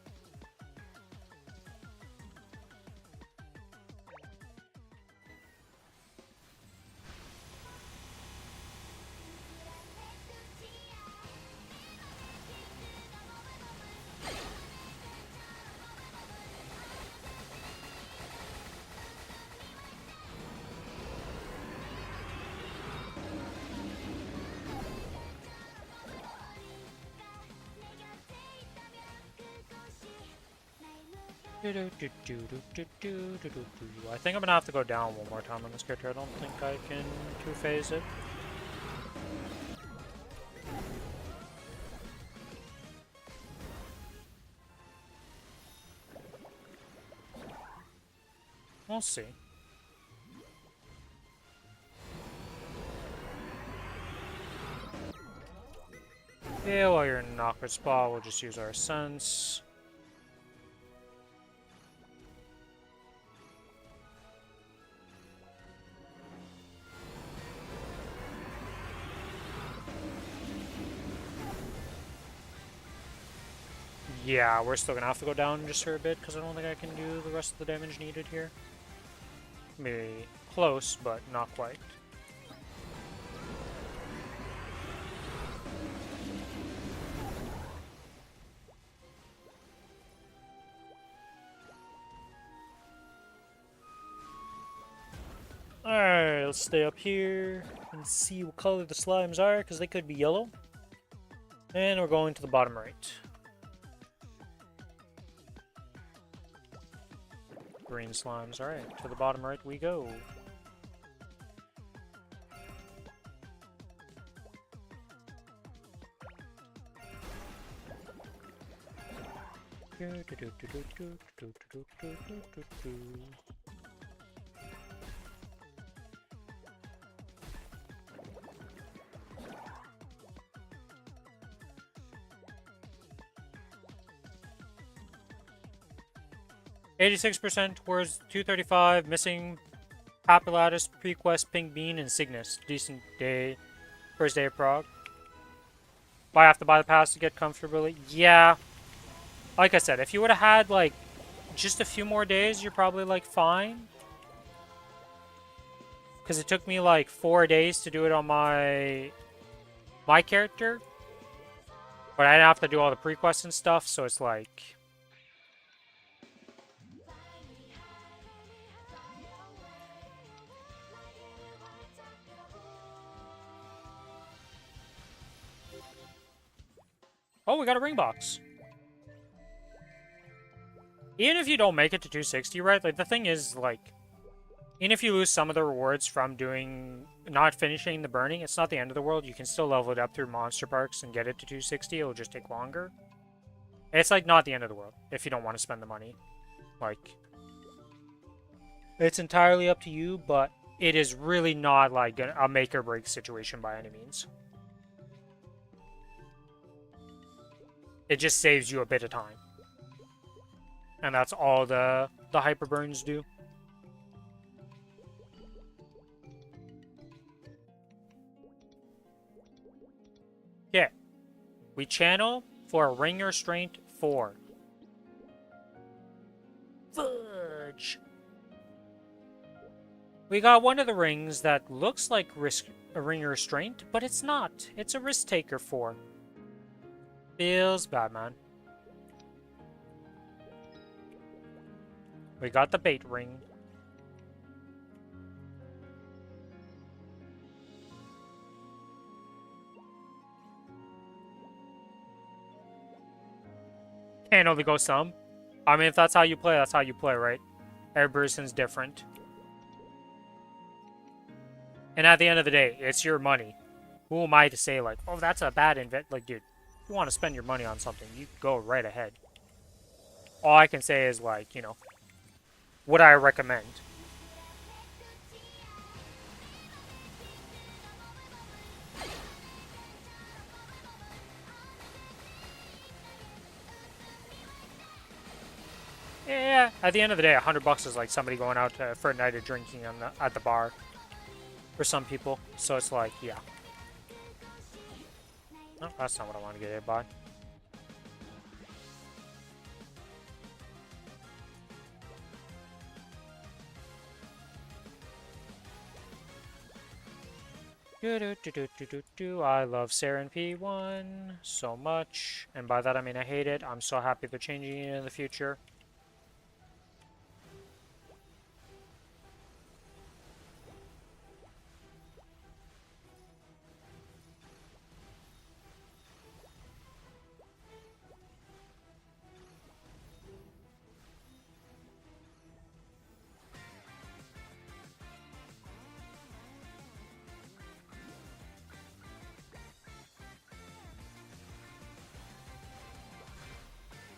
I think I'm gonna have to go down one more time on this character. I don't think I can two-phase it. We'll see. Yeah, while you're in knocker spot, we'll just use our sense. Yeah, we're still gonna have to go down just for a bit because I don't think I can do the rest of the damage needed here. Maybe close, but not quite. Alright, let's stay up here and see what color the slimes are, because they could be yellow. And we're going to the bottom right. Green slimes, alright, to the bottom right we go. %, towards 235, missing Papulatus, Prequest, Pink Bean, and Cygnus. Decent day. First day of Prague. Do I have to buy the pass to get comfortably? Yeah. Like I said, if you would have had, like, just a few more days, you're probably, like, fine. Because it took me, like, 4 days to do it on my character. But I didn't have to do all the prequests and stuff, so it's like... Oh, we got a ring box. Even if you don't make it to 260, right? Like, the thing is, like, even if you lose some of the rewards from not finishing the burning, it's not the end of the world. You can still level it up through monster parks and get it to 260. It'll just take longer. It's, like, not the end of the world if you don't want to spend the money. Like, it's entirely up to you, but it is really not, like, a make or break situation by any means. It just saves you a bit of time. And that's all the hyper burns do. Yeah. We channel for a ring restraint 4. Fudge! We got one of the rings that looks like a ring restraint, but it's not. It's a risk taker 4. Feels bad, man. We got the bait ring. Can't only go some. I mean, if that's how you play, that's how you play, right? Every person's different. And at the end of the day, it's your money. Who am I to say, like, oh, that's a bad invest? Like, dude, if you want to spend your money on something, you go right ahead. All I can say is, like, you know, what I recommend. Yeah, at the end of the day, $100 is like somebody going out for a night of drinking at the bar. For some people. So it's like, yeah. No, that's not what I want to get hit by. I love Saren P1 so much. And by that I mean I hate it. I'm so happy they're changing it in the future.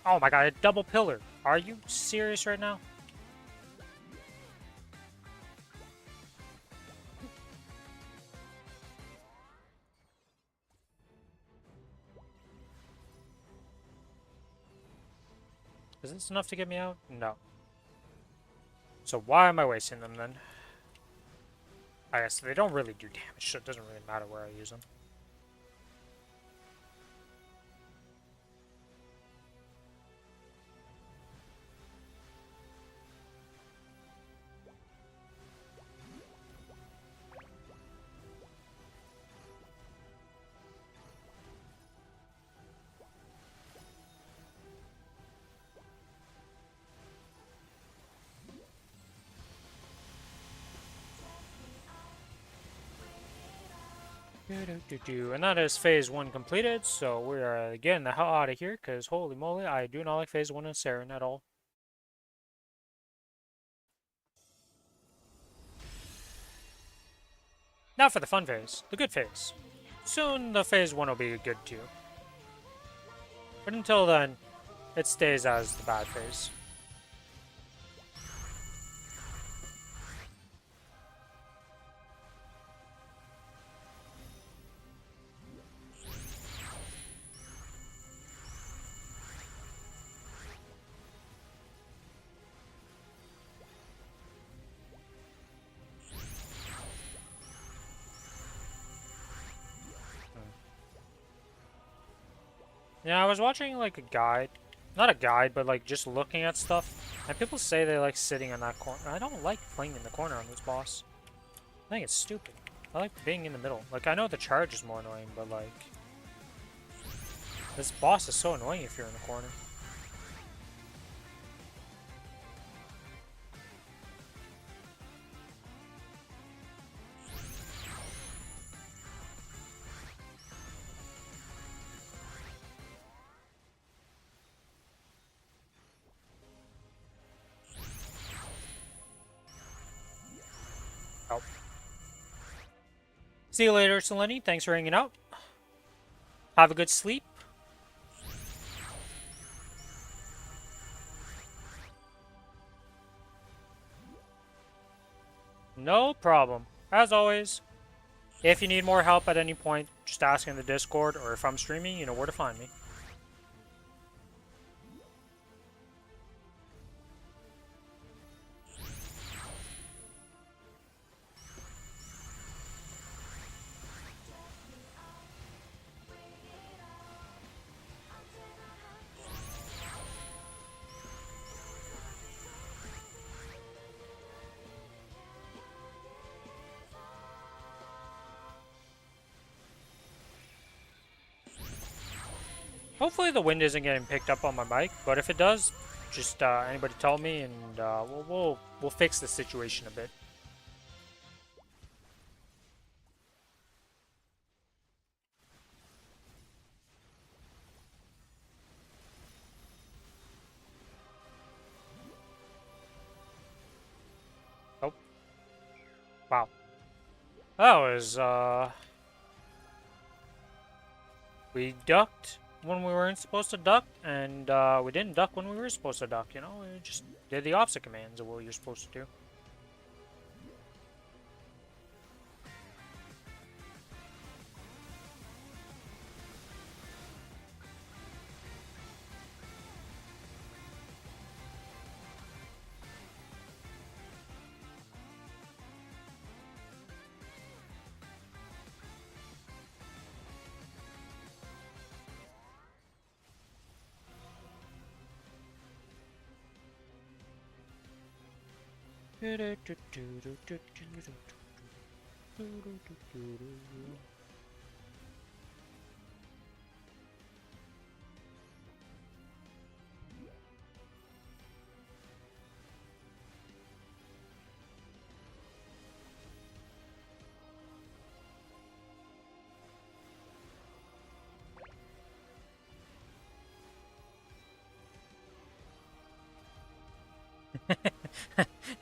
Oh my god, a double pillar. Are you serious right now? Is this enough to get me out? No. So why am I wasting them then? I guess they don't really do damage, so it doesn't really matter where I use them. And that is phase 1 completed, so we are getting the hell out of here, because holy moly, I do not like phase 1 of Saren at all. Now for the fun phase, the good phase. Soon the phase 1 will be good too. But until then, it stays as the bad phase. Yeah, I was watching like a guide. Not a guide, but like just looking at stuff. And people say they like sitting in that corner. I don't like playing in the corner on this boss. I think it's stupid. I like being in the middle. Like, I know the charge is more annoying, but like... this boss is so annoying if you're in the corner. Oh. See you later, Selene. Thanks for hanging out. Have a good sleep. No problem. As always, if you need more help at any point, just ask in the Discord, or if I'm streaming, you know where to find me. Hopefully the wind isn't getting picked up on my mic, but if it does, just anybody tell me, and we'll fix the situation a bit. Oh, wow. That was we ducked when we weren't supposed to duck, and we didn't duck when we were supposed to duck. You know, we just did the opposite commands of what you're supposed to do.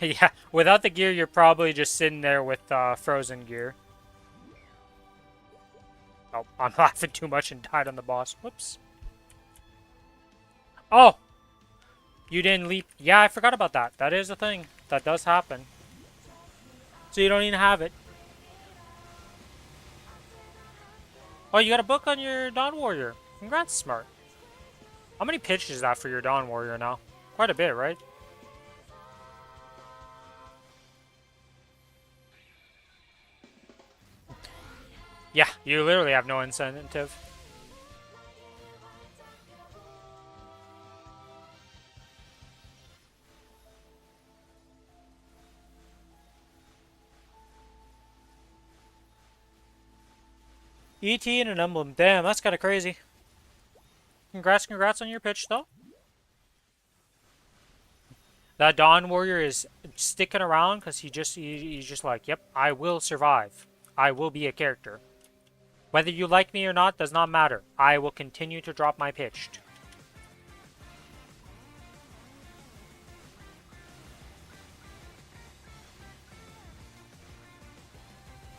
Yeah, without the gear, you're probably just sitting there with frozen gear. Oh, I'm laughing too much and died on the boss. Whoops. Oh! You didn't leap. Yeah, I forgot about that. That is a thing. That does happen. So you don't even have it. Oh, you got a book on your Dawn Warrior. Congrats, Smart. How many pitches is that for your Dawn Warrior now? Quite a bit, right? Yeah, you literally have no incentive. ET and an emblem. Damn, that's kind of crazy. Congrats on your pitch, though. That Dawn Warrior is sticking around because he's just like, yep, I will survive. I will be a character. Whether you like me or not does not matter. I will continue to drop my pitched.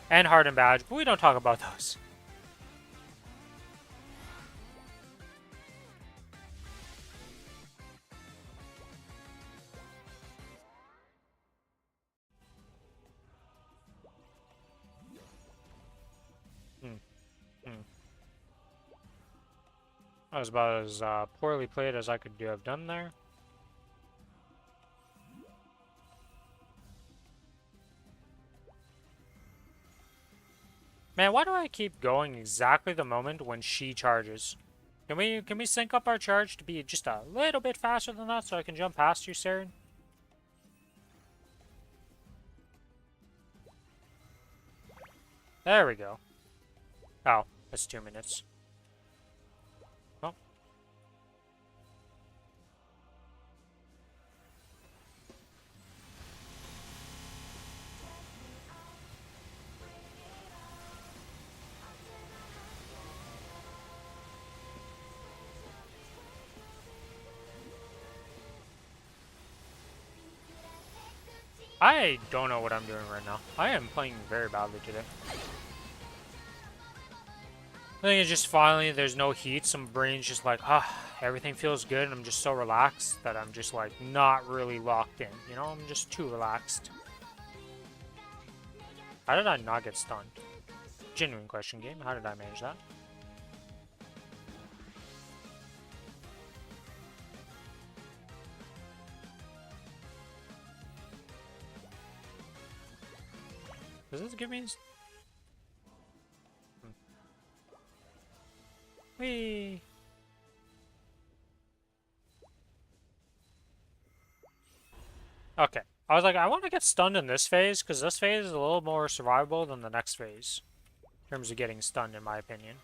And Hardened Badge, but we don't talk about those. That was about as poorly played as I could have done there. Man, why do I keep going exactly the moment when she charges? Can we sync up our charge to be just a little bit faster than that so I can jump past you, Saren? There we go. Oh, that's 2 minutes. Well. I don't know what I'm doing right now. I am playing very badly today. I think it's just finally there's no heat, some brain's just like, everything feels good, and I'm just so relaxed that I'm just like not really locked in, you know? I'm just too relaxed. How did I not get stunned? Genuine question, game. How did I manage that? Does this give me... Whee! Okay. I was like, I want to get stunned in this phase, because this phase is a little more survivable than the next phase. In terms of getting stunned, in my opinion.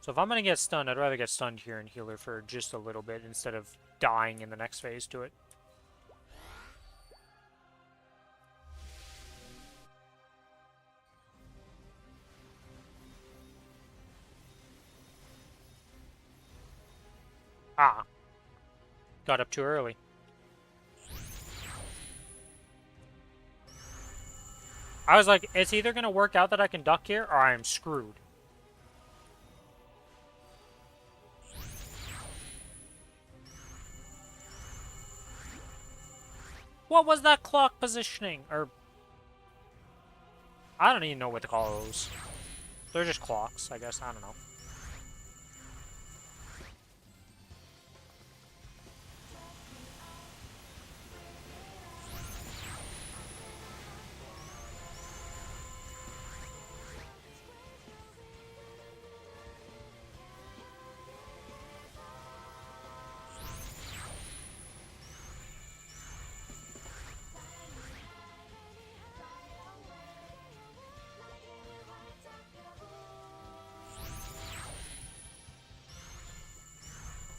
So if I'm gonna get stunned, I'd rather get stunned here and heal her for just a little bit instead of dying in the next phase to it. Ah. Got up too early. I was like, it's either gonna work out that I can duck here, or I am screwed. What was that clock positioning? Or... I don't even know what to call those. They're just clocks, I guess. I don't know.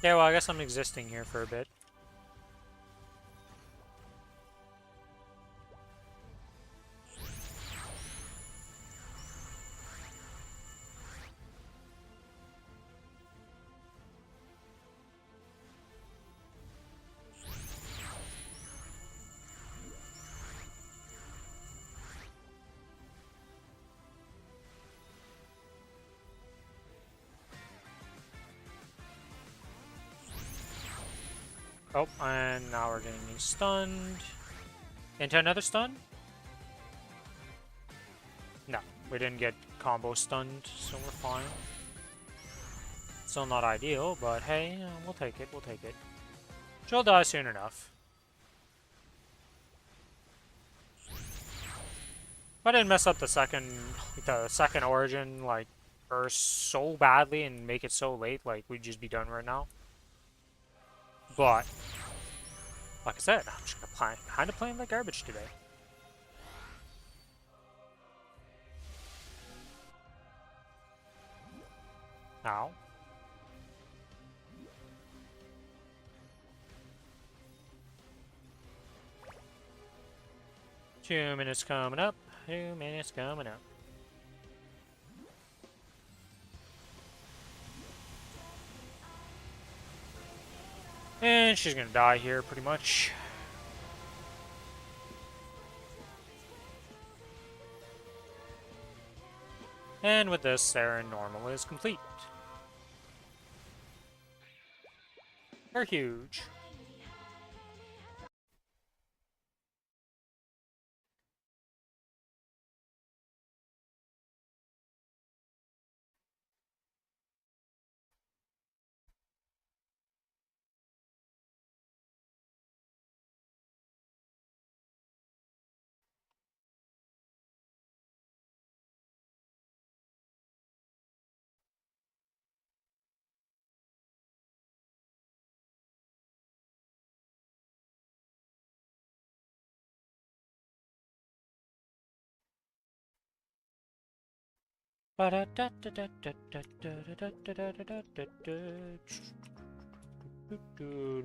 Yeah, well, I guess I'm existing here for a bit. Oh, and now we're getting stunned. Into another stun? No, we didn't get combo stunned, so we're fine. Still not ideal, but hey, we'll take it, we'll take it. She'll die soon enough. If I didn't mess up the second origin, like, burst so badly and make it so late, like, we'd just be done right now. But, like I said, I'm just kind of playing like garbage today. Now. 2 minutes coming up. 2 minutes coming up. And she's gonna die here, pretty much. And with this, Sarah normal is complete. They're huge.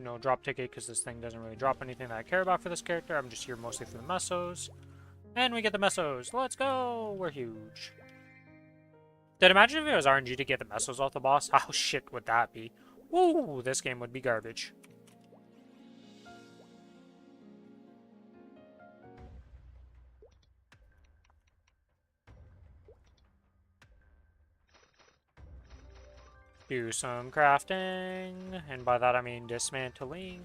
No drop ticket because this thing doesn't really drop anything that I care about for this character. I'm just here mostly for the mesos. And we get the mesos. Let's go! We're huge. Did imagine if it was RNG to get the mesos off the boss? How shit would that be? Woo! This game would be garbage. Do some crafting, and by that I mean dismantling.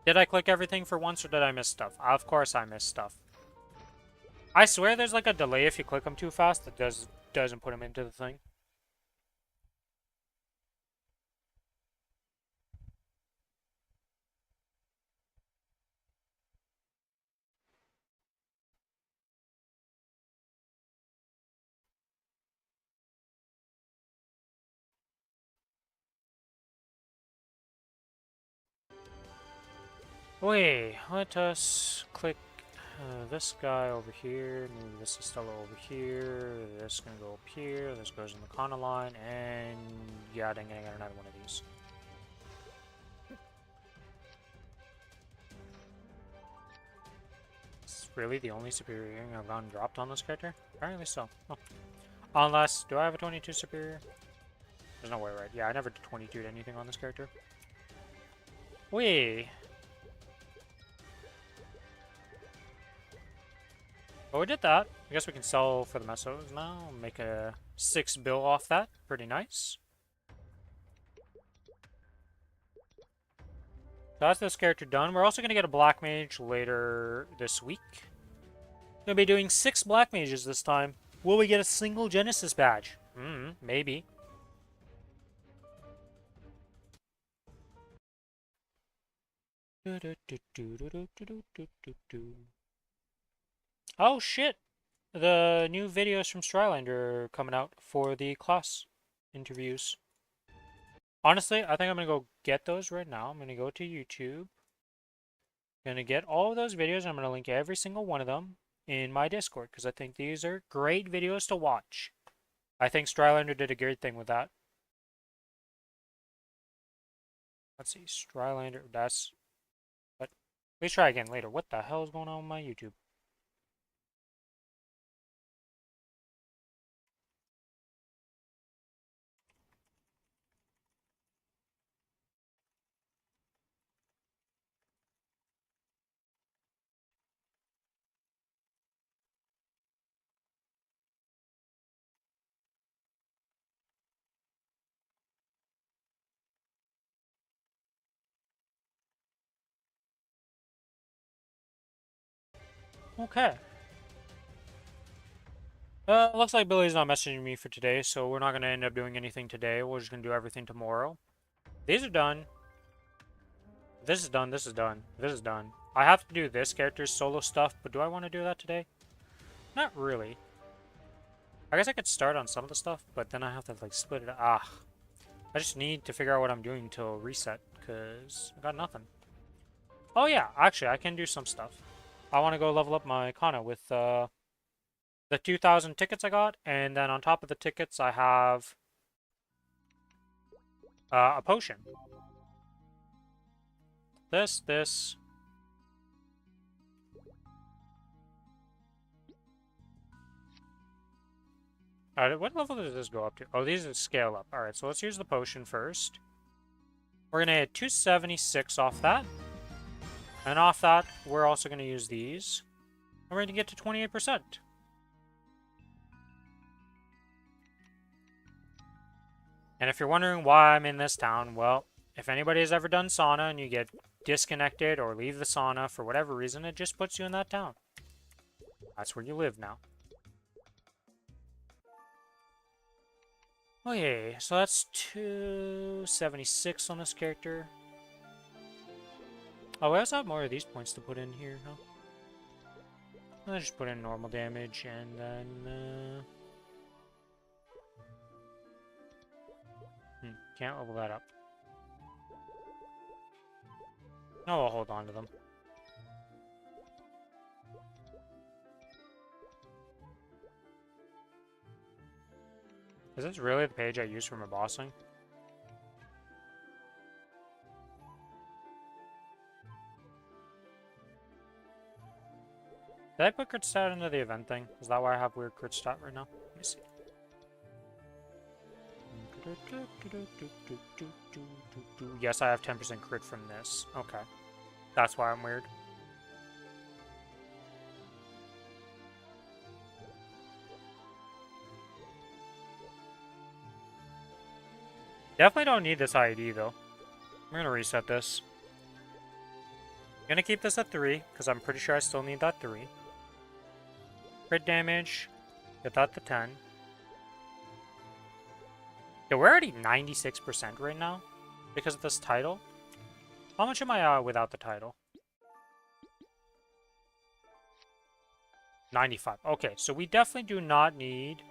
Did I click everything for once, or did I miss stuff? Of course I missed stuff. I swear there's like a delay if you click them too fast that doesn't put them into the thing. Wait, let us click this guy over here, move this Estella over here, this gonna go up here, this goes in the Kana line, and yeah, dang it, I got another one of these. It's really the only superior I've gotten dropped on this character? Apparently so. Oh. Unless, do I have a 22 superior? There's no way, right? Yeah, I never 22'd anything on this character. Wait. Well, we did that. I guess we can sell for the mesos now. Make a 6 bill off that. Pretty nice. So that's this character done. We're also going to get a Black Mage later this week. Going to be doing 6 Black Mages this time. Will we get a single Genesis badge? Maybe. Oh shit! The new videos from Strylander are coming out for the class interviews. Honestly, I think I'm gonna go get those right now. I'm gonna go to YouTube. Gonna get all of those videos. And I'm gonna link every single one of them in my Discord because I think these are great videos to watch. I think Strylander did a great thing with that. Let's see, Strylander. That's. But please try again later. What the hell is going on with my YouTube? Okay. Looks like Billy's not messaging me for today, so we're not going to end up doing anything today. We're just going to do everything tomorrow. These are done. This is done, this is done, this is done. I have to do this character's solo stuff, but do I want to do that today? Not really. I guess I could start on some of the stuff, but then I have to, like, split it. I just need to figure out what I'm doing till reset, because I got nothing. Oh yeah, actually, I can do some stuff. I want to go level up my Kana with, the 2,000 tickets I got, and then on top of the tickets, I have a potion. This. Alright, what level does this go up to? Oh, these are scale up. Alright, so let's use the potion first. We're going to hit 276 off that. And off that, we're also going to use these. And we're going to get to 28%. And if you're wondering why I'm in this town, well, if anybody has ever done sauna and you get disconnected or leave the sauna for whatever reason, it just puts you in that town. That's where you live now. Okay, so that's 276 on this character. Oh, we also have more of these points to put in here, huh? Let's just put in normal damage and then... can't level that up. No, I'll hold on to them. Is this really the page I use for my bossing? Did I put crit stat into the event thing? Is that why I have weird crit stat right now? Let me see. Yes, I have 10% crit from this. Okay. That's why I'm weird. Definitely don't need this ID though. I'm gonna reset this. I'm gonna keep this at 3, because I'm pretty sure I still need that 3. Crit damage. Get that to 10. Yeah, we're already 96% right now because of this title. How much am I without the title? 95. Okay, so we definitely do not need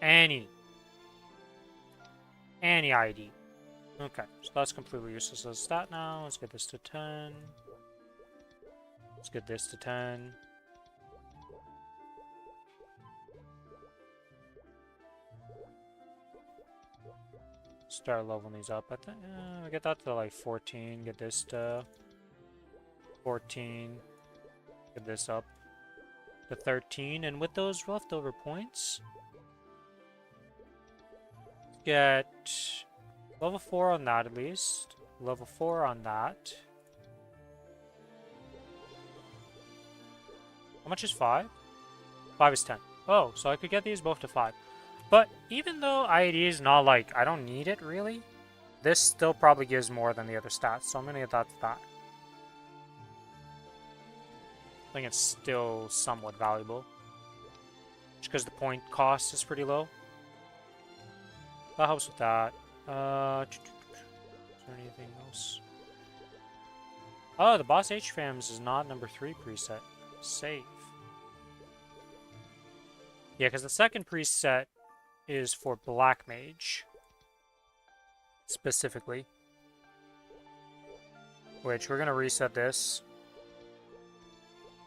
any ID. Okay, so that's completely useless as a stat now. Let's get this to 10. Let's get this to 10. Start leveling these up. I think we get that to like 14. Get this to 14. Get this up to 13. And with those leftover points, get level 4 on that at least. Level 4 on that. How much is 5? 5 is 10. Oh, so I could get these both to 5. But even though IAD is not like, I don't need it really, this still probably gives more than the other stats, so I'm gonna get that to that. I think it's still somewhat valuable. Just because the point cost is pretty low. That helps with that. Is there anything else? Oh, the boss HFAMs is not number 3 preset. Save. Yeah, because the second preset is for Black Mage. Specifically. Which, we're going to reset this.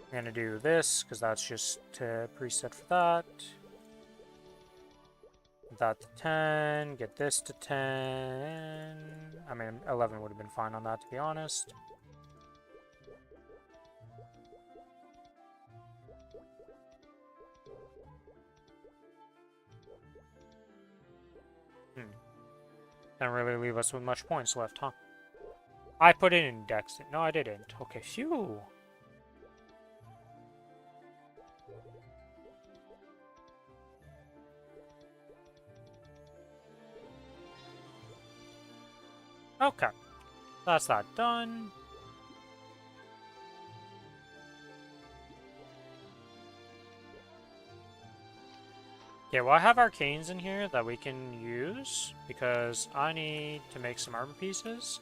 I'm going to do this, because that's just preset for that. Get that to 10. Get this to 10. I mean, 11 would have been fine on that, to be honest. Didn't really leave us with much points left, huh? I put it in Dex. No, I didn't. Okay, phew. Okay. That's that done. Okay, well I have arcanes in here that we can use because I need to make some armor pieces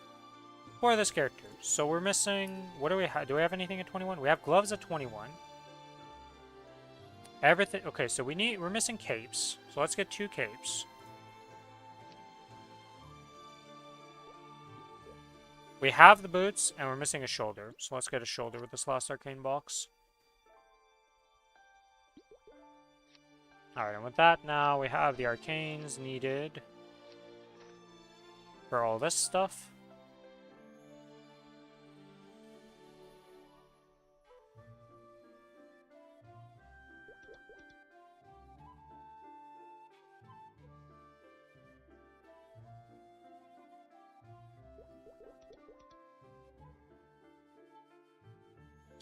for this character. So we're missing, what do we have? Do we have anything at 21? We have gloves at 21. Everything, okay, so we're missing capes. So let's get 2 capes. We have the boots and we're missing a shoulder. So let's get a shoulder with this last arcane box. Alright, and with that now, we have the arcanes needed for all this stuff.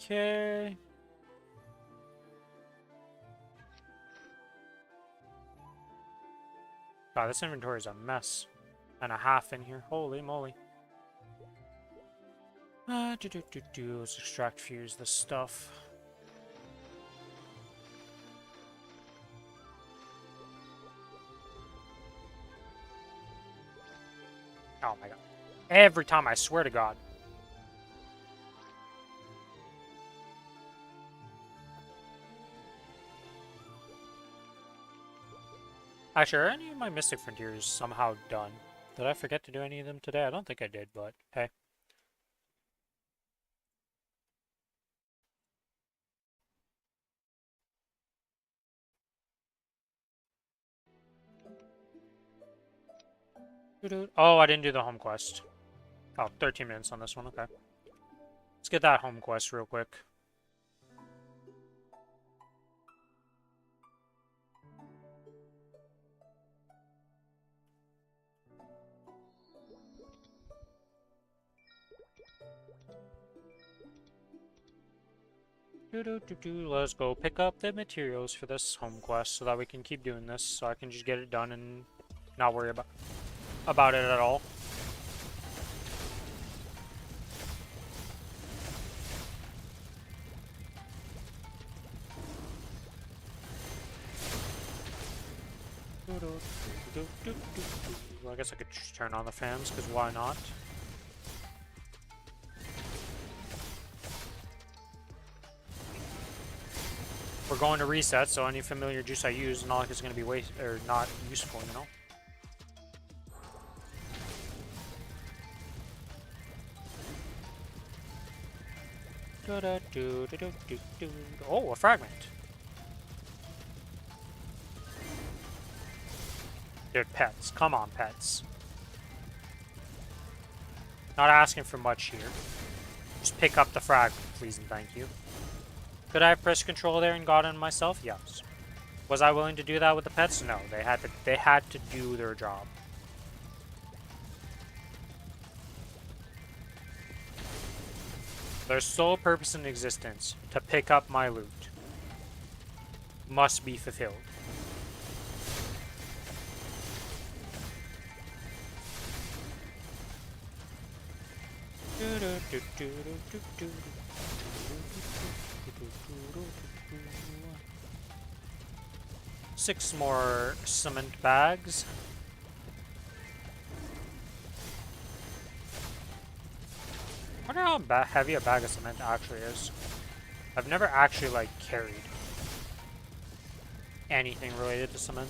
Okay. God, this inventory is a mess. And a half in here. Holy moly. Let's extract fuse this stuff. Oh my god. Every time, I swear to god. Actually, are any of my Mystic Frontiers somehow done? Did I forget to do any of them today? I don't think I did, but hey. Oh, I didn't do the home quest. Oh, 13 minutes on this one, okay. Let's get that home quest real quick. Let's go pick up the materials for this home quest so that we can keep doing this, so I can just get it done and not worry about it at all. Well, I guess I could just turn on the fans, because why not? We're going to reset, so any familiar juice I use, not like it's going to be not useful, you know? Oh, a fragment. Dude, pets. Come on, pets. Not asking for much here. Just pick up the fragment, please and thank you. Could I have pressed control there and gotten myself? Yes. Was I willing to do that with the pets? No. They had to do their job. Their sole purpose in existence, to pick up my loot, must be fulfilled. Six more cement bags. I wonder how heavy a bag of cement actually is. I've never actually, like, carried anything related to cement.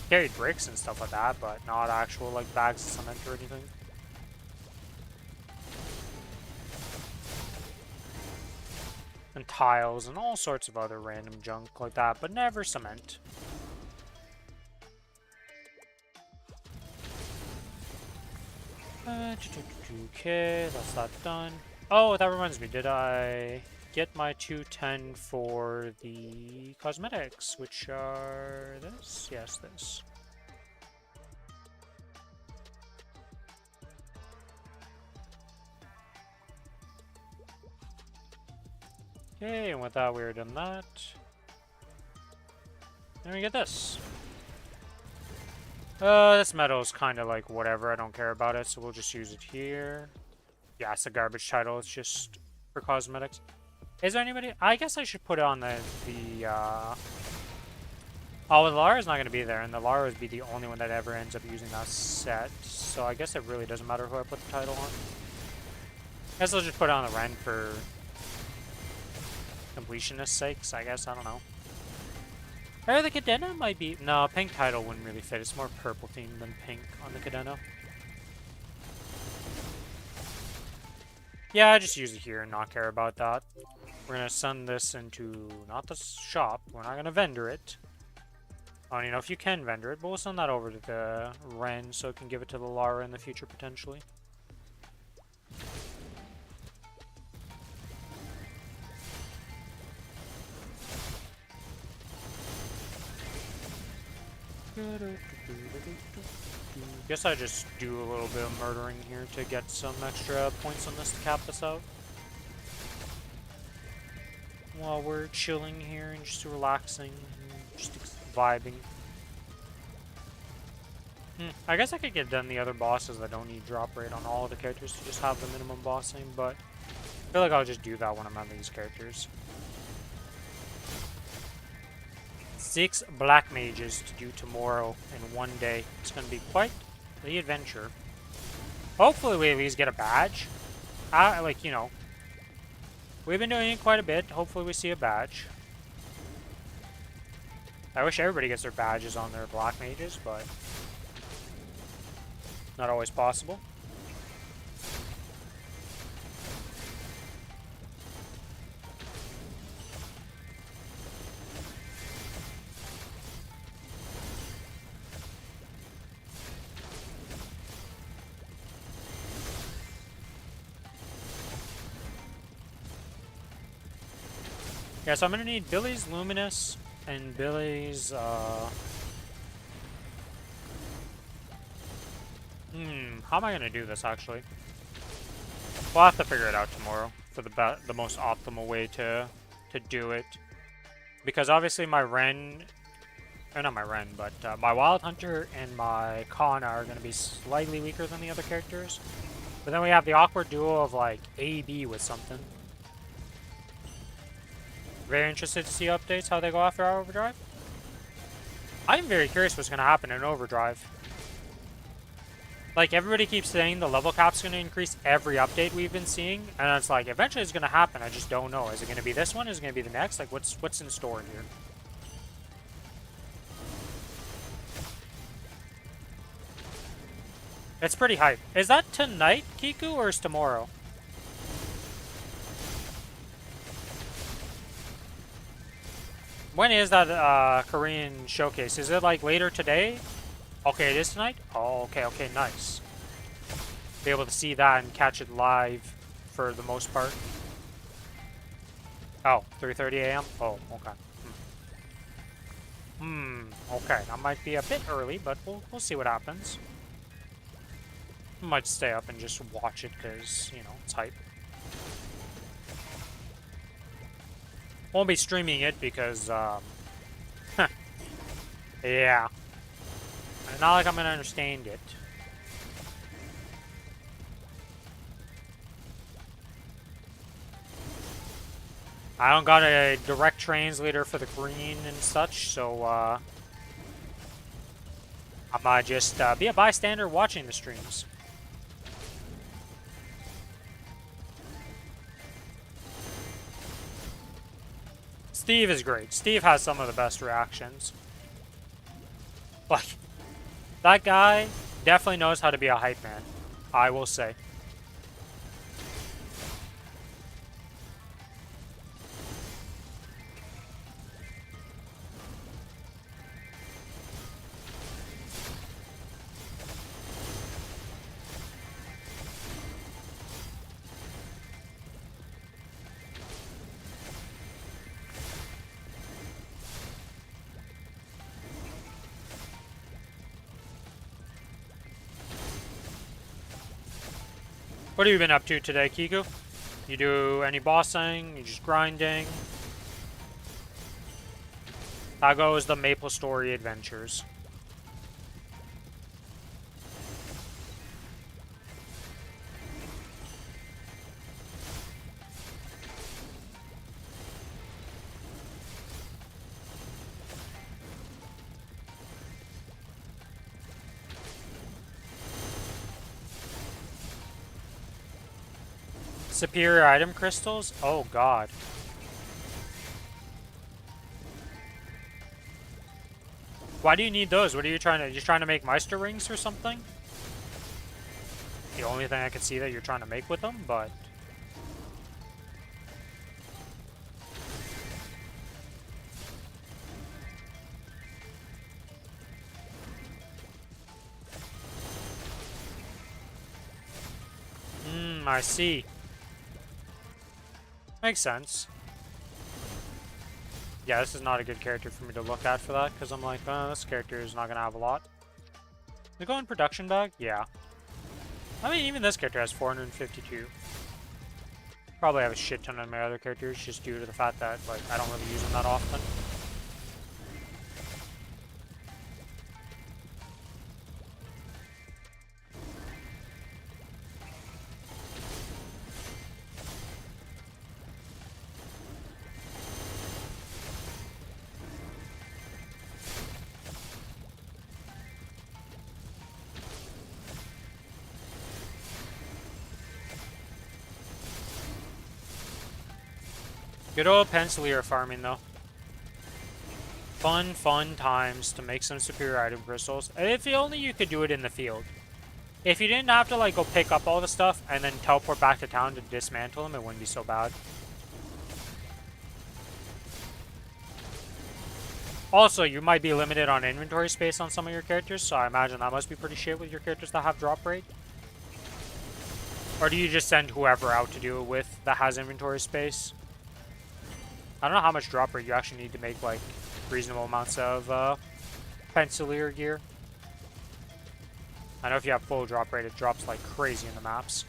Carried bricks and stuff like that, but not actual, like, bags of cement or anything. And tiles and all sorts of other random junk like that, but never cement. Okay, that's that done. Oh, that reminds me, did I get my 210 for the cosmetics, which are this? Yes, this. Okay, and with that, we're done that. Then we get this. This metal is kind of like whatever, I don't care about it, so we'll just use it here. Yeah, it's a garbage title, it's just for cosmetics. Is there anybody? I guess I should put it on Oh, the Lara's not going to be there, and the Lara would be the only one that ever ends up using that set, so I guess it really doesn't matter who I put the title on. I guess I'll just put it on the Ren for completionist sakes, I guess, I don't know. Or the Cadena might be... No, pink title wouldn't really fit. It's more purple themed than pink on the Cadena. Yeah, I just use it here and not care about that. We're going to send this into... not the shop. We're not going to vendor it. I don't even know if you can vendor it, but we'll send that over to the Ren so it can give it to the Lara in the future, potentially. Guess I just do a little bit of murdering here to get some extra points on this to cap this out. While we're chilling here and just relaxing and just vibing. I guess I could get done the other bosses that don't need drop rate on all of the characters to just have the minimum bossing, but I feel like I'll just do that when I'm on these characters. 6 black mages to do tomorrow in one day. It's going to be quite the adventure. Hopefully we at least get a badge. Like, you know, we've been doing it quite a bit. Hopefully we see a badge. I wish everybody gets their badges on their black mages, but not always possible. Yeah, so I'm gonna need Billy's Luminous and Billy's, how am I gonna do this, actually? We'll have to figure it out tomorrow for the most optimal way to do it. Because obviously my Ren, or not my Ren, but my Wild Hunter and my Kana are gonna be slightly weaker than the other characters. But then we have the awkward duo of, like, A-B with something. Very interested to see updates, how they go after our Overdrive. I'm very curious what's going to happen in Overdrive. Like, everybody keeps saying the level cap's going to increase every update we've been seeing, and it's like, eventually it's going to happen, I just don't know. Is it going to be this one? Is it going to be the next? Like, what's in store here? It's pretty hype. Is that tonight, Kiku, or is tomorrow? When is that Korean showcase? Is it like later today? Okay, it is tonight? Oh, okay, okay, nice. Be able to see that and catch it live for the most part. Oh, 3:30 a.m.? Oh, okay. Okay, that might be a bit early, but we'll see what happens. Might stay up and just watch it because, you know, it's hype. Won't be streaming it because, yeah. Not like I'm gonna understand it. I don't got a direct translator for the Korean and such, so, I might just, be a bystander watching the streams. Steve is great. Steve has some of the best reactions. Like, that guy definitely knows how to be a hype man, I will say. What have you been up to today, Kiku? You do any bossing? You just grinding? How goes the Maplestory adventures? Superior item crystals? Oh god. Why do you need those? What are you trying to... You're trying to make Meister rings or something? The only thing I can see that you're trying to make with them, but... I see. Makes sense. Yeah, this is not a good character for me to look at for that, because I'm like, this character is not going to have a lot. They go in production bag? Yeah. I mean, even this character has 452. Probably have a shit ton of my other characters, just due to the fact that, like, I don't really use them that often. Good old pencilier farming, though. Fun times to make some superior item crystals. If only you could do it in the field. If you didn't have to, like, go pick up all the stuff and then teleport back to town to dismantle them, it wouldn't be so bad. Also, you might be limited on inventory space on some of your characters, so I imagine that must be pretty shit with your characters that have drop rate. Or do you just send whoever out to do it with that has inventory space? I don't know how much drop rate you actually need to make, like, reasonable amounts of pencilier gear. I know if you have full drop rate, it drops like crazy in the maps.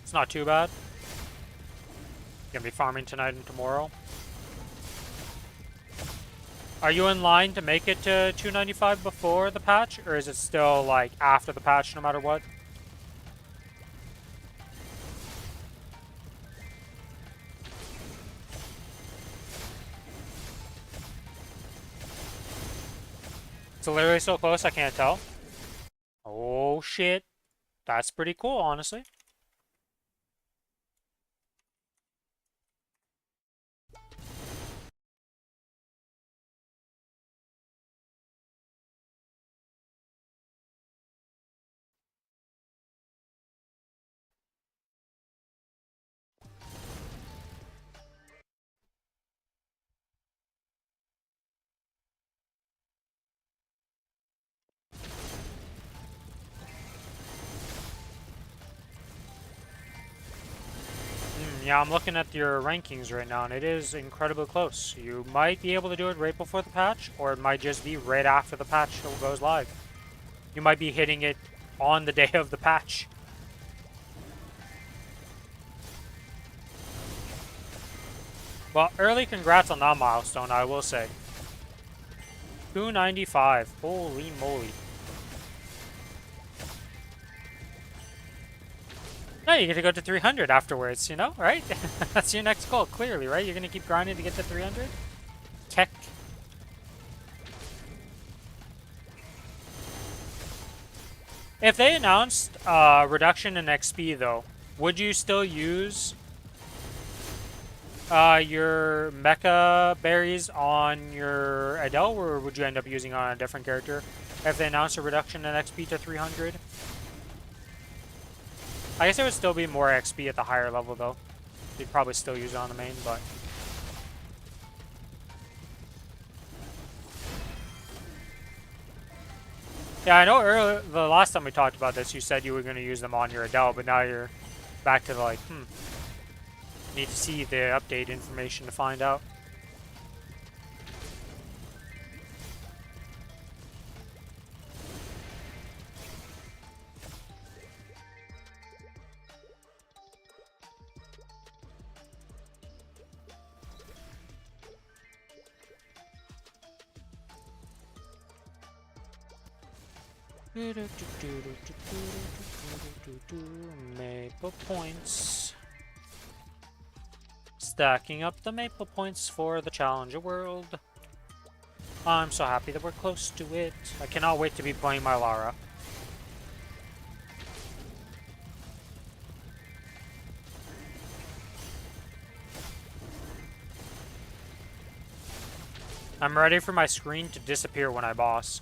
It's not too bad. Gonna be farming tonight and tomorrow. Are you in line to make it to 295 before the patch, or is it still like after the patch no matter what? It's literally so close I can't tell. Oh shit. That's pretty cool, honestly. Yeah, I'm looking at your rankings right now, and it is incredibly close. You might be able to do it right before the patch, or it might just be right after the patch goes live. You might be hitting it on the day of the patch. Well, early congrats on that milestone, I will say. 295. Holy moly. No, you get to go to 300 afterwards, you know, right? That's your next goal, clearly, right? You're going to keep grinding to get to 300? Tech. If they announced reduction in XP, though, would you still use your mecha berries on your Adele, or would you end up using on a different character if they announced a reduction in XP to 300? I guess it would still be more XP at the higher level, though. You'd probably still use it on the main, but... Yeah, I know earlier, the last time we talked about this, you said you were going to use them on your Adele, but now you're back to the, like, need to see the update information to find out. Maple points. Stacking up the maple points for the Challenger World. I'm so happy that we're close to it. I cannot wait to be playing my Lara. I'm ready for my screen to disappear when I boss.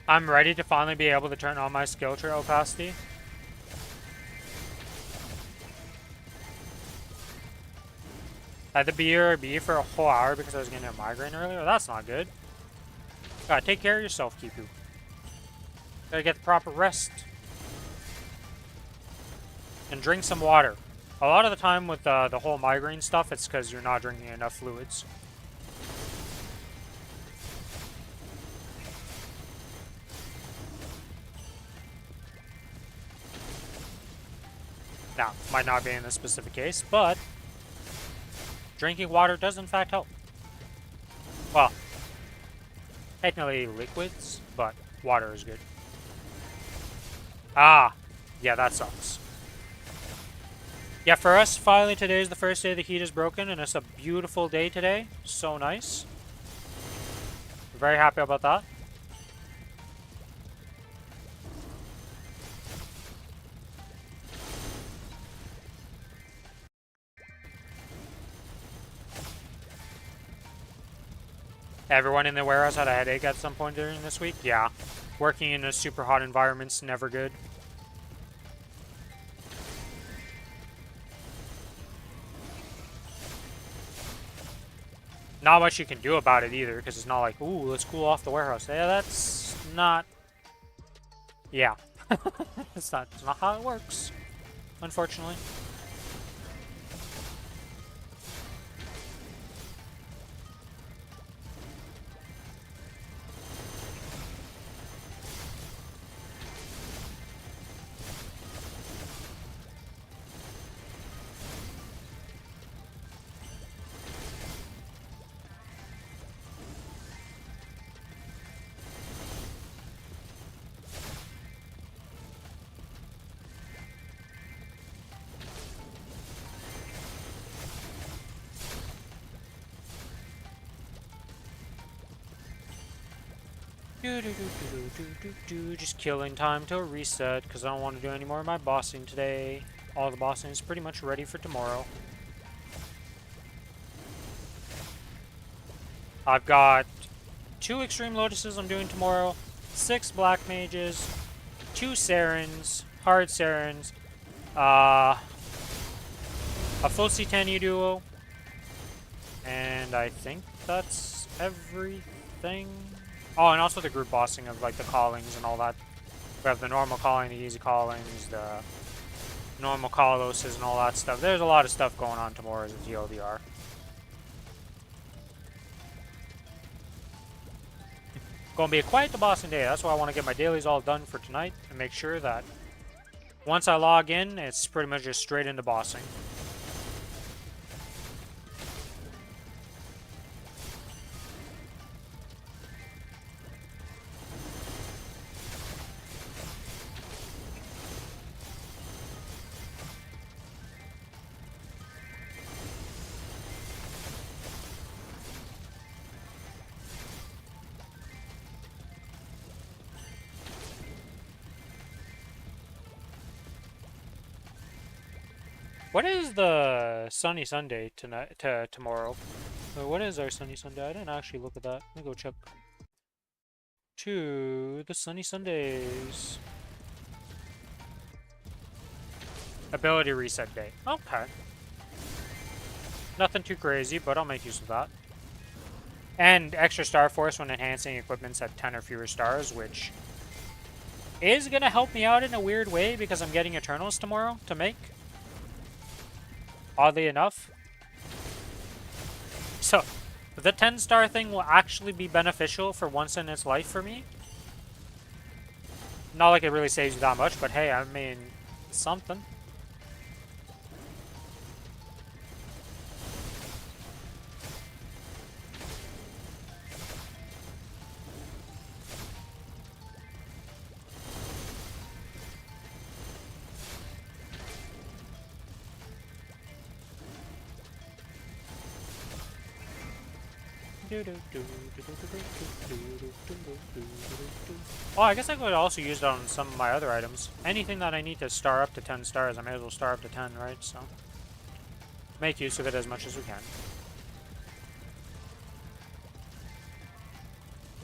I'm ready to finally be able to turn on my skill tree opacity. I had to be here for a whole hour because I was getting a migraine earlier. That's not good. Gotta take care of yourself, Kipu. Gotta get the proper rest. And drink some water. A lot of the time with the whole migraine stuff, it's because you're not drinking enough fluids. Now, might not be in this specific case, but drinking water does in fact help. Well, technically liquids, but water is good. Ah, yeah, that sucks. Yeah, for us, finally today is the first day the heat is broken, and it's a beautiful day today. So nice. Very happy about that. Everyone in the warehouse had a headache at some point during this week? Yeah. Working in a super hot environment's never good. Not much you can do about it either, because it's not like, ooh, let's cool off the warehouse. Yeah, that's not... Yeah. It's not how it works, unfortunately. Just killing time till reset because I don't want to do any more of my bossing today. All the bossing is pretty much ready for tomorrow. I've got 2 Extreme Lotuses I'm doing tomorrow, 6 Black Mages, 2 Sarens, Hard Sarens, a full C10 duo, and I think that's everything. Oh, and also the group bossing of like the callings and all that. We have the normal calling, the easy callings, the normal Carloses and all that stuff. There's a lot of stuff going on tomorrow as a TLDR. Gonna be a quite the bossing day. That's why I want to get my dailies all done for tonight and make sure that once I log in, it's pretty much just straight into bossing. What is the sunny Sunday tonight? Tomorrow? What is our sunny Sunday? I didn't actually look at that. Let me go check. To the sunny Sundays. Ability reset day. Okay. Nothing too crazy, but I'll make use of that. And extra Star Force when enhancing equipments at 10 or fewer stars, which is gonna help me out in a weird way because I'm getting Eternals tomorrow to make. Oddly enough. So, the 10-star thing will actually be beneficial for once in its life for me. Not like it really saves you that much, but hey, I mean, something. Oh, I guess I could also use it on some of my other items. Anything that I need to star up to 10 stars, I may as well star up to 10, right? So, make use of it as much as we can.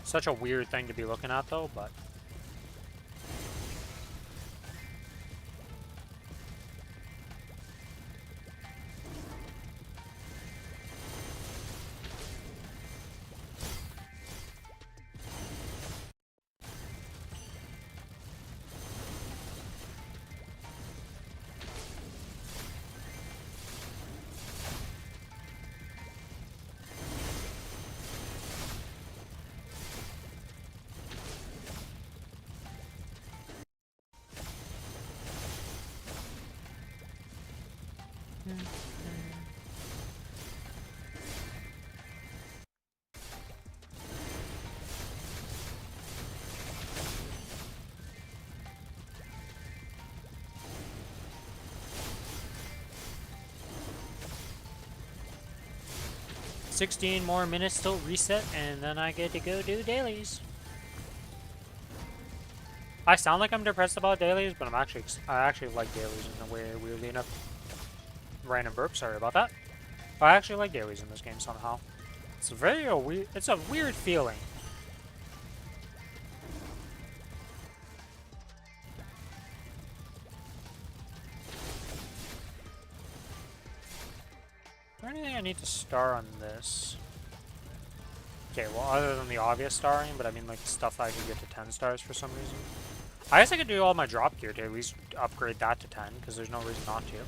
Such a weird thing to be looking at, though, but... "16 more minutes till reset, and then I get to go do dailies." I sound like I'm depressed about dailies, but I actually like dailies in a way, weirdly enough. Random burp, sorry about that. I actually like dailies in this game somehow. It's it's a weird feeling. Is there anything I need to star on this? Okay, well, other than the obvious starring, but I mean, like, stuff I could get to 10 stars for some reason. I guess I could do all my drop gear to at least upgrade that to 10, because there's no reason not to.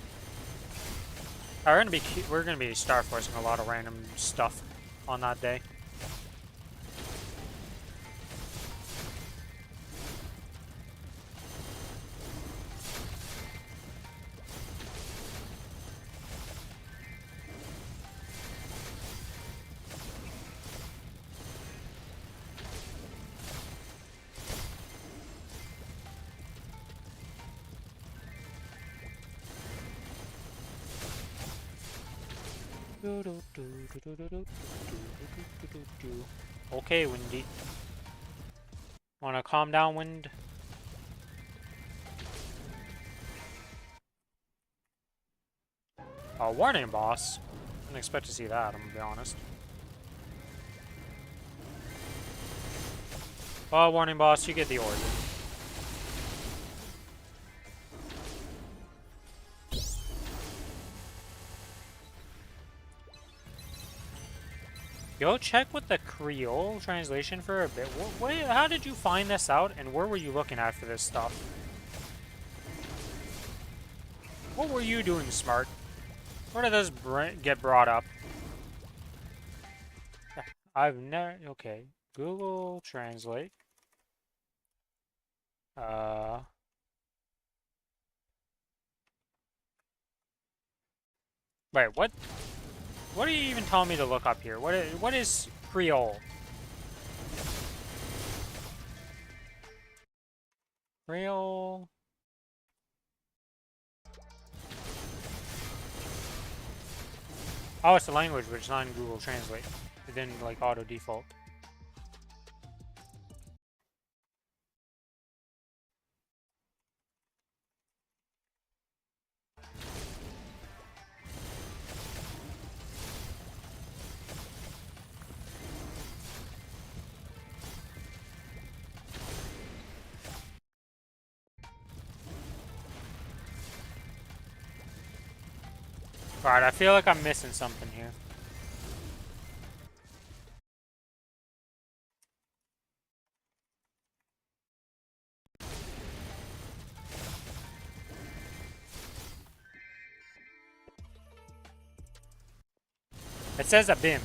We're gonna be star forcing a lot of random stuff on that day. Okay, Windy. Wanna calm down, wind? Oh, warning, boss. Didn't expect to see that, I'm gonna be honest. Oh, warning, boss, you get the order. Go check with the Creole translation for a bit. Wait, how did you find this out, and where were you looking at for this stuff? What were you doing, smart? Where did this get brought up? I've never... Okay. Google Translate. Wait, what? What are you even telling me to look up here? What is Creole? Creole... Oh, it's a language, but it's not in Google Translate. It didn't, like, auto-default. Alright, I feel like I'm missing something here. It says a BIM.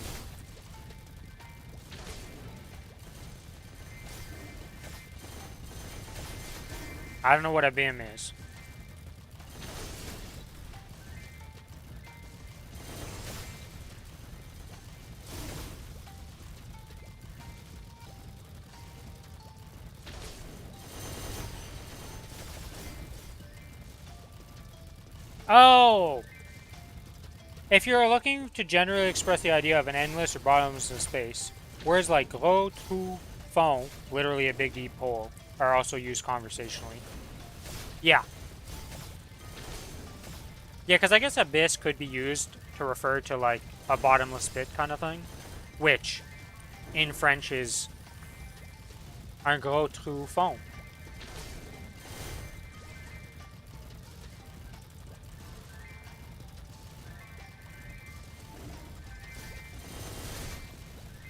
I don't know what a BIM is. Oh! If you're looking to generally express the idea of an endless or bottomless space, words like gros trou fond, literally a big deep hole, are also used conversationally. Yeah. Yeah, because I guess abyss could be used to refer to, like, a bottomless pit kind of thing, which, in French, is un gros trou fond.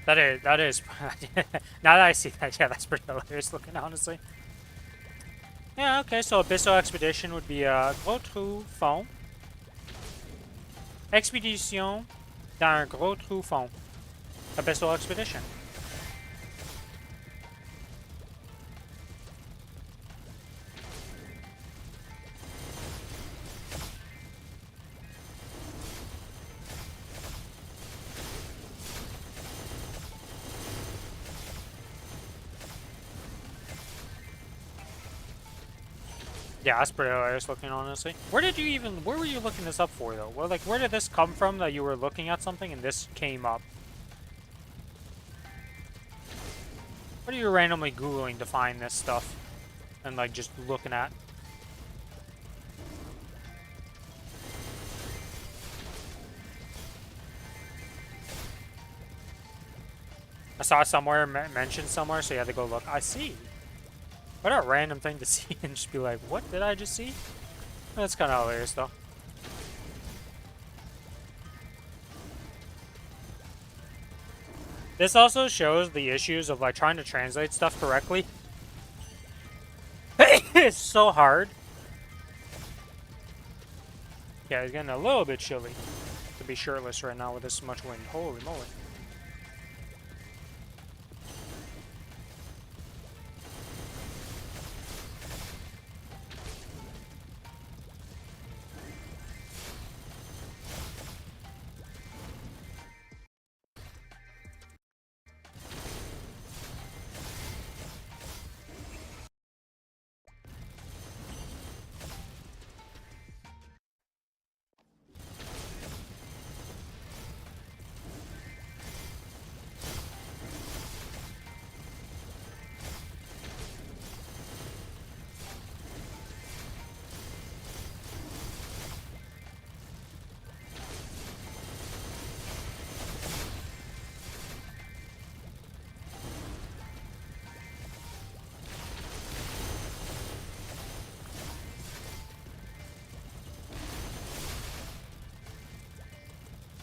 That is, now that I see that, yeah, that's pretty hilarious looking, honestly. Yeah, okay, so Abyssal Expedition would be gros trou fond. Expédition dans un gros trou fond. Abyssal Expedition. Yeah, that's pretty hilarious looking, honestly. Where were you looking this up for, though? Well, like, where did this come from that you were looking at something and this came up? What are you randomly Googling to find this stuff? And, like, just looking at? I saw it somewhere, mentioned somewhere, so you had to go look. I see. What a random thing to see and just be like, what did I just see? That's kind of hilarious, though. This also shows the issues of, like, trying to translate stuff correctly. It's so hard. Yeah, it's getting a little bit chilly to be shirtless right now with this much wind. Holy moly.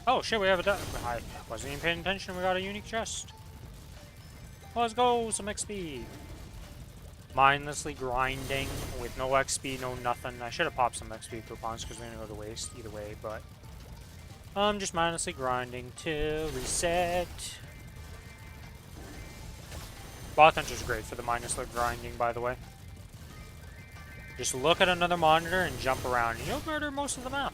Oh shit, we have a I wasn't even paying attention, we got a unique chest. Let's go, some XP. Mindlessly grinding with no XP, no nothing. I should have popped some XP coupons because we're gonna go to waste either way, but I'm just mindlessly grinding till reset. Bot Hunter's great for the mindlessly grinding, by the way. Just look at another monitor and jump around, and you'll murder most of the map.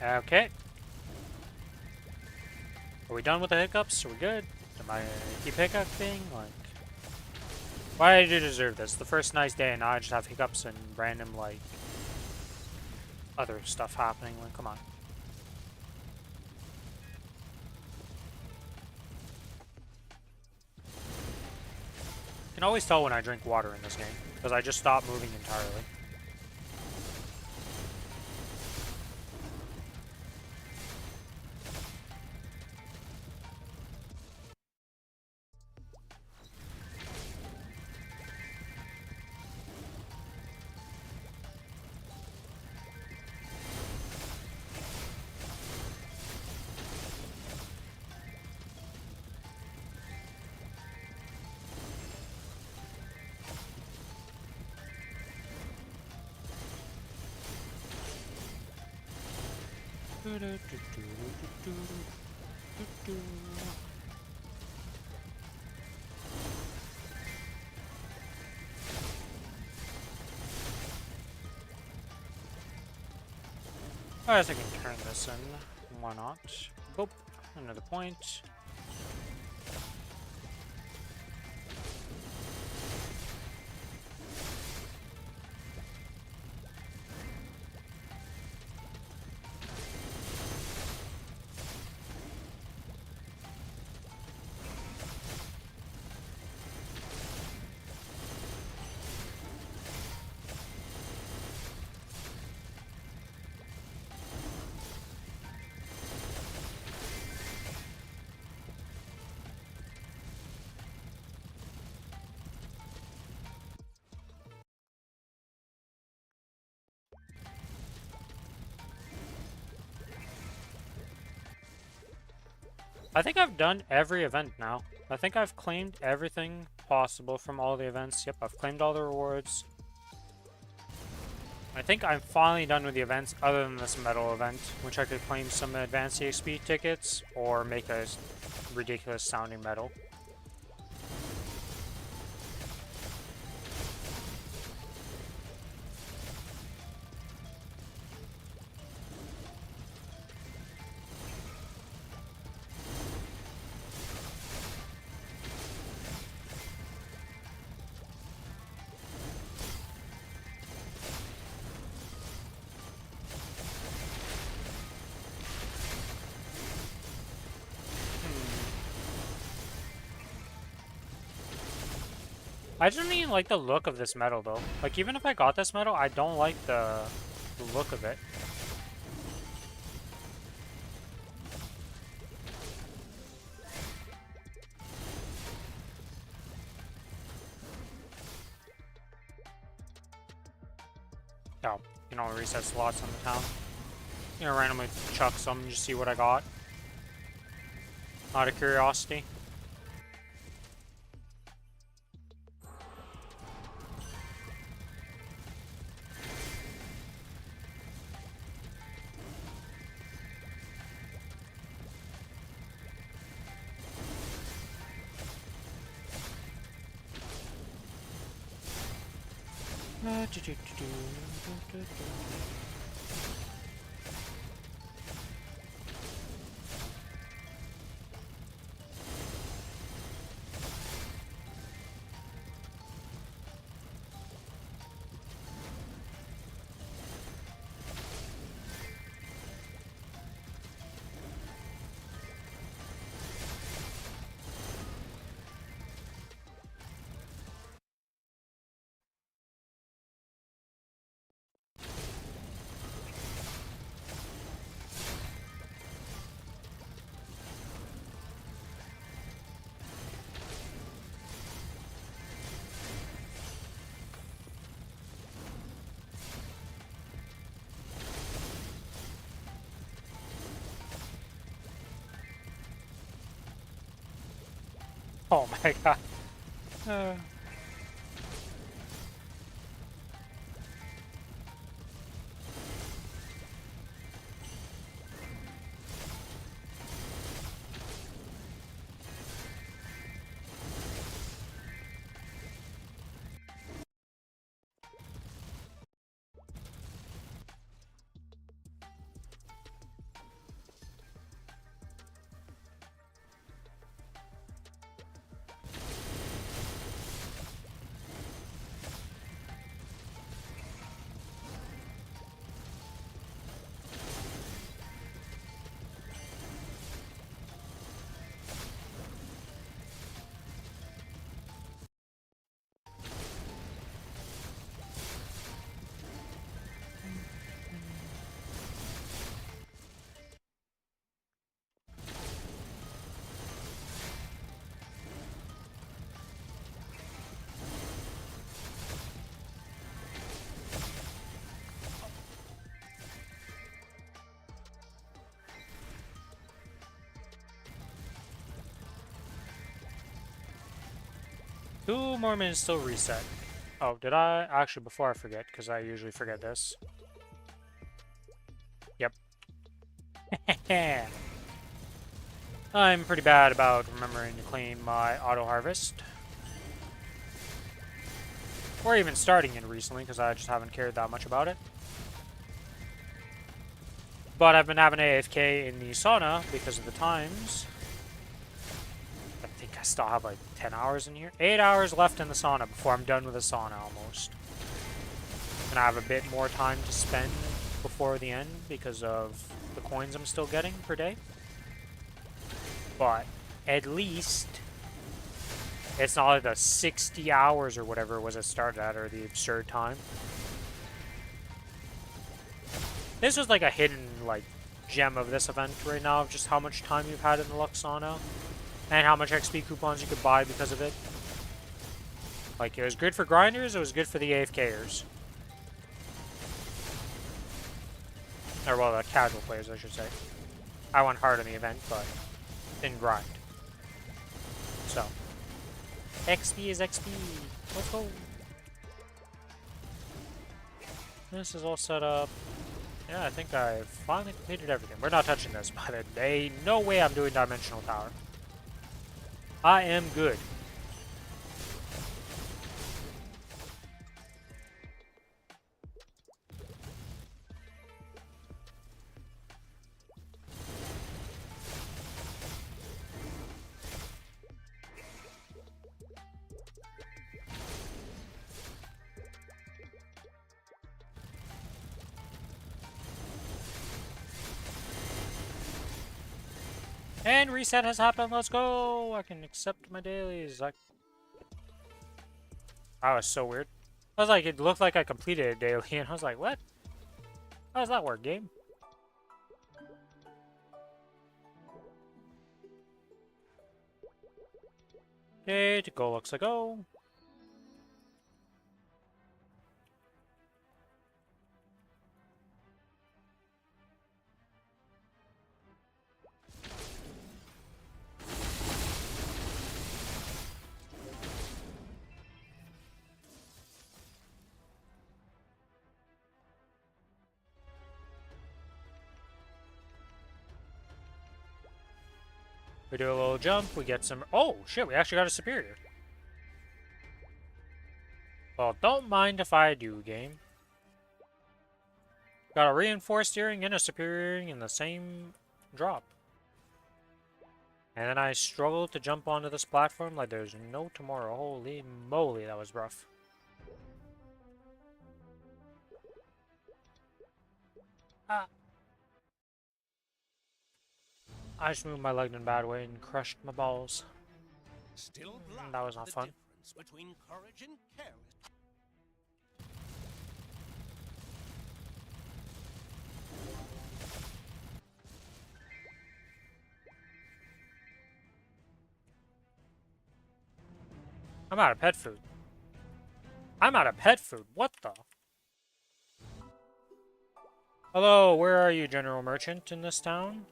Okay. Are we done with the hiccups? Are we good? Am I keep hiccuping? Like, why did you deserve this? The first nice day, and now I just have hiccups and random, like, other stuff happening. Like, come on. You can always tell when I drink water in this game, because I just stop moving entirely. I guess I can turn this in. Why not? Boop. Another point. I think I've done every event now. I think I've claimed everything possible from all the events. Yep, I've claimed all the rewards. I think I'm finally done with the events other than this medal event, which I could claim some advanced EXP tickets or make a ridiculous sounding medal. I don't even like the look of this medal though. Like, even if I got this medal, I don't like the look of it. No, you know, reset slots on the town. You know, randomly chuck some and just see what I got. Out of curiosity. Oh my god. Uh. Two more minutes till reset. Oh, did I? Actually, before I forget, because I usually forget this. Yep. I'm pretty bad about remembering to clean my auto harvest. Or even starting it recently, because I just haven't cared that much about it. But I've been having AFK in the sauna because of the times. I think I still have like 10 hours in here. 8 hours left in the sauna before I'm done with the sauna almost. And I have a bit more time to spend before the end because of the coins I'm still getting per day. But at least it's not like the 60 hours or whatever it was it started at, or the absurd time. This was like a hidden like gem of this event right now, of just how much time you've had in the Luxana and how much XP coupons you could buy because of it. Like, it was good for grinders, it was good for the AFKers. Or, well, the casual players, I should say. I went hard in the event, but didn't grind. So, XP is XP. Let's go. This is all set up. Yeah, I think I've finally completed everything. We're not touching this, by the way. No way I'm doing Dimensional Tower. I am good. And reset has happened. Let's go. I can accept my dailies. That was so weird. I was like, it looked like I completed a daily, and I was like, what? How does that work, game? Okay, to go looks like go. We do a little jump, we get some... Oh, shit, we actually got a superior. Well, don't mind if I do, game. Got a reinforced earring and a superior earring in the same drop. And then I struggled to jump onto this platform like there's no tomorrow. Holy moly, that was rough. Ah. I just moved my leg in a bad way and crushed my balls. Still That was not the fun. difference between courage and careless. I'm out of pet food. I'm out of pet food. What the? Hello, where are you, General Merchant, in this town?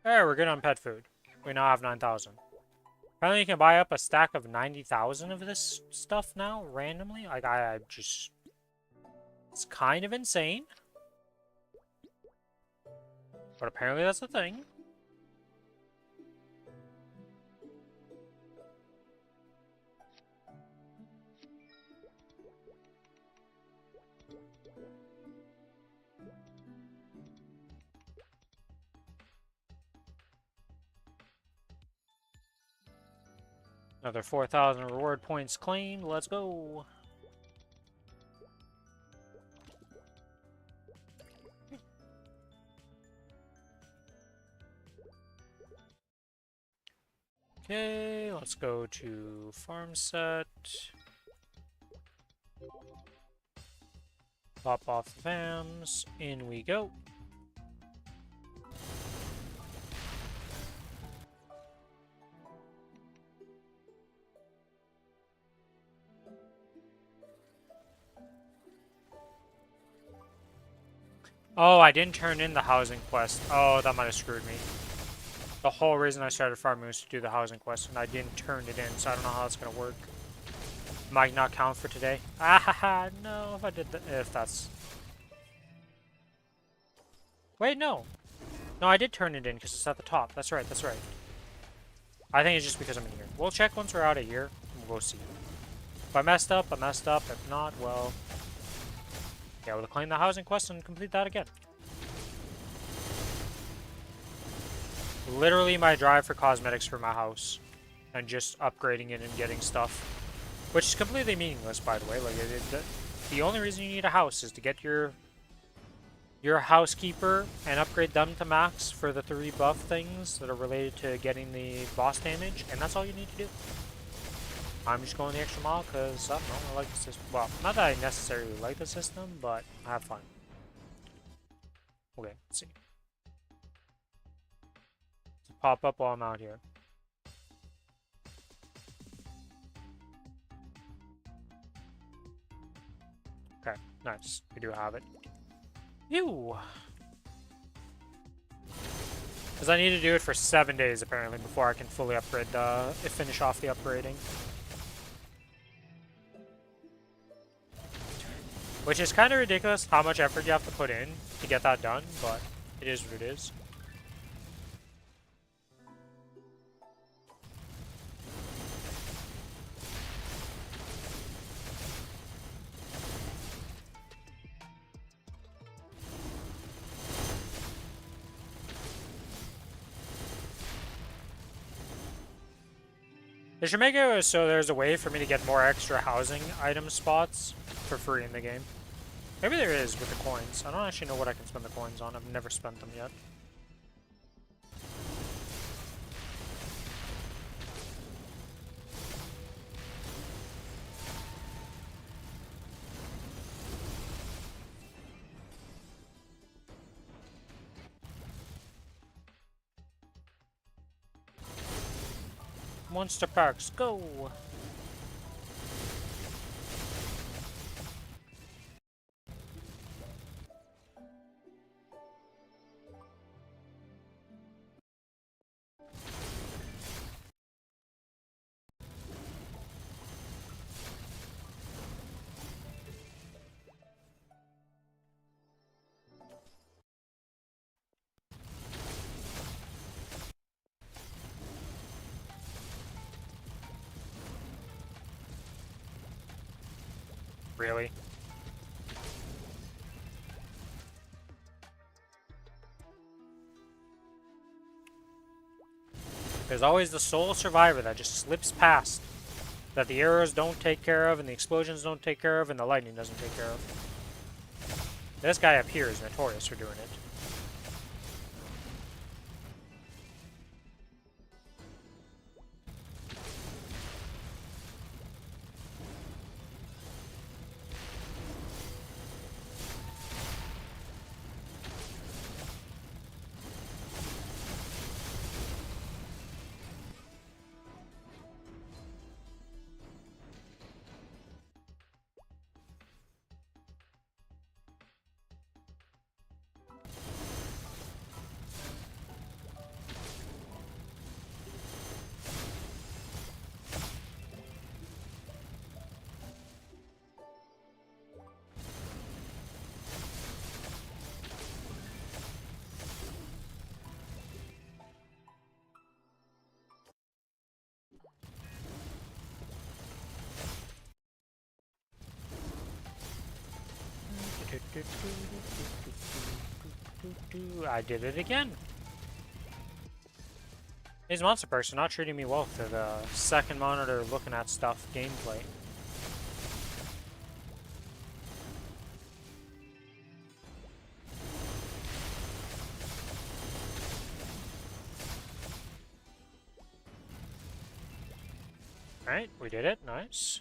There, we're good on pet food. We now have 9,000. Apparently you can buy up a stack of 90,000 of this stuff now, randomly. Like, I just... It's kind of insane. But apparently that's a thing. Another 4,000 reward points claimed. Let's go. Okay, let's go to farm set. Pop off the fams. In we go. Oh, I didn't turn in the housing quest. Oh, that might have screwed me. The whole reason I started farming was to do the housing quest, and I didn't turn it in, so I don't know how it's gonna work. Might not count for today. Ah ha ha! No, if I did that, if that's. Wait, no. No, I did turn it in because it's at the top. That's right. That's right. I think it's just because I'm in here. We'll check once we're out of here, and we'll go see. If I messed up, I messed up. If not, well, yeah, we'll claim the housing quest and complete that again. Literally my drive for cosmetics for my house and just upgrading it and getting stuff, which is completely meaningless, by the way. Like the only reason you need a house is to get your housekeeper and upgrade them to max for the 3 buff things that are related to getting the boss damage, and that's all you need to do. I'm just going the extra mile because I don't know, I like the system. Well, not that I necessarily like the system, but I have fun. Okay, let's see. Pop up while I'm out here. Okay, nice. We do have it. Ew. Because I need to do it for 7 days apparently before I can fully upgrade finish off the upgrading. Which is kind of ridiculous how much effort you have to put in to get that done, but it is what it is. They should make it so there's a way for me to get more extra housing item spots for free in the game. Maybe there is with the coins. I don't actually know what I can spend the coins on. I've never spent them yet. Monster packs, go! Really? There's always the sole survivor that just slips past. That the arrows don't take care of, and the explosions don't take care of, and the lightning doesn't take care of. This guy up here is notorious for doing it. I did it again. These monster perks are not treating me well for the second monitor looking at stuff gameplay. Alright, we did it. Nice.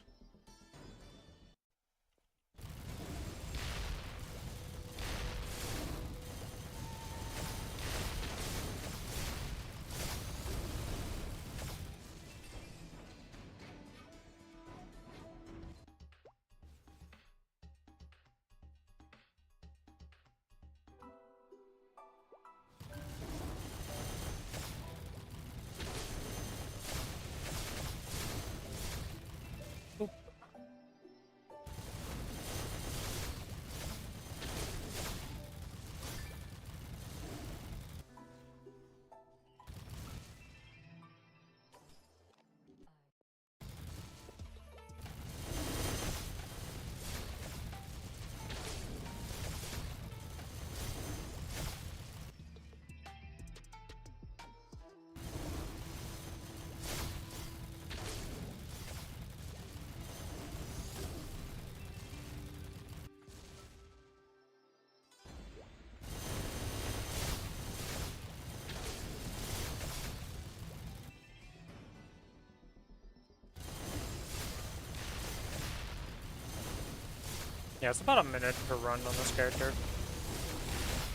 Yeah, it's about a minute per run on this character.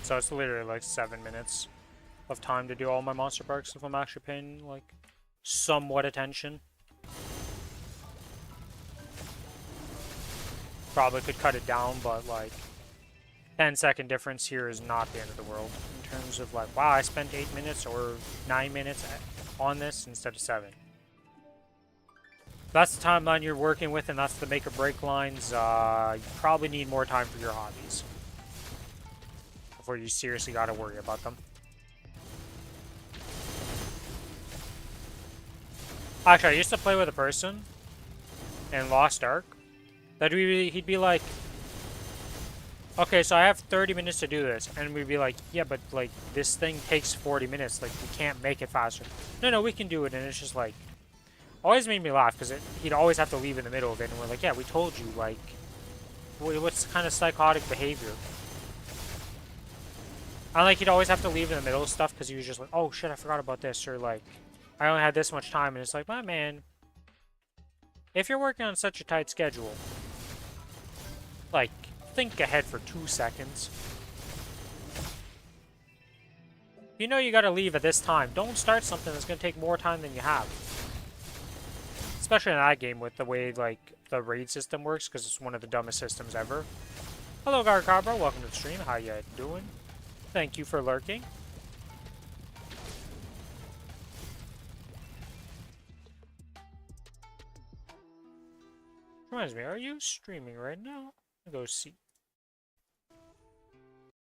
So it's literally like 7 minutes of time to do all my monster perks if I'm actually paying, like, somewhat attention. Probably could cut it down, but, like, 10-second difference here is not the end of the world. In terms of, like, wow, I spent 8 minutes or 9 minutes on this instead of 7. That's the timeline you're working with, and that's the make or break lines. You probably need more time for your hobbies before you seriously gotta worry about them. Actually, I used to play with a person in Lost Ark that he'd be like, okay, so I have 30 minutes to do this, and we'd be like, yeah, but like this thing takes 40 minutes, like we can't make it faster. No, we can do it, and it's just like, always made me laugh because he'd always have to leave in the middle of it, and we're like, yeah, we told you, like, what's kind of psychotic behavior? And like, he'd always have to leave in the middle of stuff because he was just like, oh shit, I forgot about this, or like, I only had this much time, and it's like, my man, if you're working on such a tight schedule, like, think ahead for 2 seconds. You know you gotta leave at this time. Don't start something that's gonna take more time than you have. Especially in that game with the way, like, the raid system works, because it's one of the dumbest systems ever. Hello, Garcabra. Welcome to the stream. How you doing? Thank you for lurking. Reminds me, are you streaming right now? I'll go see.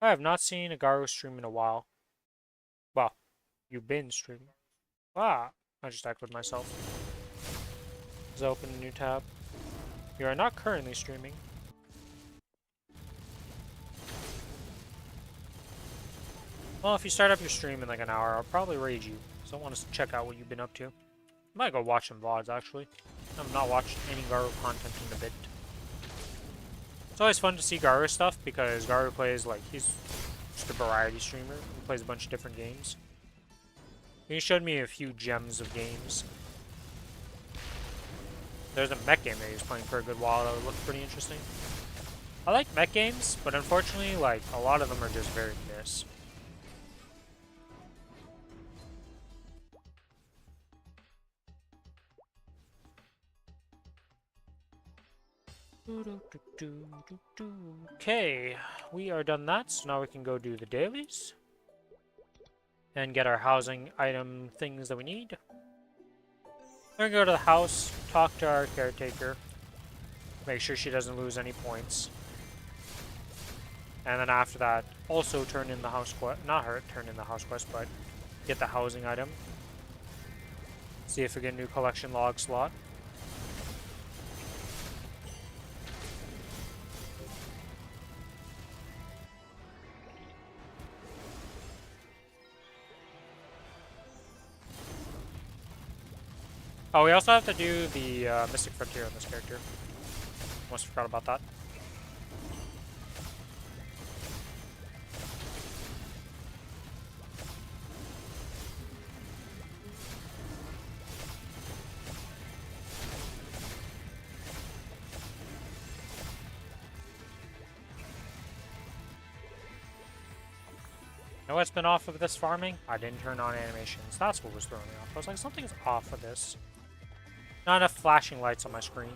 I have not seen a Garo stream in a while. Well, you've been streaming. Ah, I just echoed myself. Let's open a new tab. You are not currently streaming. Well, if you start up your stream in like an hour, I'll probably raid you. So I want to check out what you've been up to. I might go watch some VODs, actually. I've not watched any Garo content in a bit. It's always fun to see Garo stuff, because Garo plays, like, he's just a variety streamer. He plays a bunch of different games. He showed me a few gems of games. There's a mech game that he was playing for a good while that looked pretty interesting. I like mech games, but unfortunately, like, a lot of them are just very miss. Okay, we are done that, so now we can go do the dailies. And get our housing item things that we need. We're gonna go to the house, talk to our caretaker, make sure she doesn't lose any points. And then after that, also turn in the house quest, not her turn in the house quest, but get the housing item. See if we get a new collection log slot. Oh, we also have to do the Mystic Frontier on this character. Almost forgot about that. You know what's been off of this farming? I didn't turn on animations. That's what was throwing me off. I was like, something's off of this. Not enough flashing lights on my screen.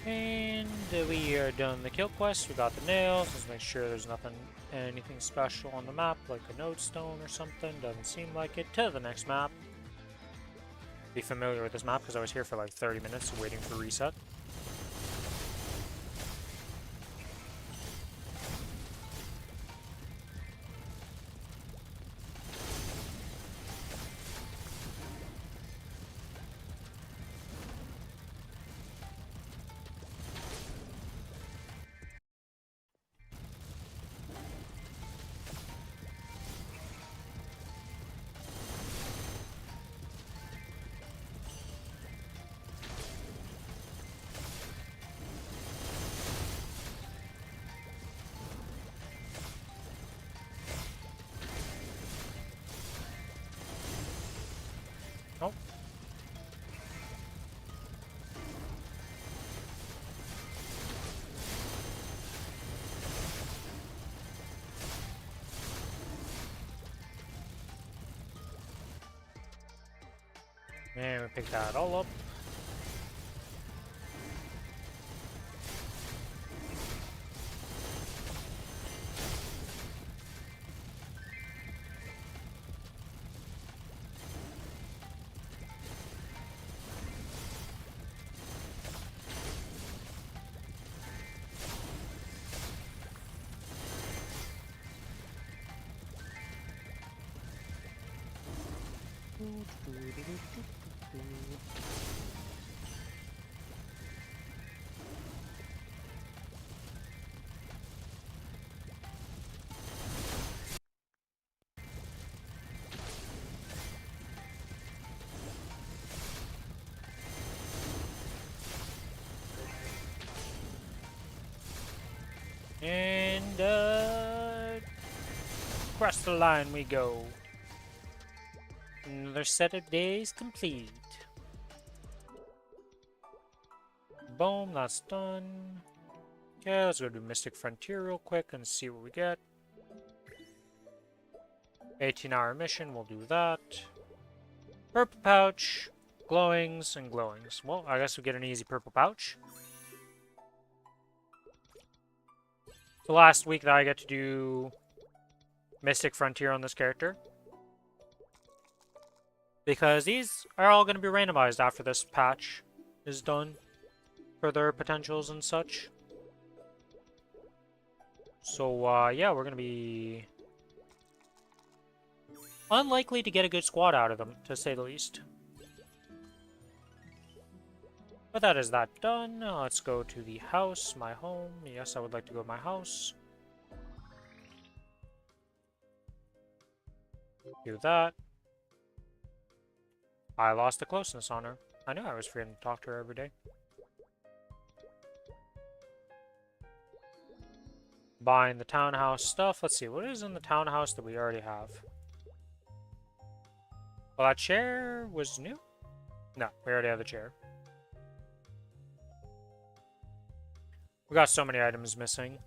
And we are done the kill quest. We got the nails. Let's make sure there's anything special on the map, like a node stone or something. Doesn't seem like it. To the next map. Be familiar with this map because I was here for like 30 minutes waiting for reset. Oh. And we pick that all up. And across the line we go. Another set of days complete. Boom, that's done. Okay, let's go do Mystic Frontier real quick and see what we get. 18-hour mission, we'll do that. Purple pouch, glowings, and glowings. Well, I guess we get an easy purple pouch. The last week that I get to do Mystic Frontier on this character. Because these are all going to be randomized after this patch is done. For their potentials and such. So, yeah, we're going to be unlikely to get a good squad out of them, to say the least. But that is that done. Let's go to the house, my home. Yes, I would like to go to my house. Do that. I lost the closeness on her. I knew I was free to talk to her every day. Buying the townhouse stuff. Let's see, what is in the townhouse that we already have? Well, that chair was new? No, we already have the chair. We got so many items missing.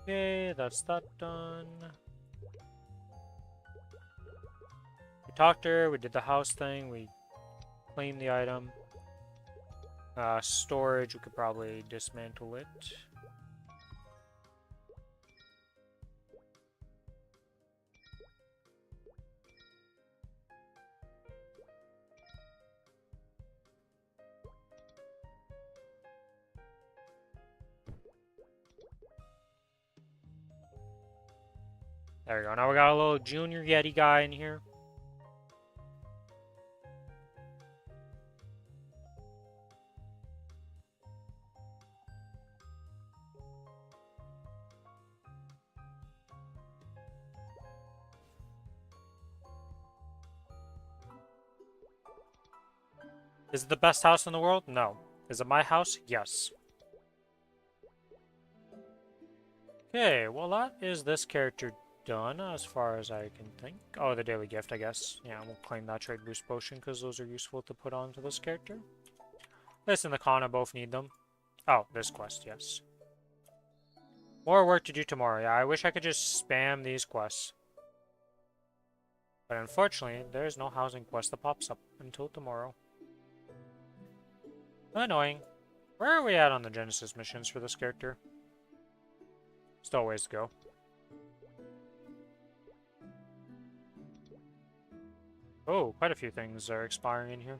Okay, that's that done. talked to her, we did the house thing, we cleaned the item. Storage, we could probably dismantle it. There we go. Now we got a little junior Yeti guy in here. Is it the best house in the world? No. Is it my house? Yes. Okay, well that is this character done as far as I can think. Oh, the daily gift, I guess. Yeah, we'll claim that trade boost potion because those are useful to put onto this character. This and the Kana both need them. Oh, this quest, yes. More work to do tomorrow. Yeah, I wish I could just spam these quests. But unfortunately, there's no housing quest that pops up until tomorrow. Annoying. Where are we at on the Genesis missions for this character? Still a ways to go. Oh, quite a few things are expiring in here.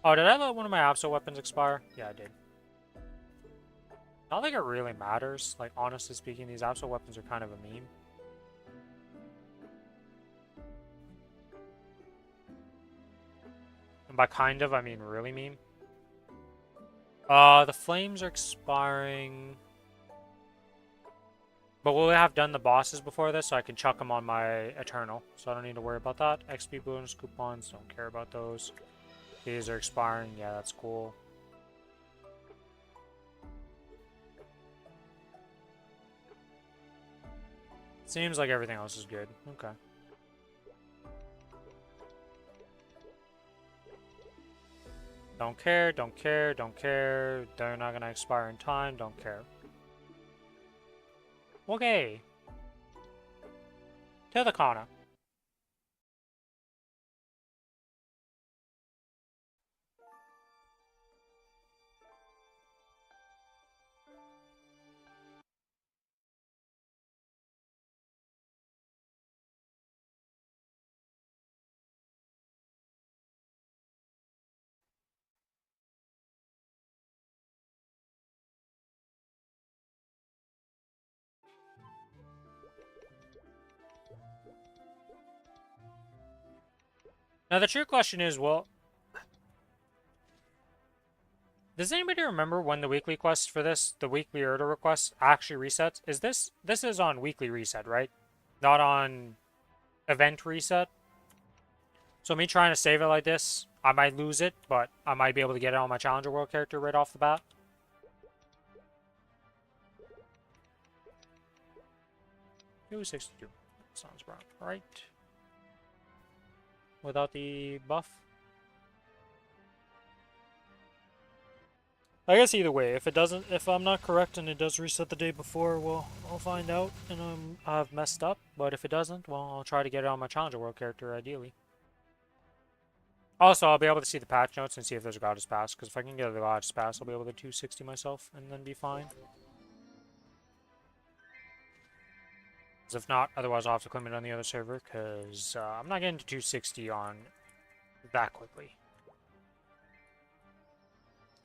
Oh, did I let one of my Absol weapons expire? Yeah, I did. I don't think it really matters. Like, honestly speaking, these Absol weapons are kind of a meme. And by kind of, I mean really meme. The flames are expiring. But we'll have done the bosses before this, so I can chuck them on my Eternal. So I don't need to worry about that. XP bonus coupons, don't care about those. These are expiring, yeah, that's cool. Seems like everything else is good. Okay. Don't care, don't care, don't care. They're not gonna expire in time, don't care. Okay. To the Kana. Now the true question is, well, does anybody remember when the weekly quest for this, the weekly order request, actually resets? Is this is on weekly reset, right? Not on event reset. So me trying to save it like this, I might lose it, but I might be able to get it on my Challenger World character right off the bat. $262. Sounds about right. Without the buff. I guess either way, if it doesn't, if I'm not correct and it does reset the day before, well, I'll find out and I've messed up. But if it doesn't, well, I'll try to get it on my Challenger World character, ideally. Also, I'll be able to see the patch notes and see if there's a Goddess Pass, because if I can get the Goddess Pass, I'll be able to 260 myself and then be fine. Because if not, otherwise I'll have to claim it on the other server, because I'm not getting to 260 on that quickly.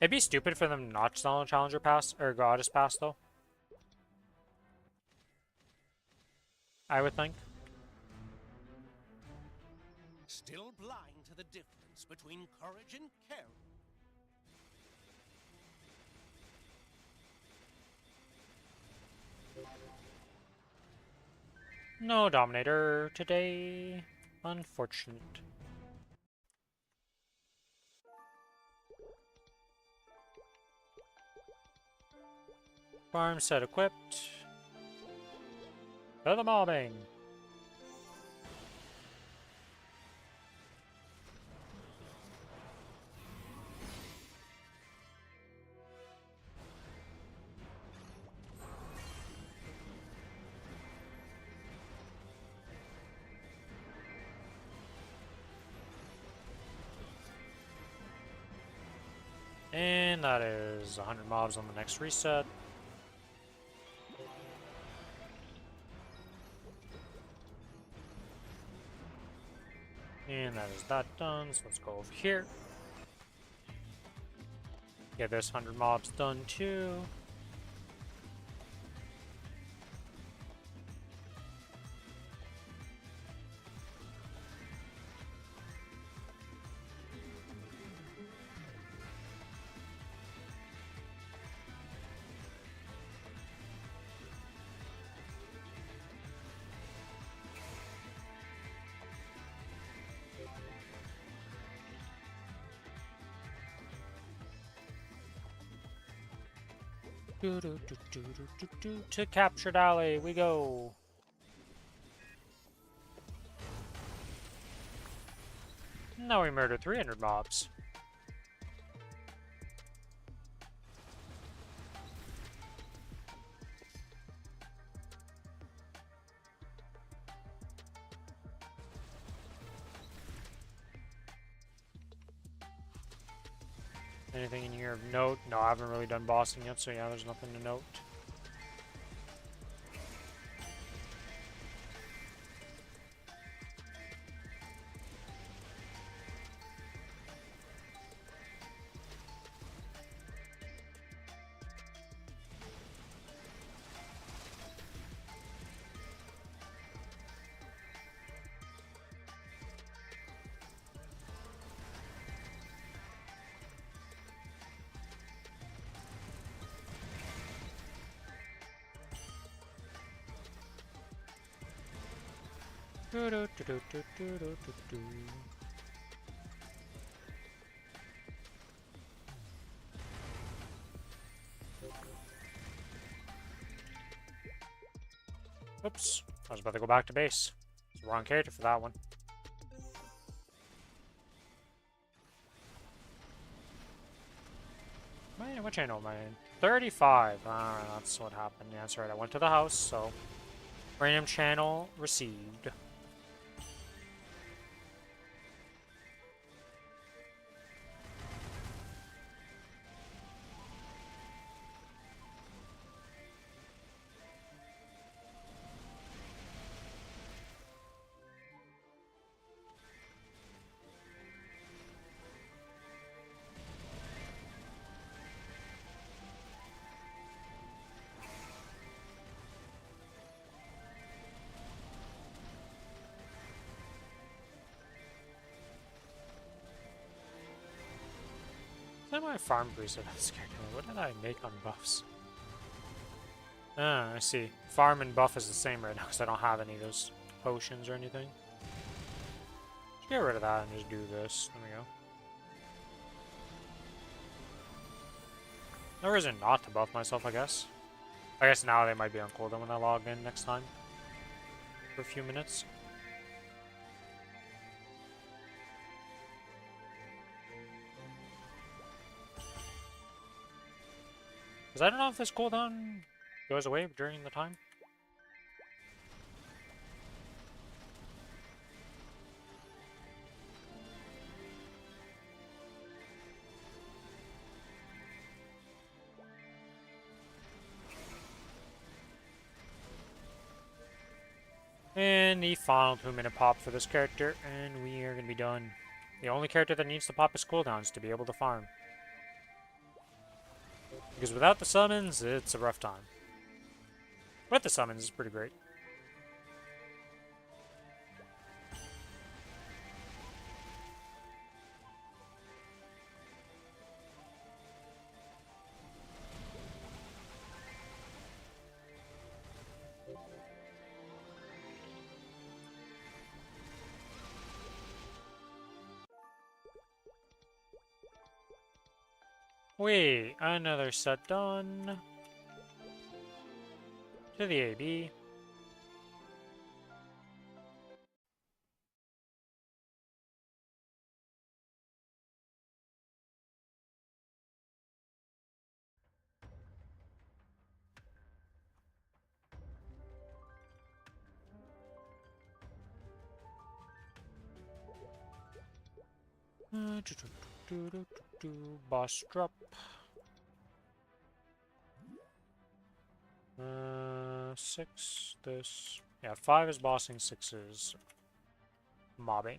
It'd be stupid for them not to sell a Challenger Pass, or Goddess Pass, though. I would think. Still blind to the difference between courage and care. No Dominator today. Unfortunate. Farm set equipped. To the mobbing. And that is 100 mobs on the next reset. And that is that done, so let's go over here. Get this 100 mobs done too. To captured alley, we go. Now we murder 300 mobs. Anything in here of note? No, I haven't really done bossing yet, so yeah, there's nothing to note. Oops, I was about to go back to base. It's the wrong character for that one. Man, what channel am I in? 35. Alright, that's what happened. Yeah, that's right. I went to the house, so random channel received. Is that my farm booster that's scared me? What did I make on buffs? Ah, I see. Farm and buff is the same right now because I don't have any of those potions or anything. Let's get rid of that and just do this. There we go. No reason not to buff myself, I guess. I guess now they might be on cooldown when I log in next time. For a few minutes. Because I don't know if this cooldown goes away during the time. And the final 2-minute pop for this character, and we are going to be done. The only character that needs to pop his cooldowns to be able to farm. Because without the summons, it's a rough time. With the summons, it's pretty great. Wait, another set done. To the AB. Boss drop. 6, this. Yeah, 5 is bossing, 6 is mobbing.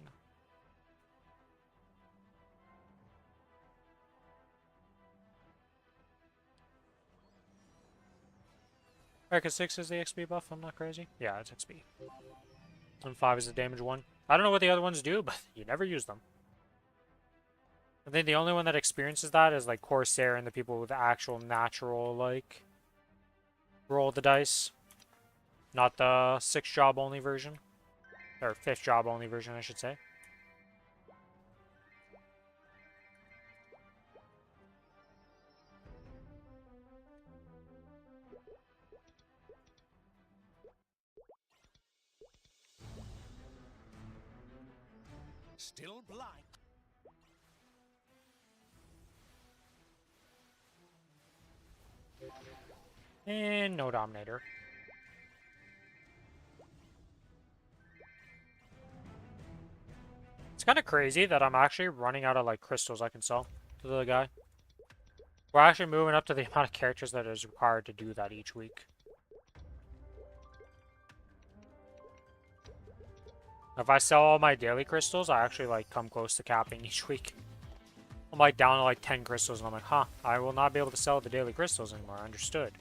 Right, because 6 is the XP buff, I'm not crazy. Yeah, it's XP. And 5 is the damage one. I don't know what the other ones do, but you never use them. I think the only one that experiences that is like Corsair and the people with actual natural, like, roll the dice. Not the 6 job only version. Or 5th job only version, I should say. Still blind. And no Dominator. It's kind of crazy that I'm actually running out of, like, crystals I can sell to the guy. We're actually moving up to the amount of characters that is required to do that each week. If I sell all my daily crystals, I actually, like, come close to capping each week. I'm, like, down to, like, 10 crystals, and I'm like, huh, I will not be able to sell the daily crystals anymore. Understood.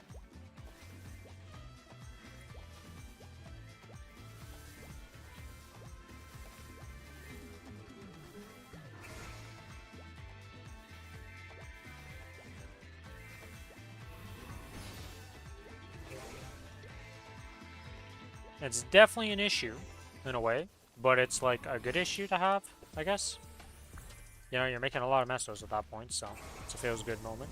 It's definitely an issue, in a way, but it's, like, a good issue to have, I guess. You know, you're making a lot of messos at that point, so it's a feels good moment.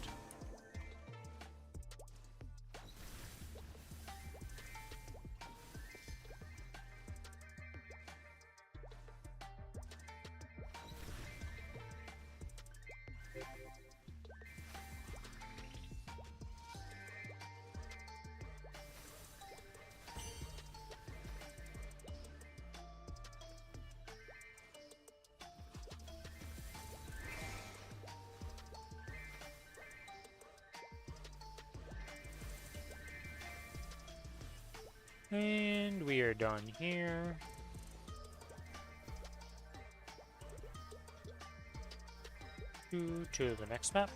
And we are done here. To the next map.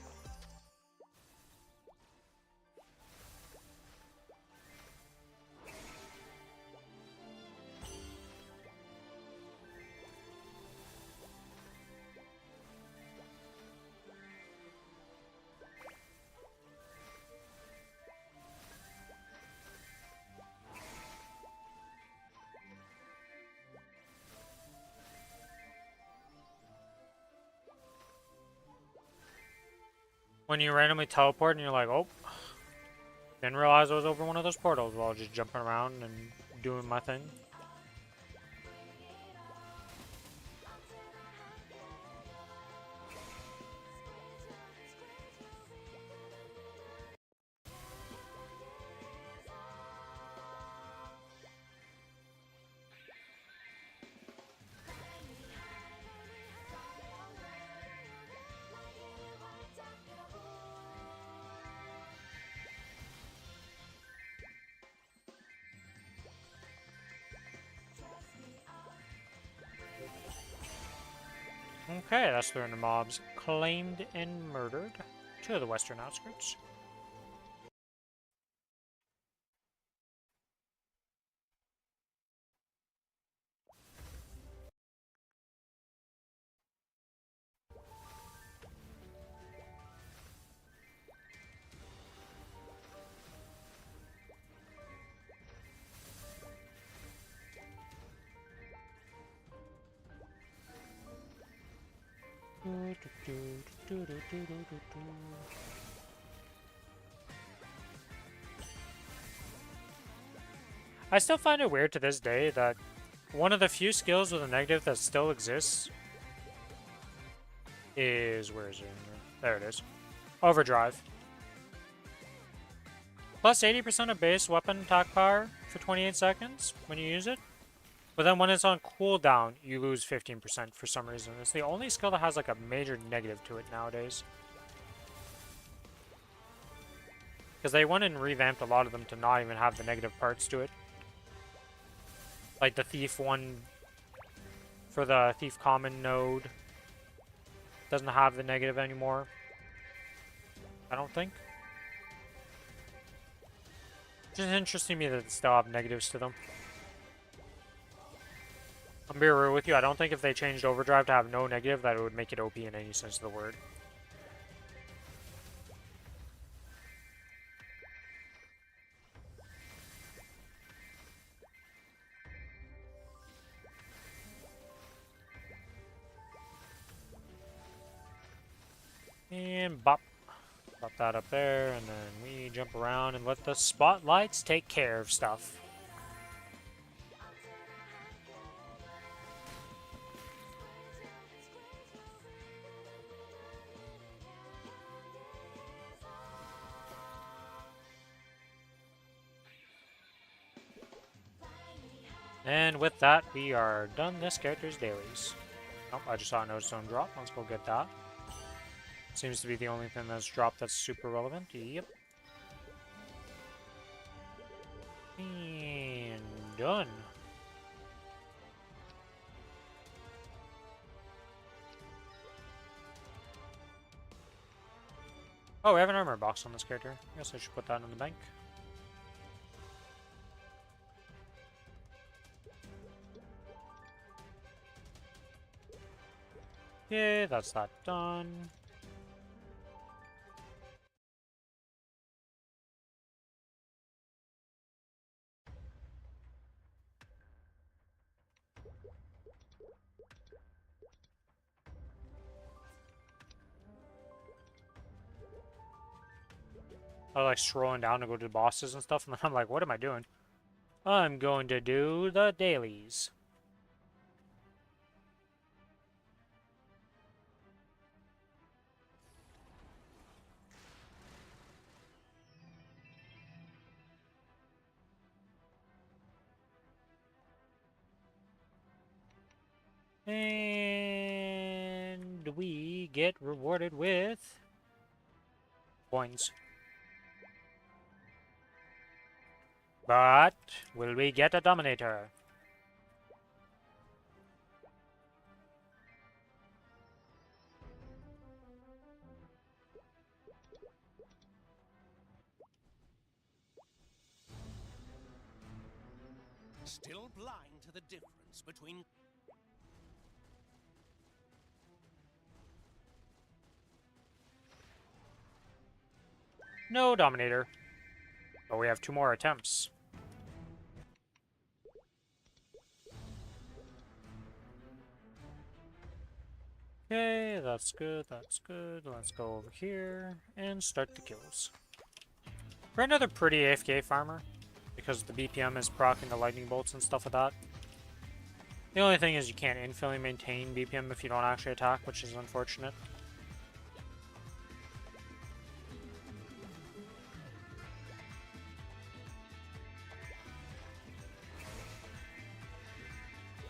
When you randomly teleport and you're like, oh, didn't realize I was over one of those portals while just jumping around and doing my thing. Okay, that's 300 mobs claimed and murdered to the western outskirts. I still find it weird to this day that one of the few skills with a negative that still exists is... where is it? There it is. Overdrive. Plus 80% of base weapon attack power for 28 seconds when you use it. But then when it's on cooldown, you lose 15% for some reason. It's the only skill that has like a major negative to it nowadays. Because they went and revamped a lot of them to not even have the negative parts to it. Like the Thief one for the Thief Common node doesn't have the negative anymore. I don't think. It's just interesting to me that they still have negatives to them. I'm being real with you, I don't think if they changed Overdrive to have no negative that it would make it OP in any sense of the word. And bop. Pop that up there, and then we jump around and let the spotlights take care of stuff. And with that, we are done this character's dailies. Oh, I just saw a node stone drop. Let's go get that. Seems to be the only thing that's dropped that's super relevant. Yep. And done. Oh, we have an armor box on this character. I guess I should put that in the bank. Yeah, that's that done. I was like scrolling down to go to the bosses and stuff, and then I'm like, what am I doing? I'm going to do the dailies. And we get rewarded with coins. But will we get a Dominator? Still blind to the difference between... No Dominator. But we have 2 more attempts. Okay, that's good, that's good. Let's go over here and start the kills. We're another pretty AFK farmer, because the BPM is proccing the lightning bolts and stuff like that. The only thing is you can't infinitely maintain BPM if you don't actually attack, which is unfortunate.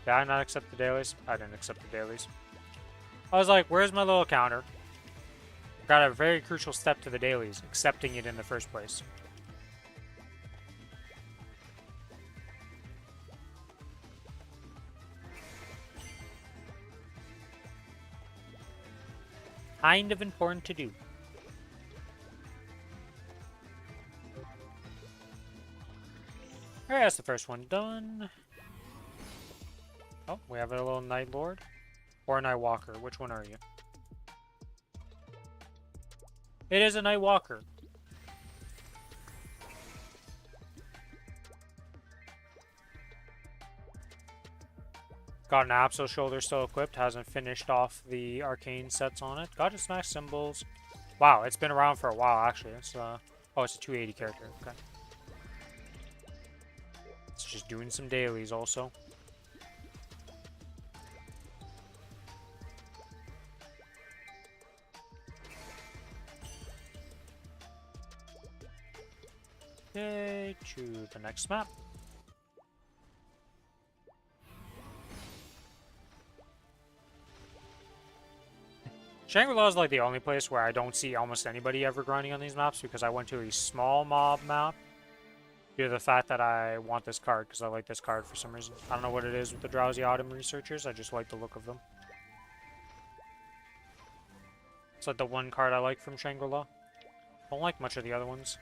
Did I not accept the dailies? I didn't accept the dailies. I was like, where's my little counter? Got a very crucial step to the dailies, accepting it in the first place. Kind of important to do. Alright, that's the first one done. Oh, we have a little Night Lord. Or a Night Walker. Which one are you? It is a Night Walker. Got an Apso shoulder still equipped. Hasn't finished off the arcane sets on it. Got its max symbols. Wow, it's been around for a while actually. It's oh, it's a 280 character. Okay. It's just doing some dailies also. Okay, to the next map. Shangri-La is like the only place where I don't see almost anybody ever grinding on these maps because I went to a small mob map due to the fact that I want this card because I like this card for some reason. I don't know what it is with the Drowsy Autumn researchers, I just like the look of them. It's like the one card I like from Shangri-La. Don't like much of the other ones.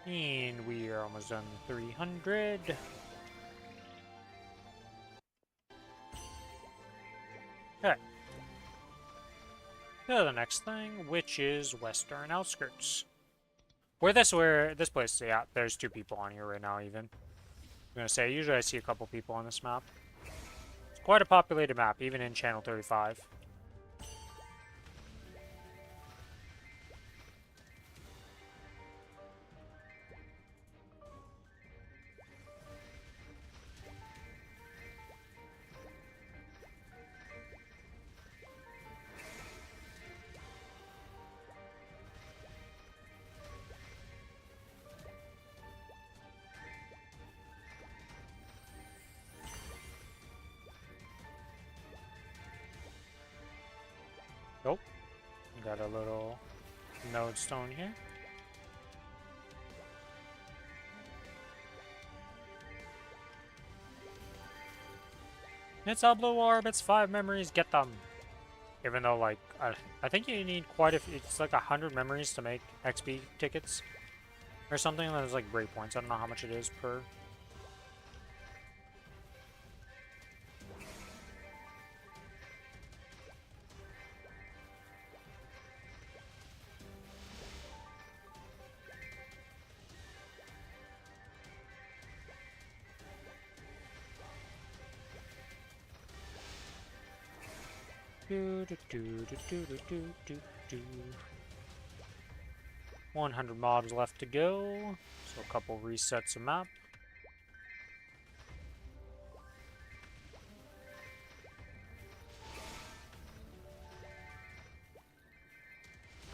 And we are almost done 300. Okay. Go to the next thing, which is Western Outskirts. Where this place, yeah, there's 2 people on here right now even. I'm gonna say, usually I see a couple people on this map. It's quite a populated map, even in Channel 35. Nope. Got a little node stone here. It's a blue orb, it's 5 memories, get them! Even though, like, I think you need quite a few, it's like 100 memories to make XP tickets. Or something, that is like breakpoints, I don't know how much it is per. Do, do, do, do, do, do, do, do. 100 mobs left to go, so a couple resets of map.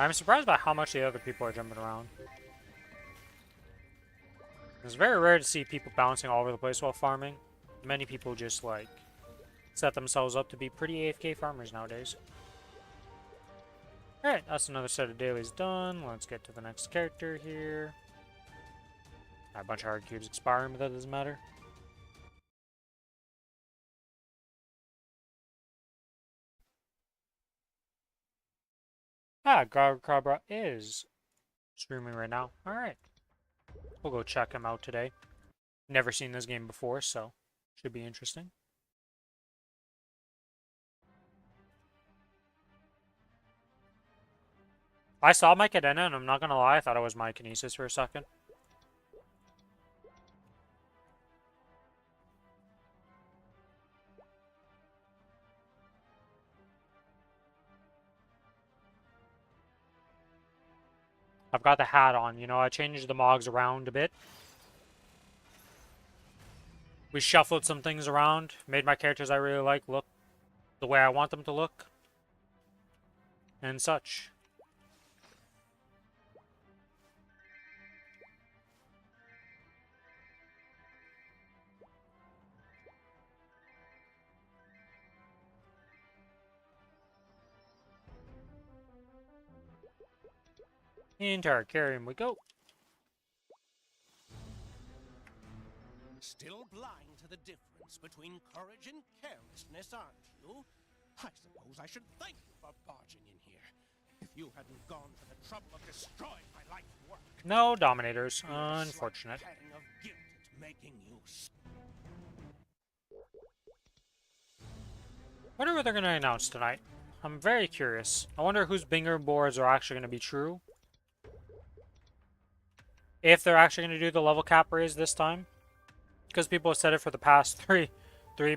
I'm surprised by how much the other people are jumping around. It's very rare to see people bouncing all over the place while farming. Many people just, like, set themselves up to be pretty AFK farmers nowadays. Alright, that's another set of dailies done. Let's get to the next character here. A bunch of hard cubes expiring, but that doesn't matter. Garbra is streaming right now. Alright. We'll go check him out today. Never seen this game before, so should be interesting. I saw my Cadena, and I'm not gonna lie, I thought it was my Kinesis for a second. I've got the hat on, you know, I changed the mogs around a bit. We shuffled some things around, made my characters I really like look the way I want them to look. And such. Into our carrion we go. Still blind to the difference between courage and carelessness, aren't you? I suppose I should thank you for barging in here. If you hadn't gone to the trouble of destroying my life's work. No dominators. Unfortunate. Of guilt at making you. Wonder what they're gonna announce tonight. I'm very curious. I wonder whose bingo boards are actually gonna be true. if they're actually going to do the level cap raise this time. Because people have said it for the past three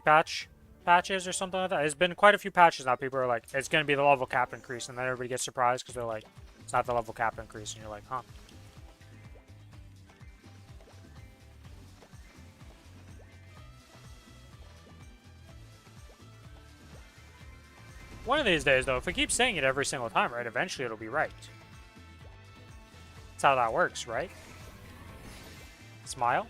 patches or something like that. It's been quite a few patches now. People are like, it's going to be the level cap increase, and then everybody gets surprised because they're like, it's not the level cap increase, and you're like, huh. One of these days, though, if we keep saying it every single time, right, eventually it'll be right. That's how that works, right? Smile.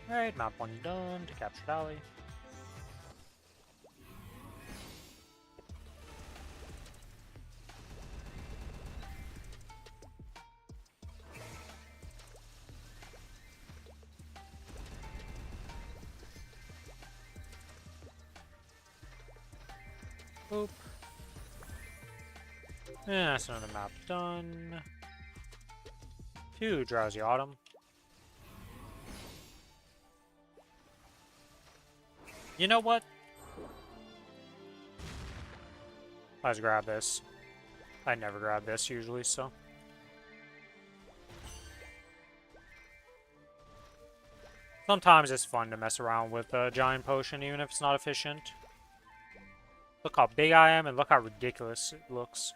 Alright, map 1 done to capture Valley. Boop. Yeah, that's another map done. 2 Drowsy Autumn. You know what? Let's grab this. I never grab this usually, so. Sometimes it's fun to mess around with a giant potion, even if it's not efficient. Look how big I am, and look how ridiculous it looks.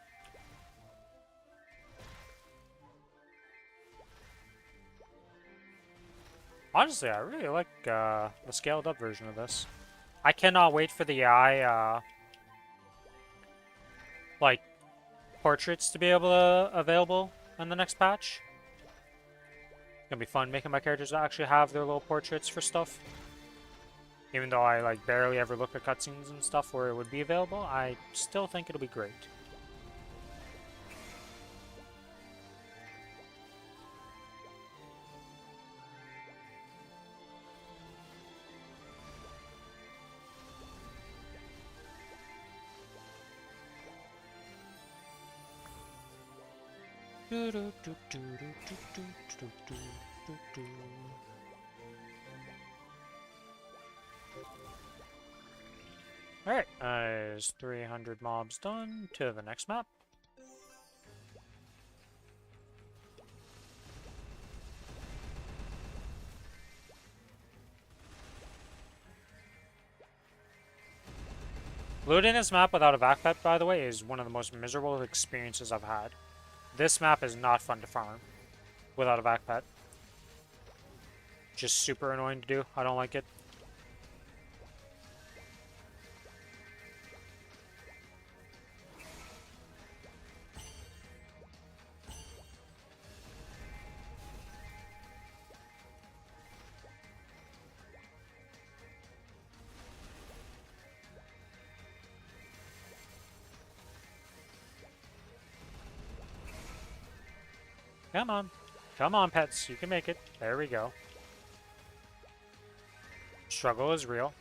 Honestly, I really like the scaled up version of this. I cannot wait for the AI, like, portraits to be available in the next patch. It's gonna be fun making my characters actually have their little portraits for stuff. Even though I, like, barely ever look at cutscenes and stuff where it would be available, I still think it'll be great. Alright, is 300 mobs done to the next map. Looting this map without a backpack, by the way, is one of the most miserable experiences I've had. This map is not fun to farm without a backpack. Just super annoying to do. I don't like it. Come on. Come on, pets. You can make it. There we go. Struggle is real.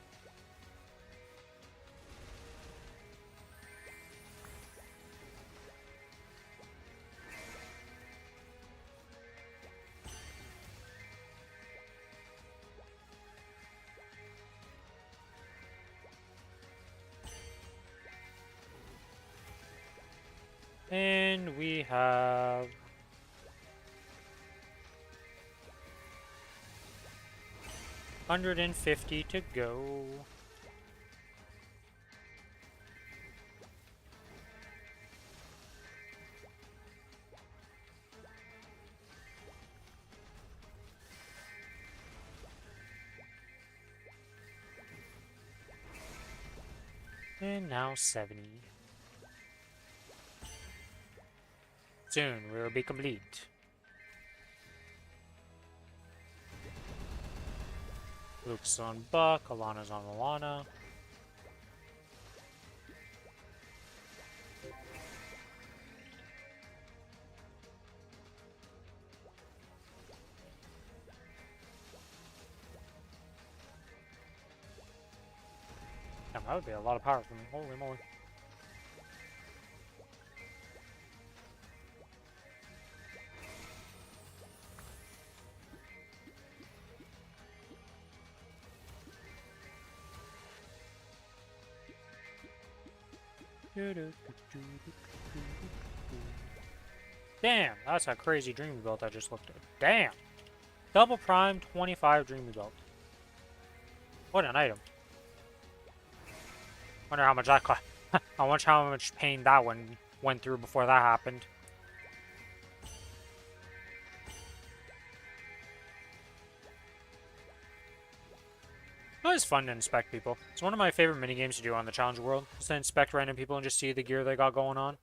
And we have... $150 to go. And now 70. Soon we will be complete. Luke's on Buck, Alana's on Alana. Damn, that would be a lot of power for me. Holy moly. Damn, that's a crazy dreamy belt I just looked at. Damn! Double prime 25 dreamy belt. What an item. Wonder how much that cost. how much pain that one went through before that happened. It was fun to inspect people. It's one of my favorite minigames to do on the Challenge World, is to inspect random people and just see the gear they got going on.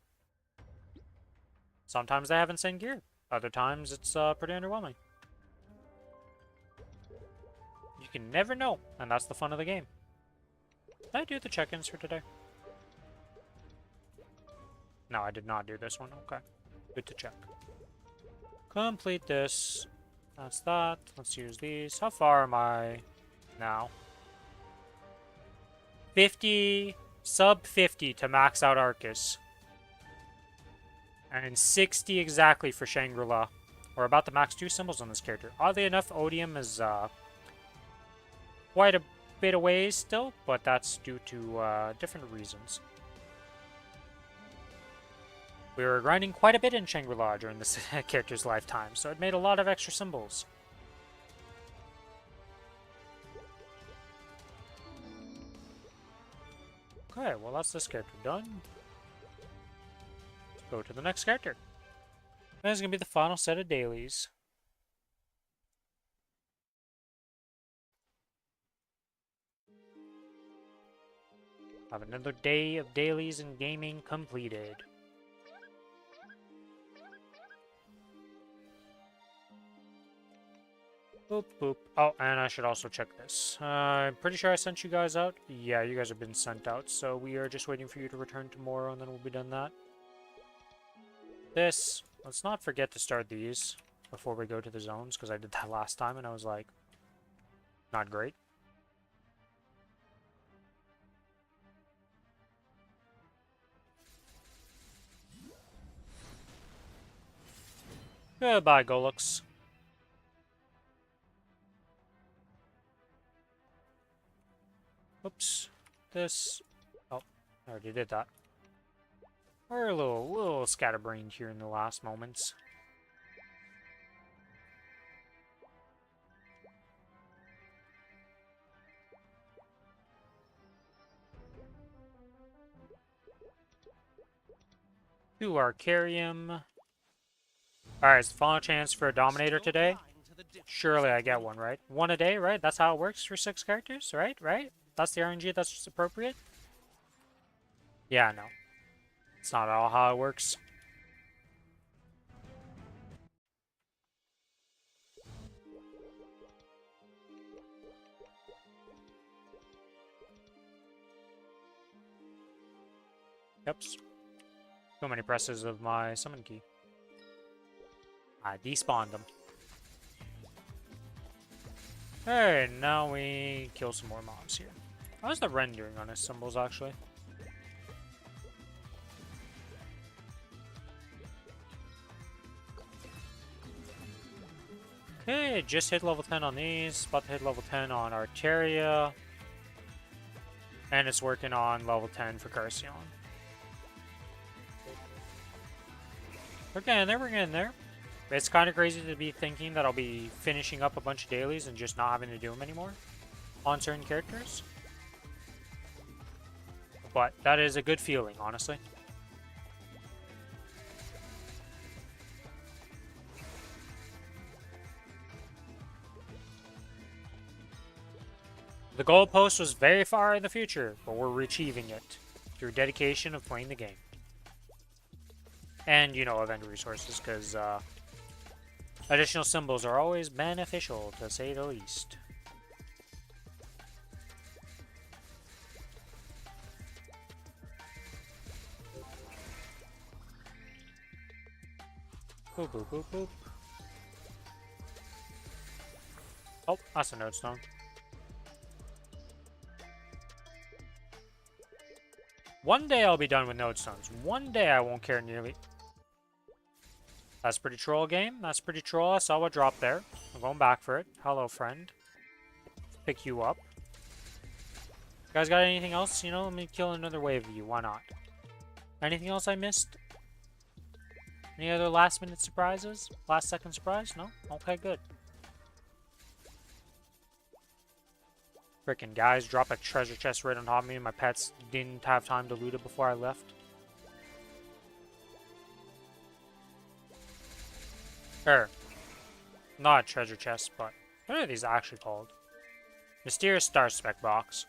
Sometimes they have insane gear. Other times it's pretty underwhelming. You can never know, and that's the fun of the game. Did I do the check-ins for today? No, I did not do this one. Okay. Good to check. Complete this. That's that. Let's use these. How far am I now? 50, sub 50 to max out Arcus. And 60 exactly for Shangri-La. We're about to max 2 symbols on this character. Oddly enough, Odium is quite a bit of ways still, but that's due to different reasons. We were grinding quite a bit in Shangri-La during this character's lifetime, so it made a lot of extra symbols. Okay, well that's this character done. Let's go to the next character. This is going to be the final set of dailies. Have another day of dailies and gaming completed. Boop, boop. Oh, and I should also check this. I'm pretty sure I sent you guys out. Yeah, you guys have been sent out, so we are just waiting for you to return tomorrow, and then we'll be done that. This. Let's not forget to start these before we go to the zones, because I did that last time, and I was like, not great. Goodbye, Golux. Oops. This. Oh, I already did that. We're a little scatterbrained here in the last moments. To Arcarium. Alright, it's the final chance for a Dominator today. Surely I get one, right? One a day, right? That's how it works for 6 characters, right? Right? That's the RNG that's just appropriate? Yeah, no. It's not at all how it works. Yep. Too many presses of my summon key. I despawned them. Alright, now we kill some more mobs here. How's the rendering on his symbols, actually? Okay, just hit level 10 on these. About to hit level 10 on Arteria. And it's working on level 10 for Carcion. We're getting there, we're getting there. It's kind of crazy to be thinking that I'll be finishing up a bunch of dailies and just not having to do them anymore on certain characters. But that is a good feeling, honestly. The goalpost was very far in the future, but we're achieving it through dedication of playing the game. And, you know, event resources, because additional symbols are always beneficial, to say the least. Boop, boop, boop, boop. Oh, that's a node stone. One day I'll be done with node stones. One day I won't care nearly. That's pretty troll game. That's pretty troll. I saw what dropped there. I'm going back for it. Hello, friend. Pick you up. You guys got anything else? You know, let me kill another wave of you. Why not? Anything else I missed? Any other last minute surprises? Last second surprise? No? Okay, good. Frickin' guys drop a treasure chest right on top of me and my pets didn't have time to loot it before I left. Not a treasure chest, but what are these actually called? Mysterious Star Spec Box.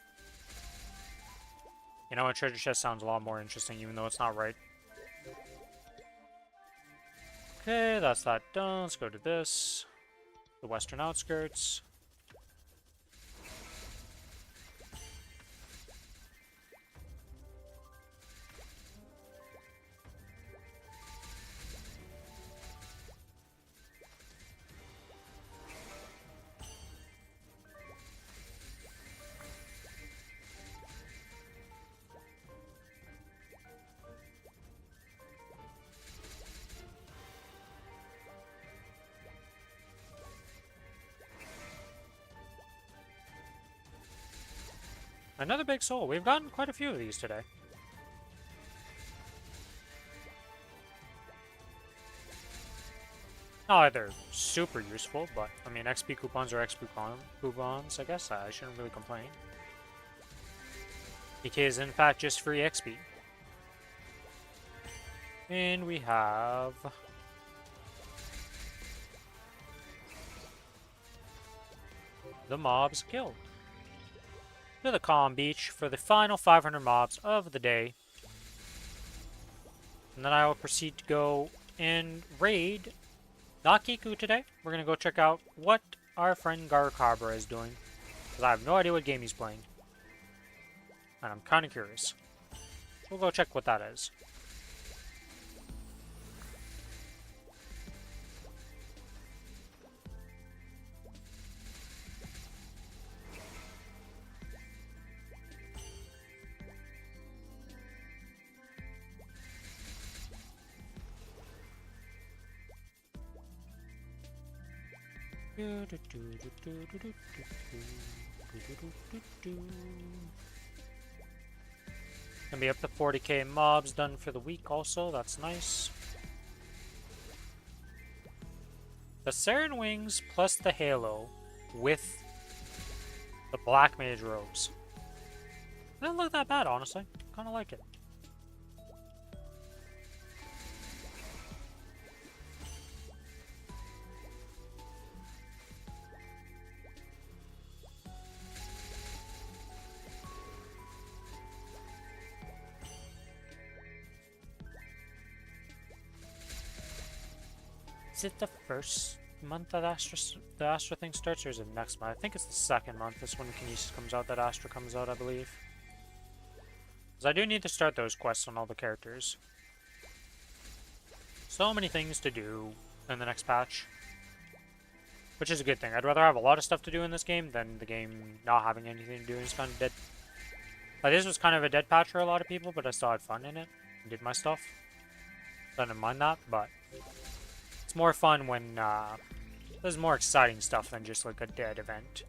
You know, a treasure chest sounds a lot more interesting, even though it's not right. Okay, that's that done. Let's go to this. The Western Outskirts. Another big soul. We've gotten quite a few of these today. Not like they're super useful, but I mean, XP coupons are XP coupons, I guess. I shouldn't really complain. PK is in fact just free XP. And we have the mobs killed. To the Calm Beach for the final 500 mobs of the day. And then I will proceed to go and raid not Kiku today. We're going to go check out what our friend Garcabra is doing. Because I have no idea what game he's playing. And I'm kind of curious. So we'll go check what that is. Gonna be up to 40k mobs done for the week also, that's nice. The Saren Wings plus the Halo with the Black Mage robes. Doesn't look that bad, honestly. Kinda like it. Is it the first month that the Astra thing starts, or is it next month? I think it's the second month. That's when Kinesis comes out, that Astra comes out, I believe. Because I do need to start those quests on all the characters. So many things to do in the next patch. Which is a good thing. I'd rather have a lot of stuff to do in this game than the game not having anything to do and it's kind of dead. Like, this was kind of a dead patch for a lot of people, but I still had fun in it. And did my stuff. So I didn't mind that, but it's more fun when there's more exciting stuff than just like a dead event.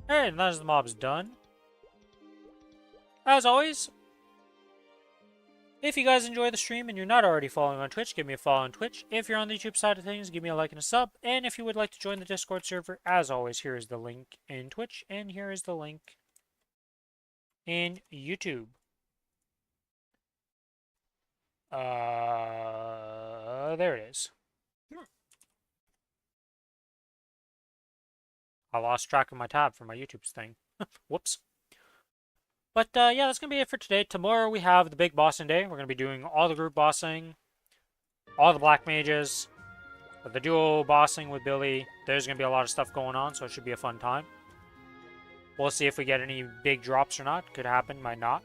Alright, and that is the mobs done. As always, if you guys enjoy the stream and you're not already following on Twitch, give me a follow on Twitch. If you're on the YouTube side of things, give me a like and a sub. And if you would like to join the Discord server, as always, here is the link in Twitch, and here is the link in YouTube. There it is. I lost track of my tab for my YouTube thing. Whoops. But yeah, that's going to be it for today. Tomorrow we have the big bossing day. We're going to be doing all the group bossing, all the black mages, the duo bossing with Billy. There's going to be a lot of stuff going on, so it should be a fun time. We'll see if we get any big drops or not. Could happen, might not.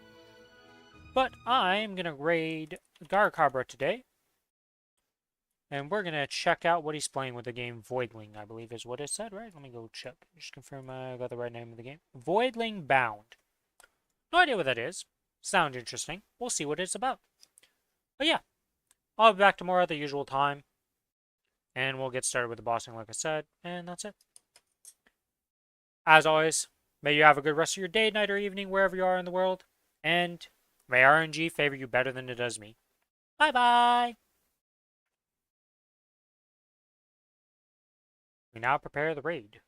But I'm going to raid Garcabra today. And we're going to check out what he's playing with the game Voidling, I believe is what it said, right? Let me go check. Just confirm I got the right name of the game. Voidling Bound. No idea what that is. Sounds interesting. We'll see what it's about. But yeah, I'll be back tomorrow at the usual time. And we'll get started with the bossing like I said. And that's it. As always, may you have a good rest of your day, night, or evening, wherever you are in the world. And May RNG favor you better than it does me. Bye-bye! We now prepare the raid.